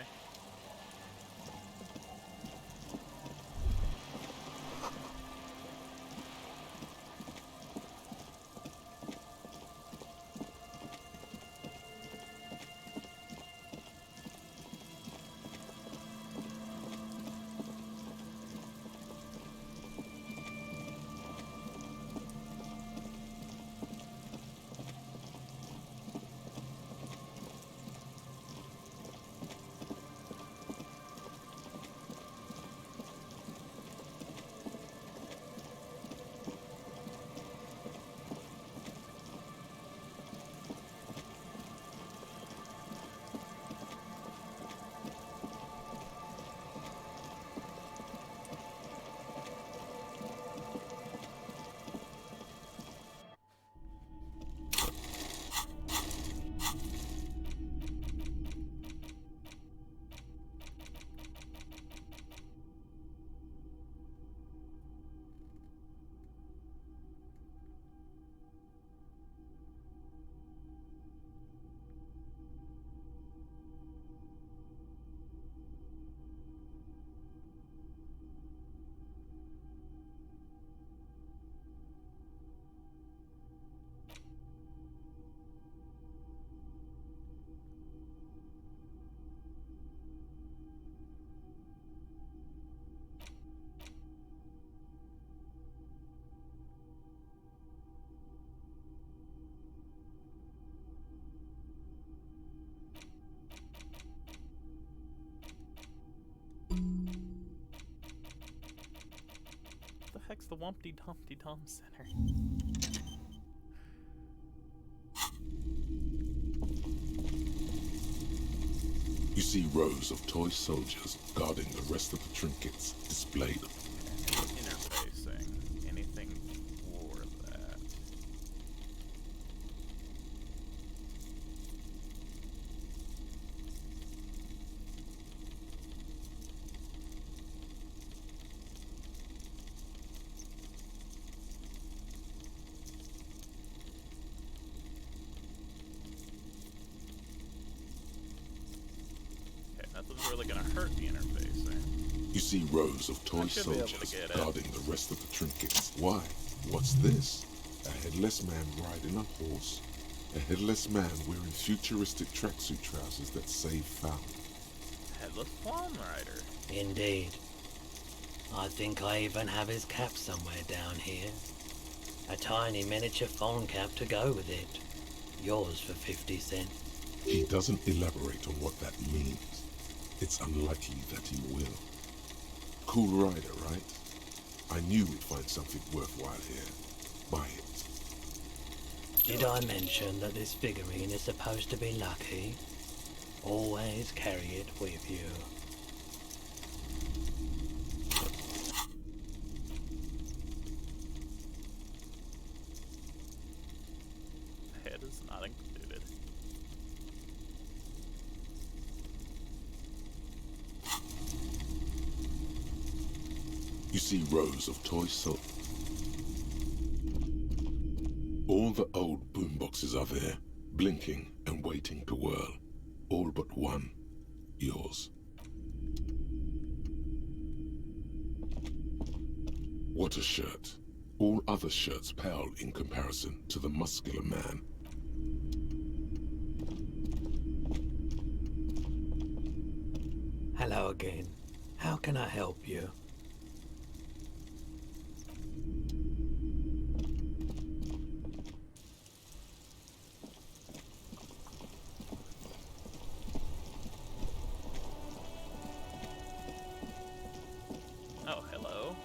The heck's the Wumpty Dumpty Dum Center? You see rows of toy soldiers guarding the rest of the trinkets displayed. Interfacing. Anything for that? Nothing's really gonna hurt the interfacing. You see rows of toy soldiers guarding the rest of the trinkets. Why? What's this? A headless man riding a horse. A headless man wearing futuristic tracksuit trousers that say foul. Headless Fawn Rider. Indeed. I think I even have his cap somewhere down here. A tiny miniature fawn cap to go with it. Yours for 50 cents. He doesn't elaborate on what that means. It's unlikely that he will. Cool rider, right? I knew we'd find something worthwhile here. Buy it. Did I mention that this figurine is supposed to be lucky? Always carry it with you. Head is not included. You see rows of toy soldiers. All the old boomboxes are there, blinking and waiting to whirl. All but one. Yours. What a shirt. All other shirts pale in comparison to the muscular man. Hello again. How can I help you? Oh, hello.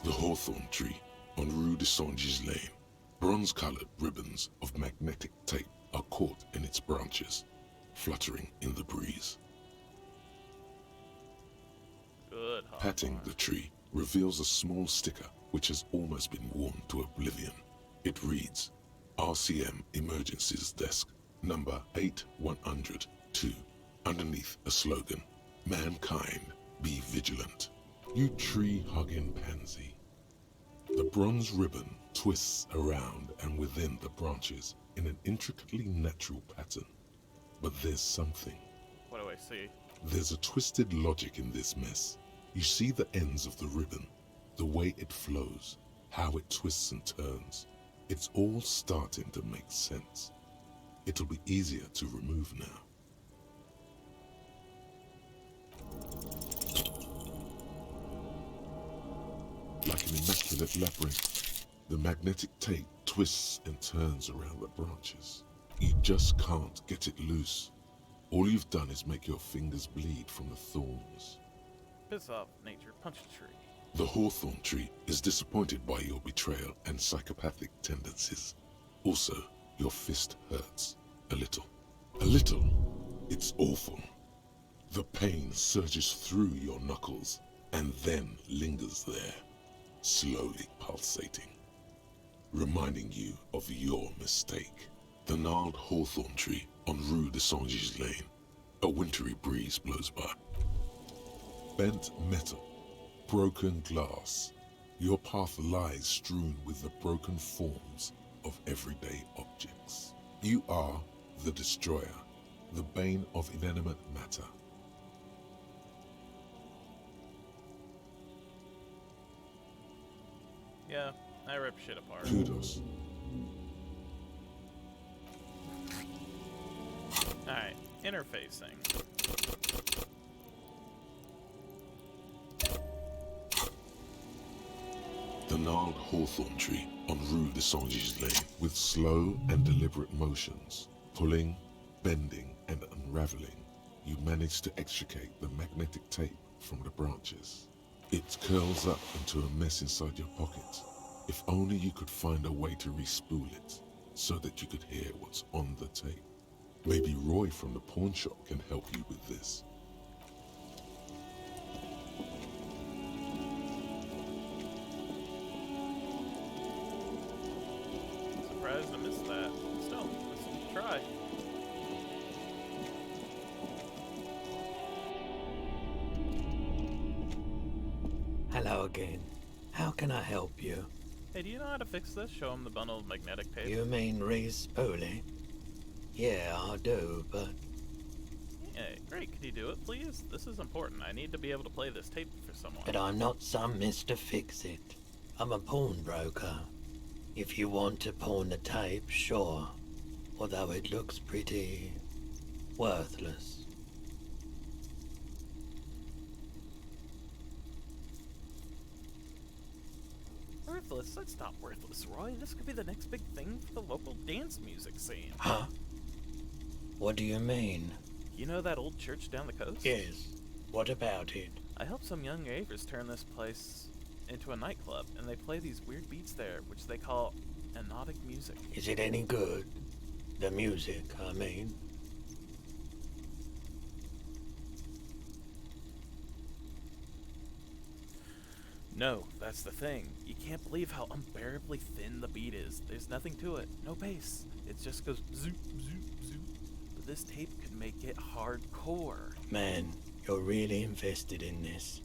The hawthorn tree on Rue de Saint-Gilles Lane. Bronze-colored ribbons of magnetic tape are caught in its branches, fluttering in the breeze. Good. Patting the tree reveals a small sticker which has almost been worn to oblivion. It reads, RCM Emergencies Desk, number 8102, underneath a slogan, Mankind, be vigilant. You tree-hugging pansy. The bronze ribbon twists around and within the branches in an intricately natural pattern. But there's something. What do I see? There's a twisted logic in this mess. You see the ends of the ribbon, the way it flows, how it twists and turns. It's all starting to make sense. It'll be easier to remove now. Like an immaculate labyrinth, the magnetic tape twists and turns around the branches. You just can't get it loose. All you've done is make your fingers bleed from the thorns. Piss off, nature. Punch the tree. The hawthorn tree is disappointed by your betrayal and psychopathic tendencies. Also, your fist hurts. A little. A little. It's awful. The pain surges through your knuckles and then lingers there, slowly pulsating, reminding you of your mistake. The gnarled hawthorn tree on Rue de Saint-Gilles Lane. A wintry breeze blows by. Bent metal, broken glass. Your path lies strewn with the broken forms of everyday objects. You are the destroyer, the bane of inanimate matter. Yeah, I rip shit apart. Kudos. Alright, interfacing. The gnarled hawthorn tree on Rue de Saint-Gilles Lane with slow and deliberate motions, pulling, bending, and unraveling, you manage to extricate the magnetic tape from the branches. It curls up into a mess inside your pocket. If only you could find a way to re-spool it, so that you could hear what's on the tape. Maybe Roy from the pawn shop can help you with this. Surprised I missed that. Still, let's try. Hello again. How can I help you? Hey, do you know how to fix this? Show him the bundle of magnetic tape. You mean re-spooling? Yeah, I do, but... Yeah, great. Could you do it, please? This is important. I need to be able to play this tape for someone. But I'm not some Mr. Fix-It. I'm a pawnbroker. If you want to pawn the tape, sure. Although it looks pretty... worthless. Worthless? That's not worthless, Roy. This could be the next big thing for the local dance music scene. Huh? What do you mean? You know that old church down the coast? Yes. What about it? I helped some young ravers turn this place into a nightclub, and they play these weird beats there, which they call hypnotic music. Is it any good? The music, I mean. No, that's the thing. You can't believe how unbearably thin the beat is. There's nothing to it. No bass. It just goes zoop, zoop, zoop. But this tape could make it hardcore. Man, you're really invested in this.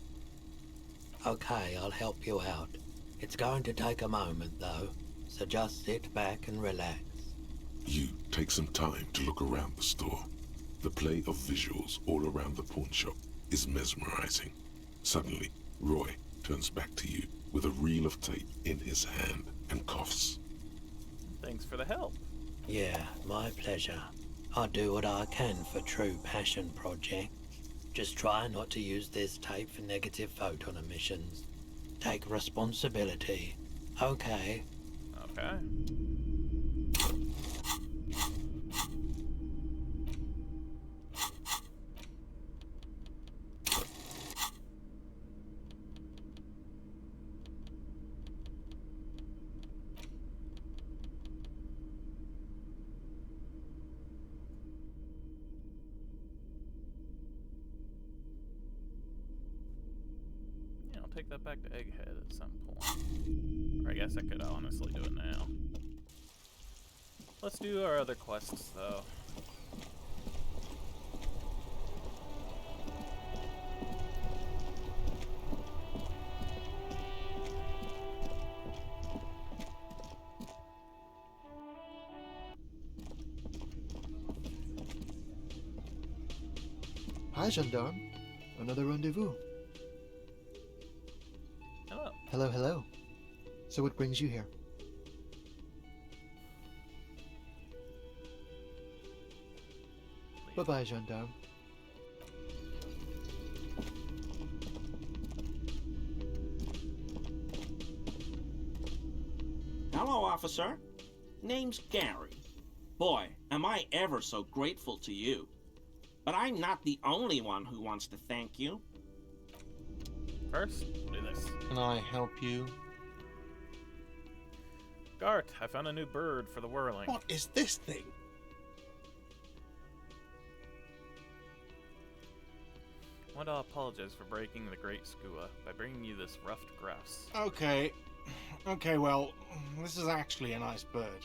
Okay, I'll help you out. It's going to take a moment, though, so just sit back and relax. You take some time to look around the store. The play of visuals all around the pawn shop is mesmerizing. Suddenly, Roy turns back to you with a reel of tape in his hand and coughs. Thanks for the help. Yeah, my pleasure. I'll do what I can for true passion projects. Just try not to use this tape for negative photon emissions. Take responsibility. Okay. Okay. Take that back to Egghead at some point. Or I guess I could honestly do it now. Let's do our other quests, though. Hi, gendarme. Another rendezvous. Hello. Hello, hello. So what brings you here? Bye-bye, gendarme. Hello, officer. Name's Gary. Boy, am I ever so grateful to you. But I'm not the only one who wants to thank you. First, do this. Can I help you? Gart, I found a new bird for the whirling. What is this thing? I want to apologize for breaking the great skua by bringing you this ruffed grouse. Okay. Okay, well, this is actually a nice bird.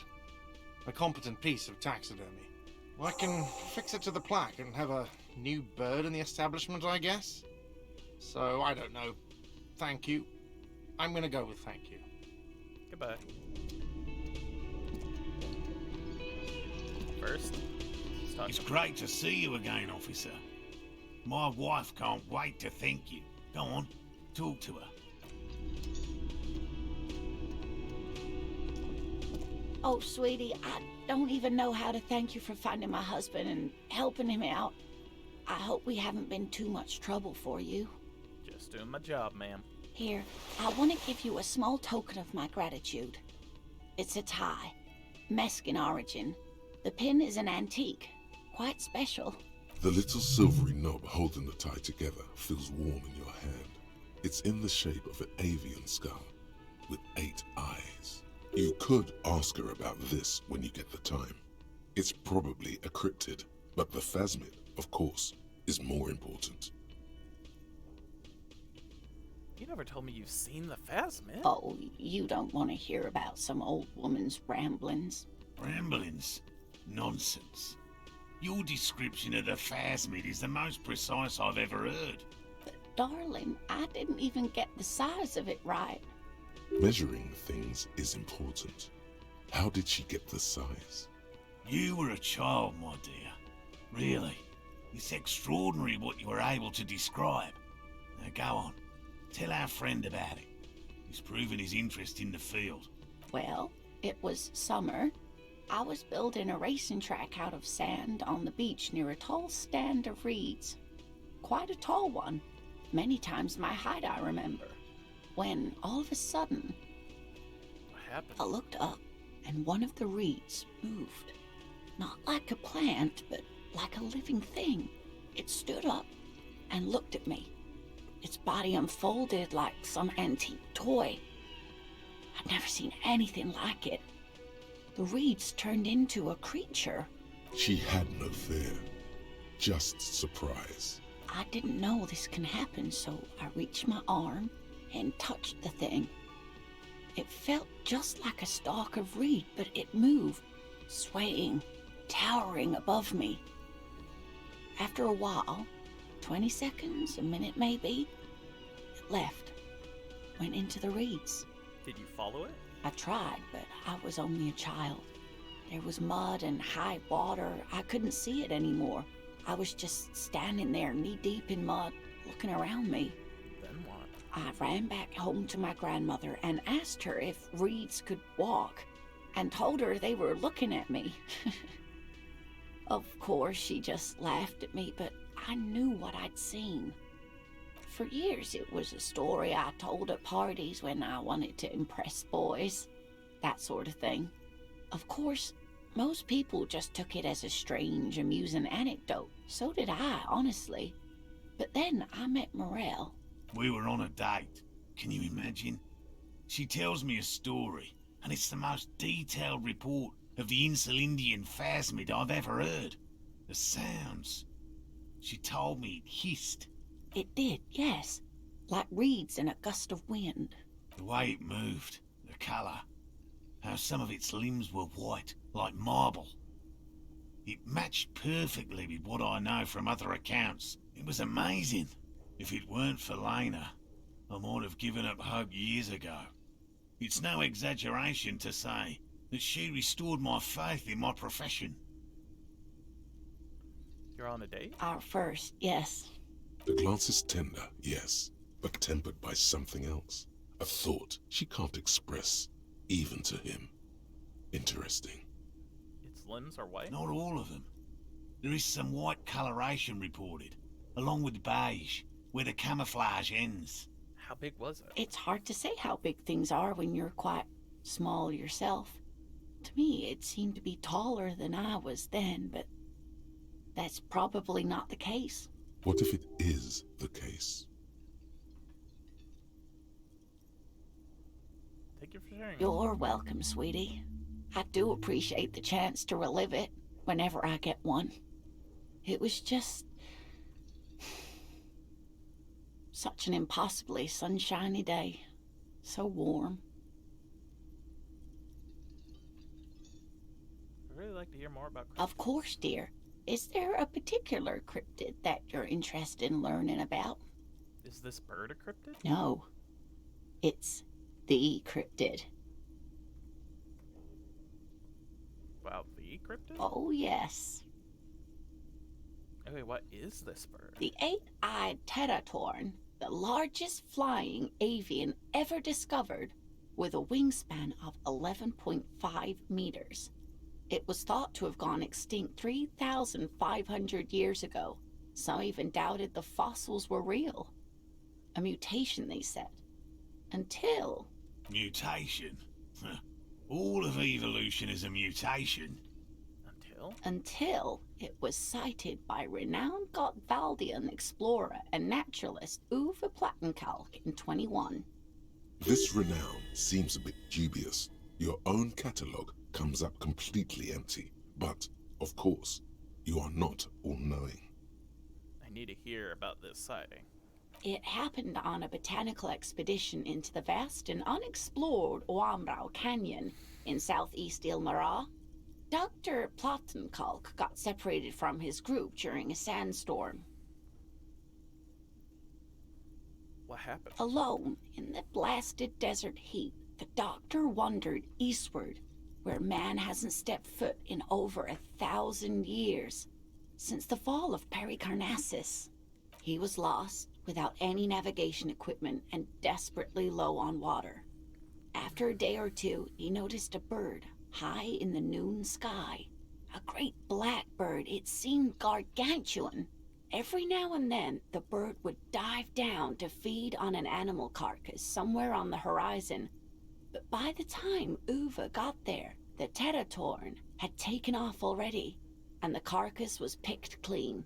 A competent piece of taxidermy. I can fix it to the plaque and have a new bird in the establishment, I guess. So, I don't know. Thank you. I'm gonna go with thank you. Goodbye. First, it's great to see you again, officer. My wife can't wait to thank you. Go on, talk to her. Oh, sweetie, I don't even know how to thank you for finding my husband and helping him out. I hope we haven't been too much trouble for you. Just doing my job, ma'am. Here, I want to give you a small token of my gratitude. It's a tie, Mexican origin. The pin is an antique, quite special. The little silvery knob holding the tie together feels warm in your hand. It's in the shape of an avian skull with 8 eyes. You could ask her about this when you get the time. It's probably a cryptid, but the phasmid, of course, is more important. You never told me you've seen the phasmid. Oh, you don't want to hear about some old woman's ramblings. Ramblings? Nonsense. Your description of the phasmid is the most precise I've ever heard. But darling, I didn't even get the size of it right. Measuring things is important. How did she get the size? You were a child, my dear. Really. It's extraordinary what you were able to describe. Now go on. Tell our friend about it. He's proven his interest in the field. Well, it was summer. I was building a racing track out of sand on the beach near a tall stand of reeds. Quite a tall one. Many times my height, I remember. When, all of a sudden, what happened? I looked up, and one of the reeds moved. Not like a plant, but like a living thing. It stood up and looked at me. Its body unfolded like some antique toy. I'd never seen anything like it. The reeds turned into a creature. She had no fear, just surprise. I didn't know this can happen, so I reached my arm and touched the thing. It felt just like a stalk of reed, but it moved, swaying, towering above me. After a while, 20 seconds, a minute maybe, it left, went into the reeds. Did you follow it? I tried, but I was only a child. There was mud and high water. I couldn't see it anymore. I was just standing there knee-deep in mud, looking around me. Then what? I ran back home to my grandmother and asked her if reeds could walk, and told her they were looking at me. Of course, she just laughed at me, but I knew what I'd seen. For years, it was a story I told at parties when I wanted to impress boys. That sort of thing. Of course, most people just took it as a strange, amusing anecdote. So did I, honestly. But then I met Morel. We were on a date. Can you imagine? She tells me a story, and it's the most detailed report of the Insulindian phasmid I've ever heard. The sounds. She told me it hissed. It did, yes. Like reeds in a gust of wind. The way it moved, the colour. How some of its limbs were white, like marble. It matched perfectly with what I know from other accounts. It was amazing. If it weren't for Lena, I might have given up hope years ago. It's no exaggeration to say that she restored my faith in my profession. You're on a date? Our first, yes. The glance is tender, yes, but tempered by something else. A thought she can't express, even to him. Interesting. Its limbs are white? Not all of them. There is some white coloration reported, along with beige, where the camouflage ends. How big was it? It's hard to say how big things are when you're quite small yourself. To me, it seemed to be taller than I was then, but that's probably not the case. What if it is the case? Thank you for sharing. You're welcome, sweetie. I do appreciate the chance to relive it whenever I get one. It was just such an impossibly sunshiny day. So warm. I'd really like to hear more about cryptids. Of course, dear. Is there a particular cryptid that you're interested in learning about? Is this bird a cryptid? No. It's the cryptid. Wow, the cryptid? Oh, yes. Okay, what is this bird? The eight-eyed teratorn, the largest flying avian ever discovered, with a wingspan of 11.5 meters. It was thought to have gone extinct 3,500 years ago. Some even doubted the fossils were real. A mutation, they said. Until... Mutation? All of evolution is a mutation. Until it was cited by renowned Gottwaldian explorer and naturalist Uwe Plattenkalk in 21. This renown seems a bit dubious. Your own catalogue comes up completely empty. But, of course, you are not all-knowing. I need to hear about this sighting. It happened on a botanical expedition into the vast and unexplored Oamrau Canyon in southeast Ilmara. Dr. Plattenkalk got separated from his group during a sandstorm. What happened? Alone in the blasted desert heat, the doctor wandered eastward, where man hasn't stepped foot in over 1,000 years, since the fall of Pericarnassus. He was lost, without any navigation equipment and desperately low on water. After a day or two, he noticed a bird high in the noon sky. A great black bird. It seemed gargantuan. Every now and then, the bird would dive down to feed on an animal carcass somewhere on the horizon. But by the time Uwe got there, the teratorn had taken off already, and the carcass was picked clean.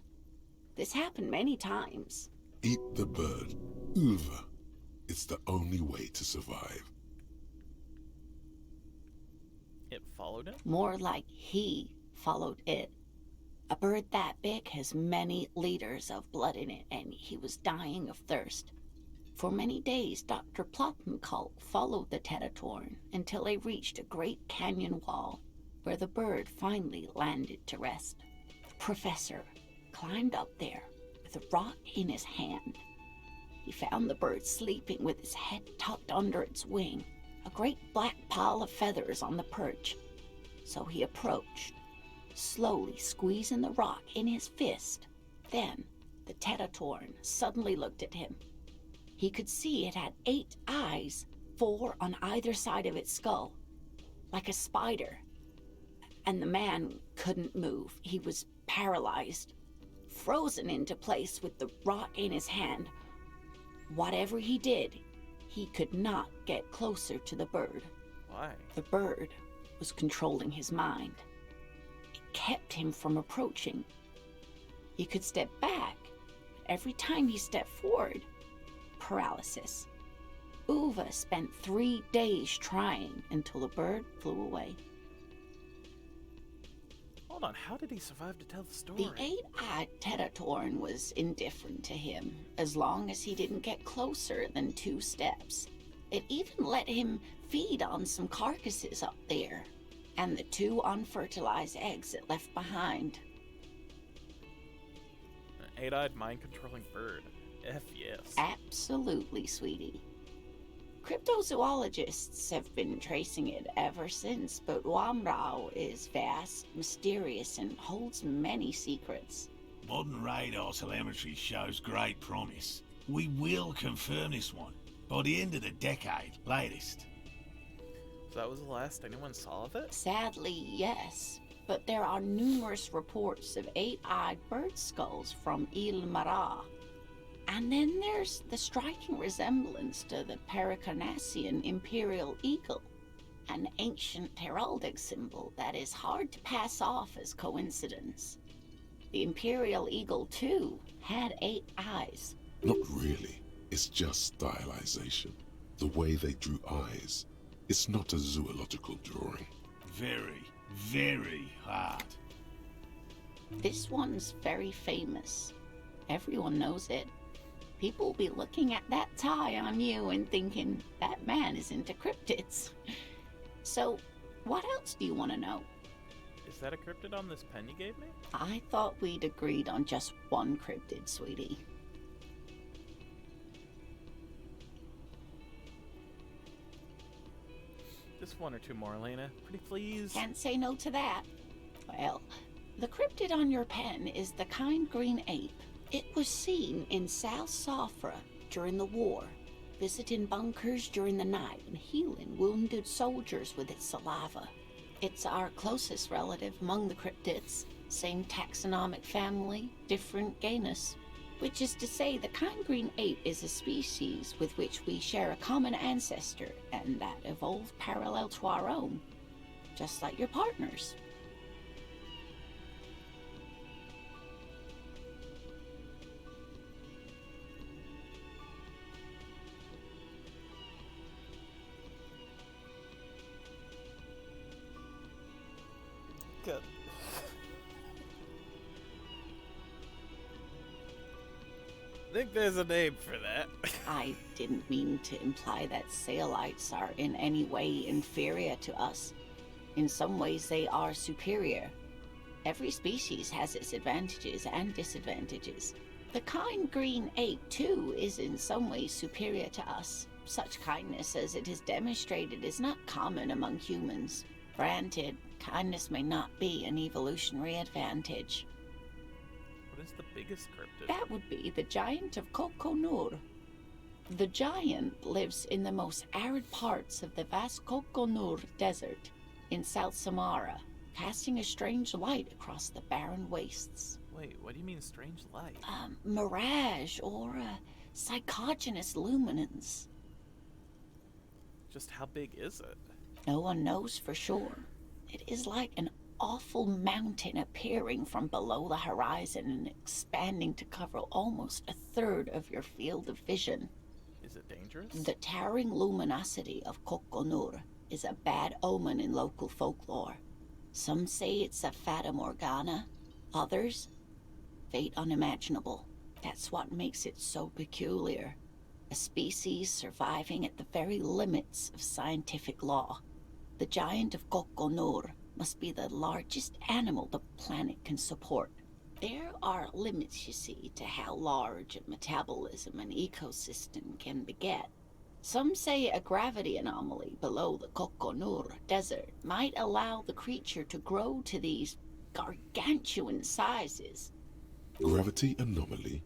This happened many times. Eat the bird, Uwe. It's the only way to survive. It followed him? More like he followed it. A bird that big has many liters of blood in it, and he was dying of thirst. For many days, Dr. Plattenkalk followed the teratorn until they reached a great canyon wall, where the bird finally landed to rest. The professor climbed up there with a rock in his hand. He found the bird sleeping with his head tucked under its wing, a great black pile of feathers on the perch. So he approached, slowly squeezing the rock in his fist. Then the teratorn suddenly looked at him. He could see it had 8 eyes, 4 on either side of its skull, like a spider. And the man couldn't move. He was paralyzed, frozen into place with the rock in his hand. Whatever he did, he could not get closer to the bird. Why? The bird was controlling his mind. It kept him from approaching. He could step back. Every time he stepped forward, paralysis. Uwe spent 3 days trying until the bird flew away. Hold on, how did he survive to tell the story? The 8-eyed teratorn was indifferent to him, as long as he didn't get closer than 2 steps. It even let him feed on some carcasses up there, and the 2 unfertilized eggs it left behind. An 8-eyed mind-controlling bird. F yes. Absolutely, sweetie. Cryptozoologists have been tracing it ever since, but Wamrau is vast, mysterious, and holds many secrets. Modern radar telemetry shows great promise. We will confirm this one by the end of the decade, latest. So that was the last anyone saw of it? Sadly, yes. But there are numerous reports of 8-eyed bird skulls from Il Mara. And then there's the striking resemblance to the Pericarnassian imperial eagle, an ancient heraldic symbol that is hard to pass off as coincidence. The imperial eagle, too, had 8 eyes. Not really. It's just stylization. The way they drew eyes. It's not a zoological drawing. Very, very hard. This one's very famous. Everyone knows it. People will be looking at that tie on you and thinking, that man is into cryptids. So, what else do you want to know? Is that a cryptid on this pen you gave me? I thought we'd agreed on just one cryptid, sweetie. Just one or two more, Elena. Pretty please. Can't say no to that. Well, the cryptid on your pen is the kind green ape. It was seen in South Safra during the war, visiting bunkers during the night and healing wounded soldiers with its saliva. It's our closest relative among the cryptids. Same taxonomic family, different genus. Which is to say, the kind green ape is a species with which we share a common ancestor and that evolved parallel to our own. Just like your partners. Good. I think there's a name for that. I didn't mean to imply that Saelites are in any way inferior to us. In some ways, they are superior. Every species has its advantages and disadvantages. The kind green ape, too, is in some ways superior to us. Such kindness as it is demonstrated is not common among humans. Granted, kindness may not be an evolutionary advantage. What is the biggest cryptid? That would be the giant of Kokonur. The giant lives in the most arid parts of the vast Kokonur Desert in South Samara, casting a strange light across the barren wastes. Wait, what do you mean strange light? Mirage or psychogenous luminance. Just how big is it? No one knows for sure. It is like an awful mountain appearing from below the horizon and expanding to cover almost a third of your field of vision. Is it dangerous? The towering luminosity of Kokonur is a bad omen in local folklore. Some say it's a fata morgana, others, fate unimaginable. That's what makes it so peculiar. A species surviving at the very limits of scientific law. The giant of Kokonur must be the largest animal the planet can support. There are limits, you see, to how large a metabolism an ecosystem can beget. Some say a gravity anomaly below the Kokonur Desert might allow the creature to grow to these gargantuan sizes. Gravity anomaly?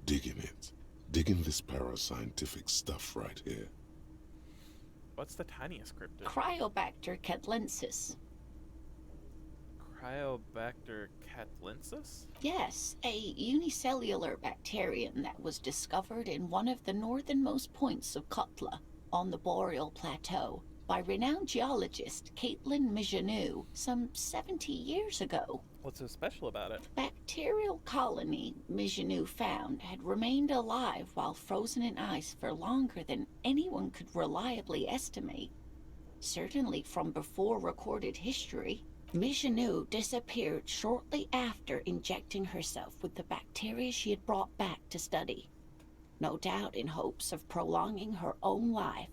Digging it. Digging this parascientific stuff right here. What's the tiniest cryptid? Cryobacter catlensis. Cryobacter catlensis? Yes, a unicellular bacterium that was discovered in one of the northernmost points of Kotla on the Boreal Plateau by renowned geologist Caitlin Mijanou some 70 years ago. What's so special about it? Bacterial colony Mijanou found had remained alive while frozen in ice for longer than anyone could reliably estimate. Certainly from before recorded history, Mijanou disappeared shortly after injecting herself with the bacteria she had brought back to study, no doubt in hopes of prolonging her own life.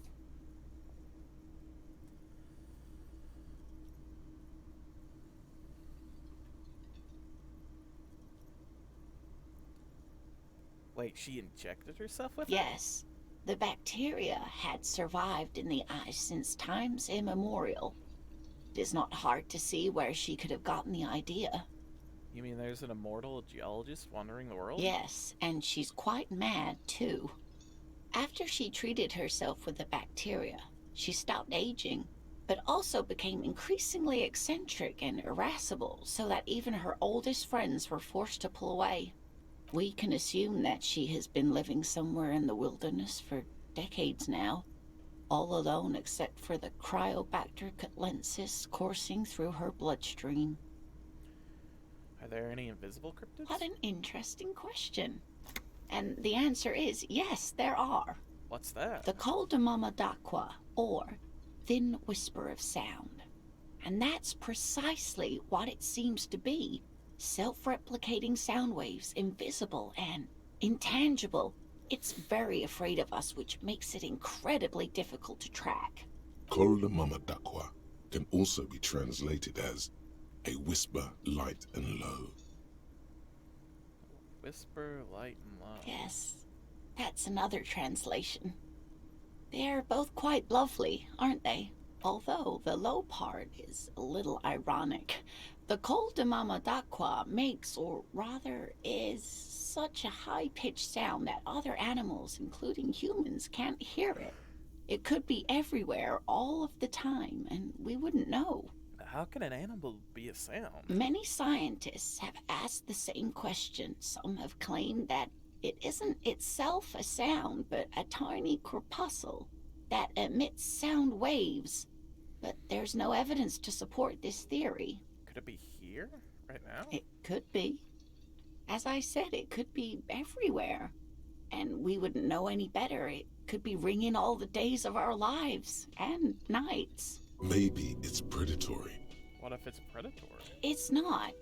Wait, she injected herself with it? Yes, the bacteria had survived in the ice since times immemorial. It is not hard to see where she could have gotten the idea. You mean there's an immortal geologist wandering the world? Yes, and she's quite mad, too. After she treated herself with the bacteria, she stopped aging, but also became increasingly eccentric and irascible, so that even her oldest friends were forced to pull away. We can assume that she has been living somewhere in the wilderness for decades now, all alone except for the Cryobacter catlensis coursing through her bloodstream. Are there any invisible cryptids? What an interesting question. And the answer is yes, there are. What's that? The Col de Mamadaqua, or Thin Whisper of Sound. And that's precisely what it seems to be. Self-replicating sound waves, invisible and intangible. It's very afraid of us, which makes it incredibly difficult to track. Col de Mamadaqua can also be translated as a whisper, light and low. Whisper, light, and low. Yes, that's another translation. They're both quite lovely, aren't they? Although the low part is a little ironic. The Col de Mamadaqua makes, or rather is, such a high-pitched sound that other animals, including humans, can't hear it. It could be everywhere all of the time, and we wouldn't know. How can an animal be a sound? Many scientists have asked the same question. Some have claimed that it isn't itself a sound, but a tiny corpuscle that emits sound waves. But there's no evidence to support this theory. Could it be here, right now? It could be. As I said, it could be everywhere. And we wouldn't know any better. It could be ringing all the days of our lives and nights. Maybe it's predatory. What if it's predatory? It's not.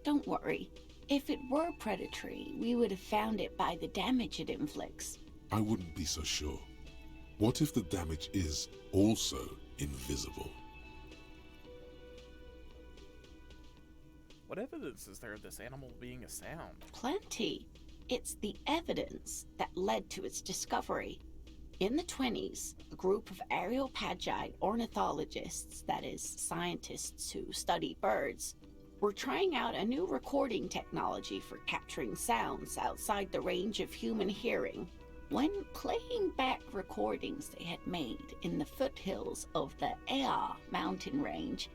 Don't worry. If it were predatory, we would have found it by the damage it inflicts. I wouldn't be so sure. What if the damage is also invisible? What evidence is there of this animal being a sound? Plenty. It's the evidence that led to its discovery. In the 20s, a group of Areopagite ornithologists, that is, scientists who study birds, were trying out a new recording technology for capturing sounds outside the range of human hearing. When playing back recordings they had made in the foothills of the Ea mountain range,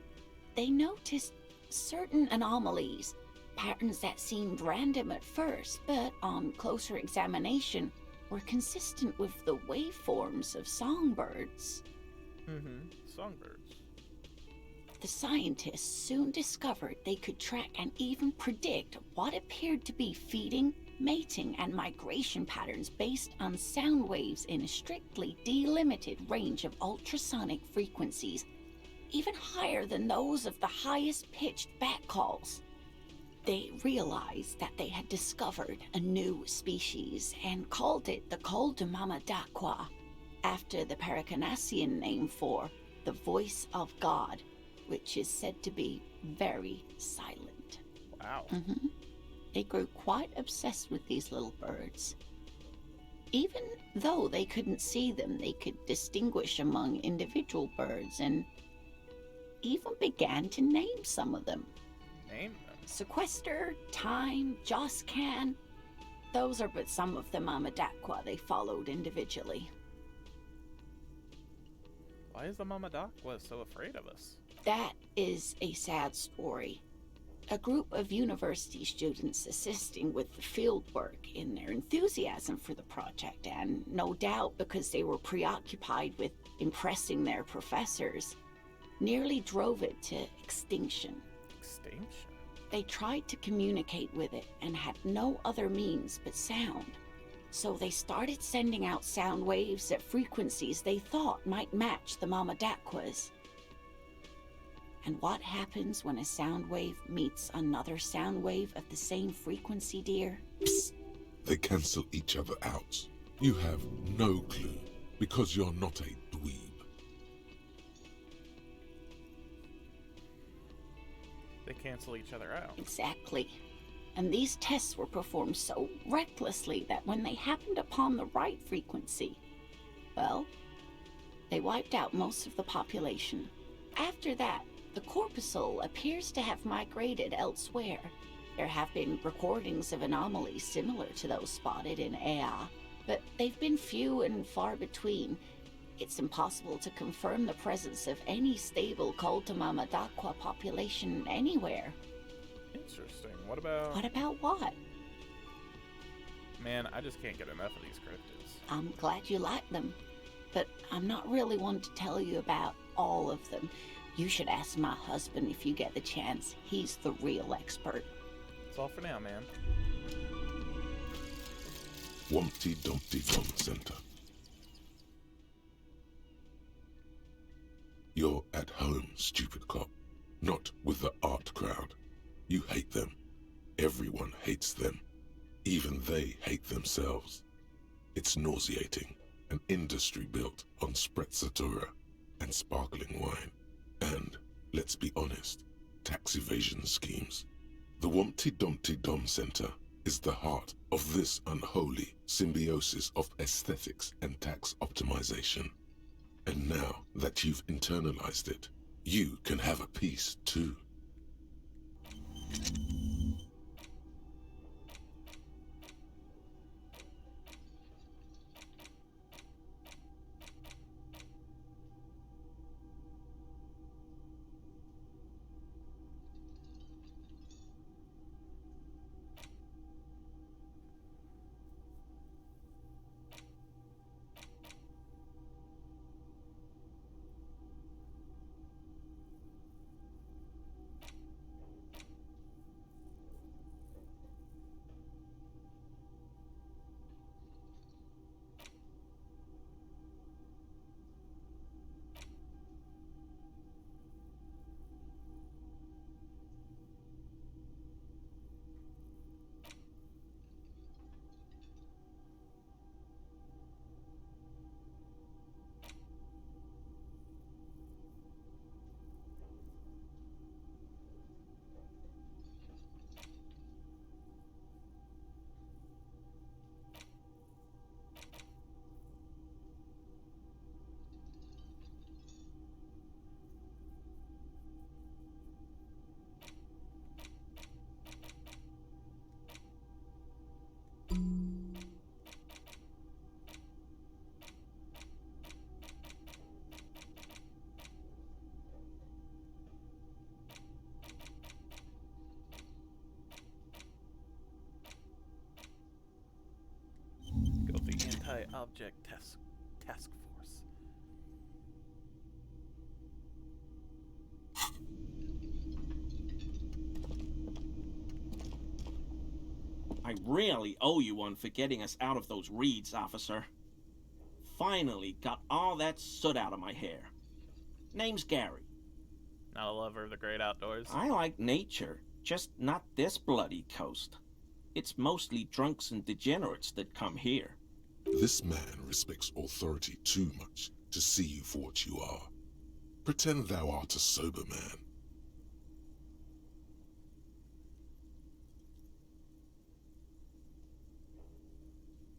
they noticed certain anomalies, patterns that seemed random at first, but on closer examination were consistent with the waveforms of songbirds. Songbirds. The scientists soon discovered they could track and even predict what appeared to be feeding, mating, and migration patterns based on sound waves in a strictly delimited range of ultrasonic frequencies, even higher than those of the highest pitched bat calls. They realized that they had discovered a new species and called it the Col de Mamadaqua, after the Paracanassian name for the voice of God, which is said to be very silent. Wow. They grew quite obsessed with these little birds. Even though they couldn't see them, they could distinguish among individual birds and even began to name some of them. Name them? Sequester, Time, Joscan. Those are but some of the Mamadaqua they followed individually. Why is the Mamadaqua so afraid of us? That is a sad story. A group of university students assisting with the field work in their enthusiasm for the project, and no doubt because they were preoccupied with impressing their professors, nearly drove it to extinction. Extinction? They tried to communicate with it and had no other means but sound. So they started sending out sound waves at frequencies they thought might match the Mamadaquas. And what happens when a sound wave meets another sound wave of the same frequency, dear? Psst. They cancel each other out. You have no clue, because you're not a dweeb. They cancel each other out. Exactly. And these tests were performed so recklessly that when they happened upon the right frequency, well, they wiped out most of the population. After that, the corpuscle appears to have migrated elsewhere, There have been recordings of anomalies similar to those spotted in Ea, but they've been few and far between. It's impossible to confirm the presence of any stable Koltamama-Dakwa population anywhere. Interesting. What about... What about what? Man, I just can't get enough of these cryptids. I'm glad you like them, but I'm not really one to tell you about all of them. You should ask my husband if you get the chance. He's the real expert. That's all for now, man. Wumpty Dumpty Dum Center. You're at home, stupid cop. Not with the art crowd. You hate them. Everyone hates them. Even they hate themselves. It's nauseating. An industry built on sprezzatura and sparkling wine. And, let's be honest, tax evasion schemes. The Wumpty Dumpty Dum Center is the heart of this unholy symbiosis of aesthetics and tax optimization. And now that you've internalized it, you can have a piece too. Go the anti-object task force. I really owe you one for getting us out of those reeds, officer. Finally got all that soot out of my hair. Name's Gary. Not a lover of the great outdoors. I like nature, just not this bloody coast. It's mostly drunks and degenerates that come here. This man respects authority too much to see you for what you are. Pretend thou art a sober man.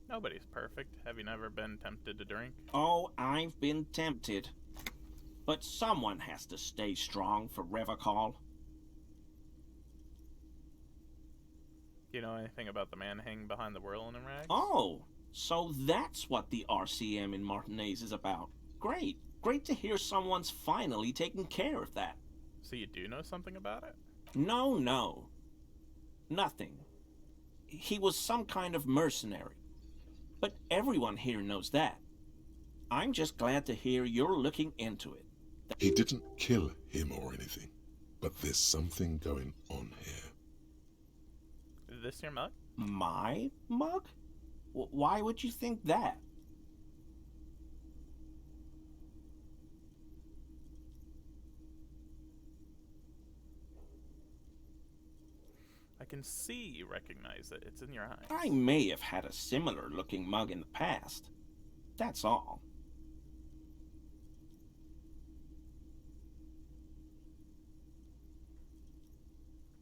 Nobody's perfect. Have you never been tempted to drink? Oh, I've been tempted. But someone has to stay strong for Revacall. Do you know anything about the man hanging behind the whirling in rags? Oh, so that's what the RCM in Martinez is about. Great. Great to hear someone's finally taking care of that. So you do know something about it? No. Nothing. He was some kind of mercenary. But everyone here knows that. I'm just glad to hear you're looking into it. He didn't kill him or anything, but there's something going on here. Is this your mug? My mug? Why would you think that? I can see you recognize it. It's in your eyes. I may have had a similar looking mug in the past. That's all.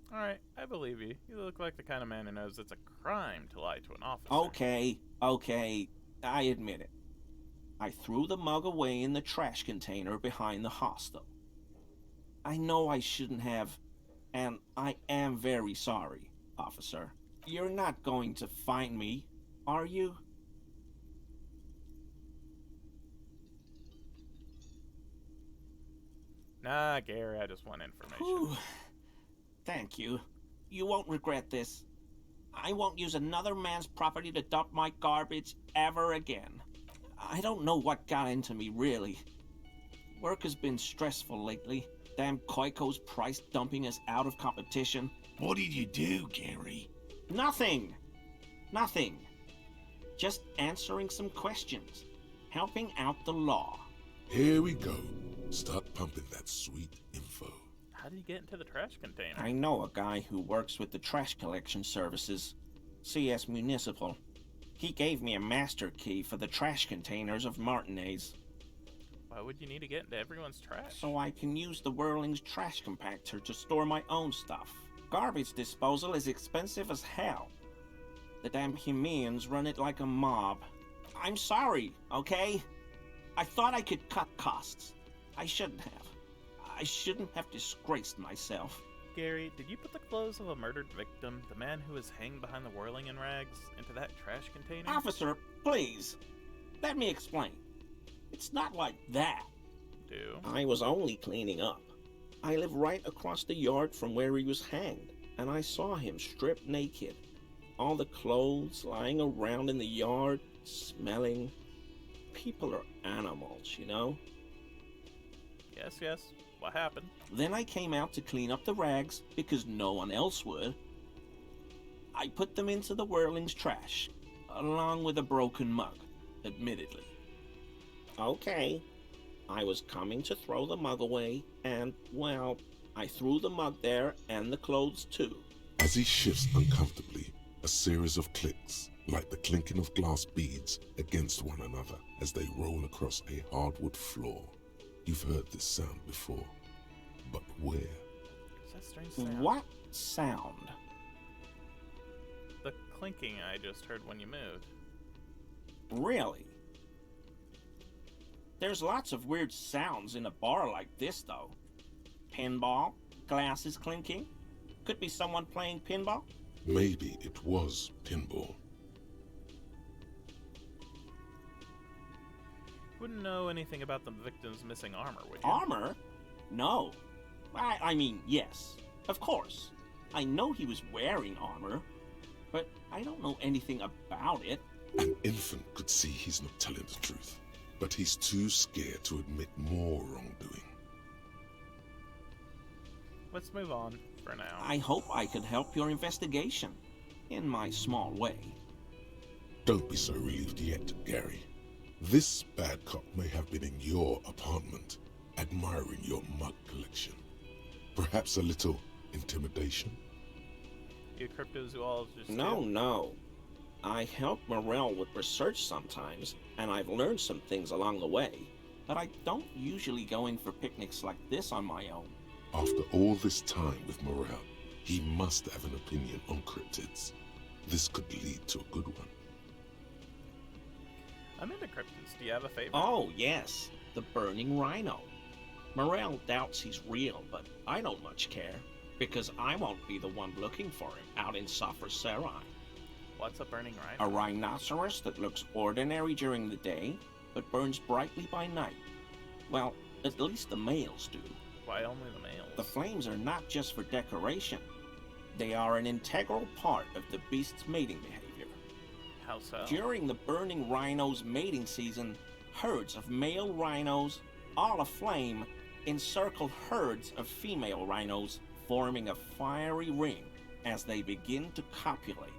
Alright, I believe you. You look like the kind of man who knows it's a crime to lie to an officer. Okay, I admit it. I threw the mug away in the trash container behind the hostel. I know I shouldn't have, and I am very sorry. officer. You're not going to find me, are you? Nah, Gary, I just want information. Whew. Thank you. You won't regret this. I won't use another man's property to dump my garbage ever again. I don't know what got into me, really. Work has been stressful lately. Damn Koiko's price dumping us out of competition. What did you do, Gary? Nothing. Nothing. Just answering some questions. Helping out the law. Here we go. Start pumping that sweet info. How did you get into the trash container? I know a guy who works with the trash collection services. CS Municipal. He gave me a master key for the trash containers of Martinez. Why would you need to get into everyone's trash? So I can use the Whirling's trash compactor to store my own stuff. Garbage disposal is expensive as hell. The damn Hemians run it like a mob. I'm sorry, okay? I thought I could cut costs. I shouldn't have. I shouldn't have disgraced myself. Gary, did you put the clothes of a murdered victim, the man who was hanged behind the Whirling in rags, into that trash container? Officer, please. Let me explain. It's not like that. Do? I was only cleaning up. I live right across the yard from where he was hanged, and I saw him stripped naked. All the clothes lying around in the yard, smelling. People are animals, you know? Yes. What happened? Then I came out to clean up the rags because no one else would. I put them into the Whirling's trash, along with a broken mug, admittedly. Okay, I was coming to throw the mug away, and, well, I threw the mug there and the clothes too. As he shifts uncomfortably, a series of clicks, like the clinking of glass beads against one another as they roll across a hardwood floor. You've heard this sound before, but where? It's that strange sound. What sound? The clinking I just heard when you moved. Really? There's lots of weird sounds in a bar like this, though. Pinball, glasses clinking. Could be someone playing pinball. Maybe it was pinball. Wouldn't know anything about the victim's missing armor, would you? Armor? No. I mean, yes. Of course. I know he was wearing armor, but I don't know anything about it. An infant could see he's not telling the truth, but he's too scared to admit more wrongdoing. Let's move on for now. I hope I could help your investigation, in my small way. Don't be so relieved yet, Gary. This bad cop may have been in your apartment, admiring your mug collection. Perhaps a little intimidation? You a cryptozoologist? No. I help Morel with research sometimes, and I've learned some things along the way, but I don't usually go in for picnics like this on my own. After all this time with Morel, he must have an opinion on cryptids. This could lead to a good one. I'm into cryptids. Do you have a favorite? Oh, yes. The burning rhino. Morel doubts he's real, but I don't much care, because I won't be the one looking for him out in Safra Serai. What's a burning rhino? A rhinoceros that looks ordinary during the day, but burns brightly by night. Well, at least the males do. Why only the males? The flames are not just for decoration. They are an integral part of the beast's mating behavior. How so? During the burning rhino's mating season, herds of male rhinos, all aflame, encircle herds of female rhinos, forming a fiery ring as they begin to copulate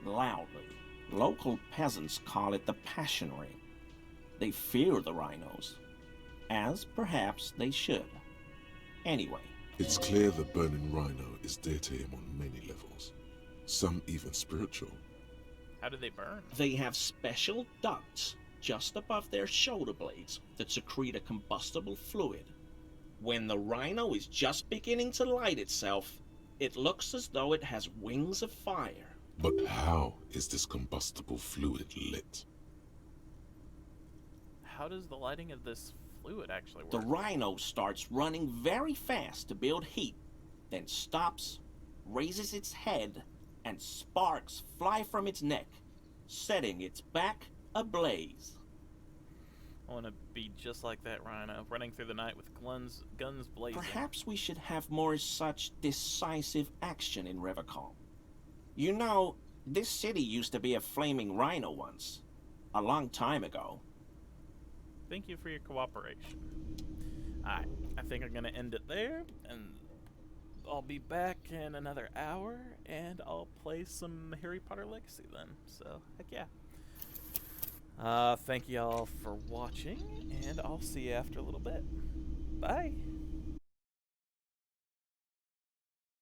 loudly. Local peasants call it the passion ring. They fear the rhinos, as perhaps they should. Anyway. It's clear the burning rhino is dear to him on many levels, some even spiritual. How do they burn? They have special ducts just above their shoulder blades that secrete a combustible fluid. When the rhino is just beginning to light itself, it looks as though it has wings of fire. But how is this combustible fluid lit? How does the lighting of this fluid actually work? The rhino starts running very fast to build heat, then stops, raises its head, and sparks fly from its neck, setting its back ablaze. I want to be just like that rhino, running through the night with guns blazing. Perhaps we should have more such decisive action in Revacom. You know, this city used to be a flaming rhino once. A long time ago. Thank you for your cooperation. Alright, I think I'm going to end it there, and I'll be back in another hour, and I'll play some Harry Potter Legacy then. So, heck yeah. Thank you all for watching, and I'll see you after a little bit. Bye!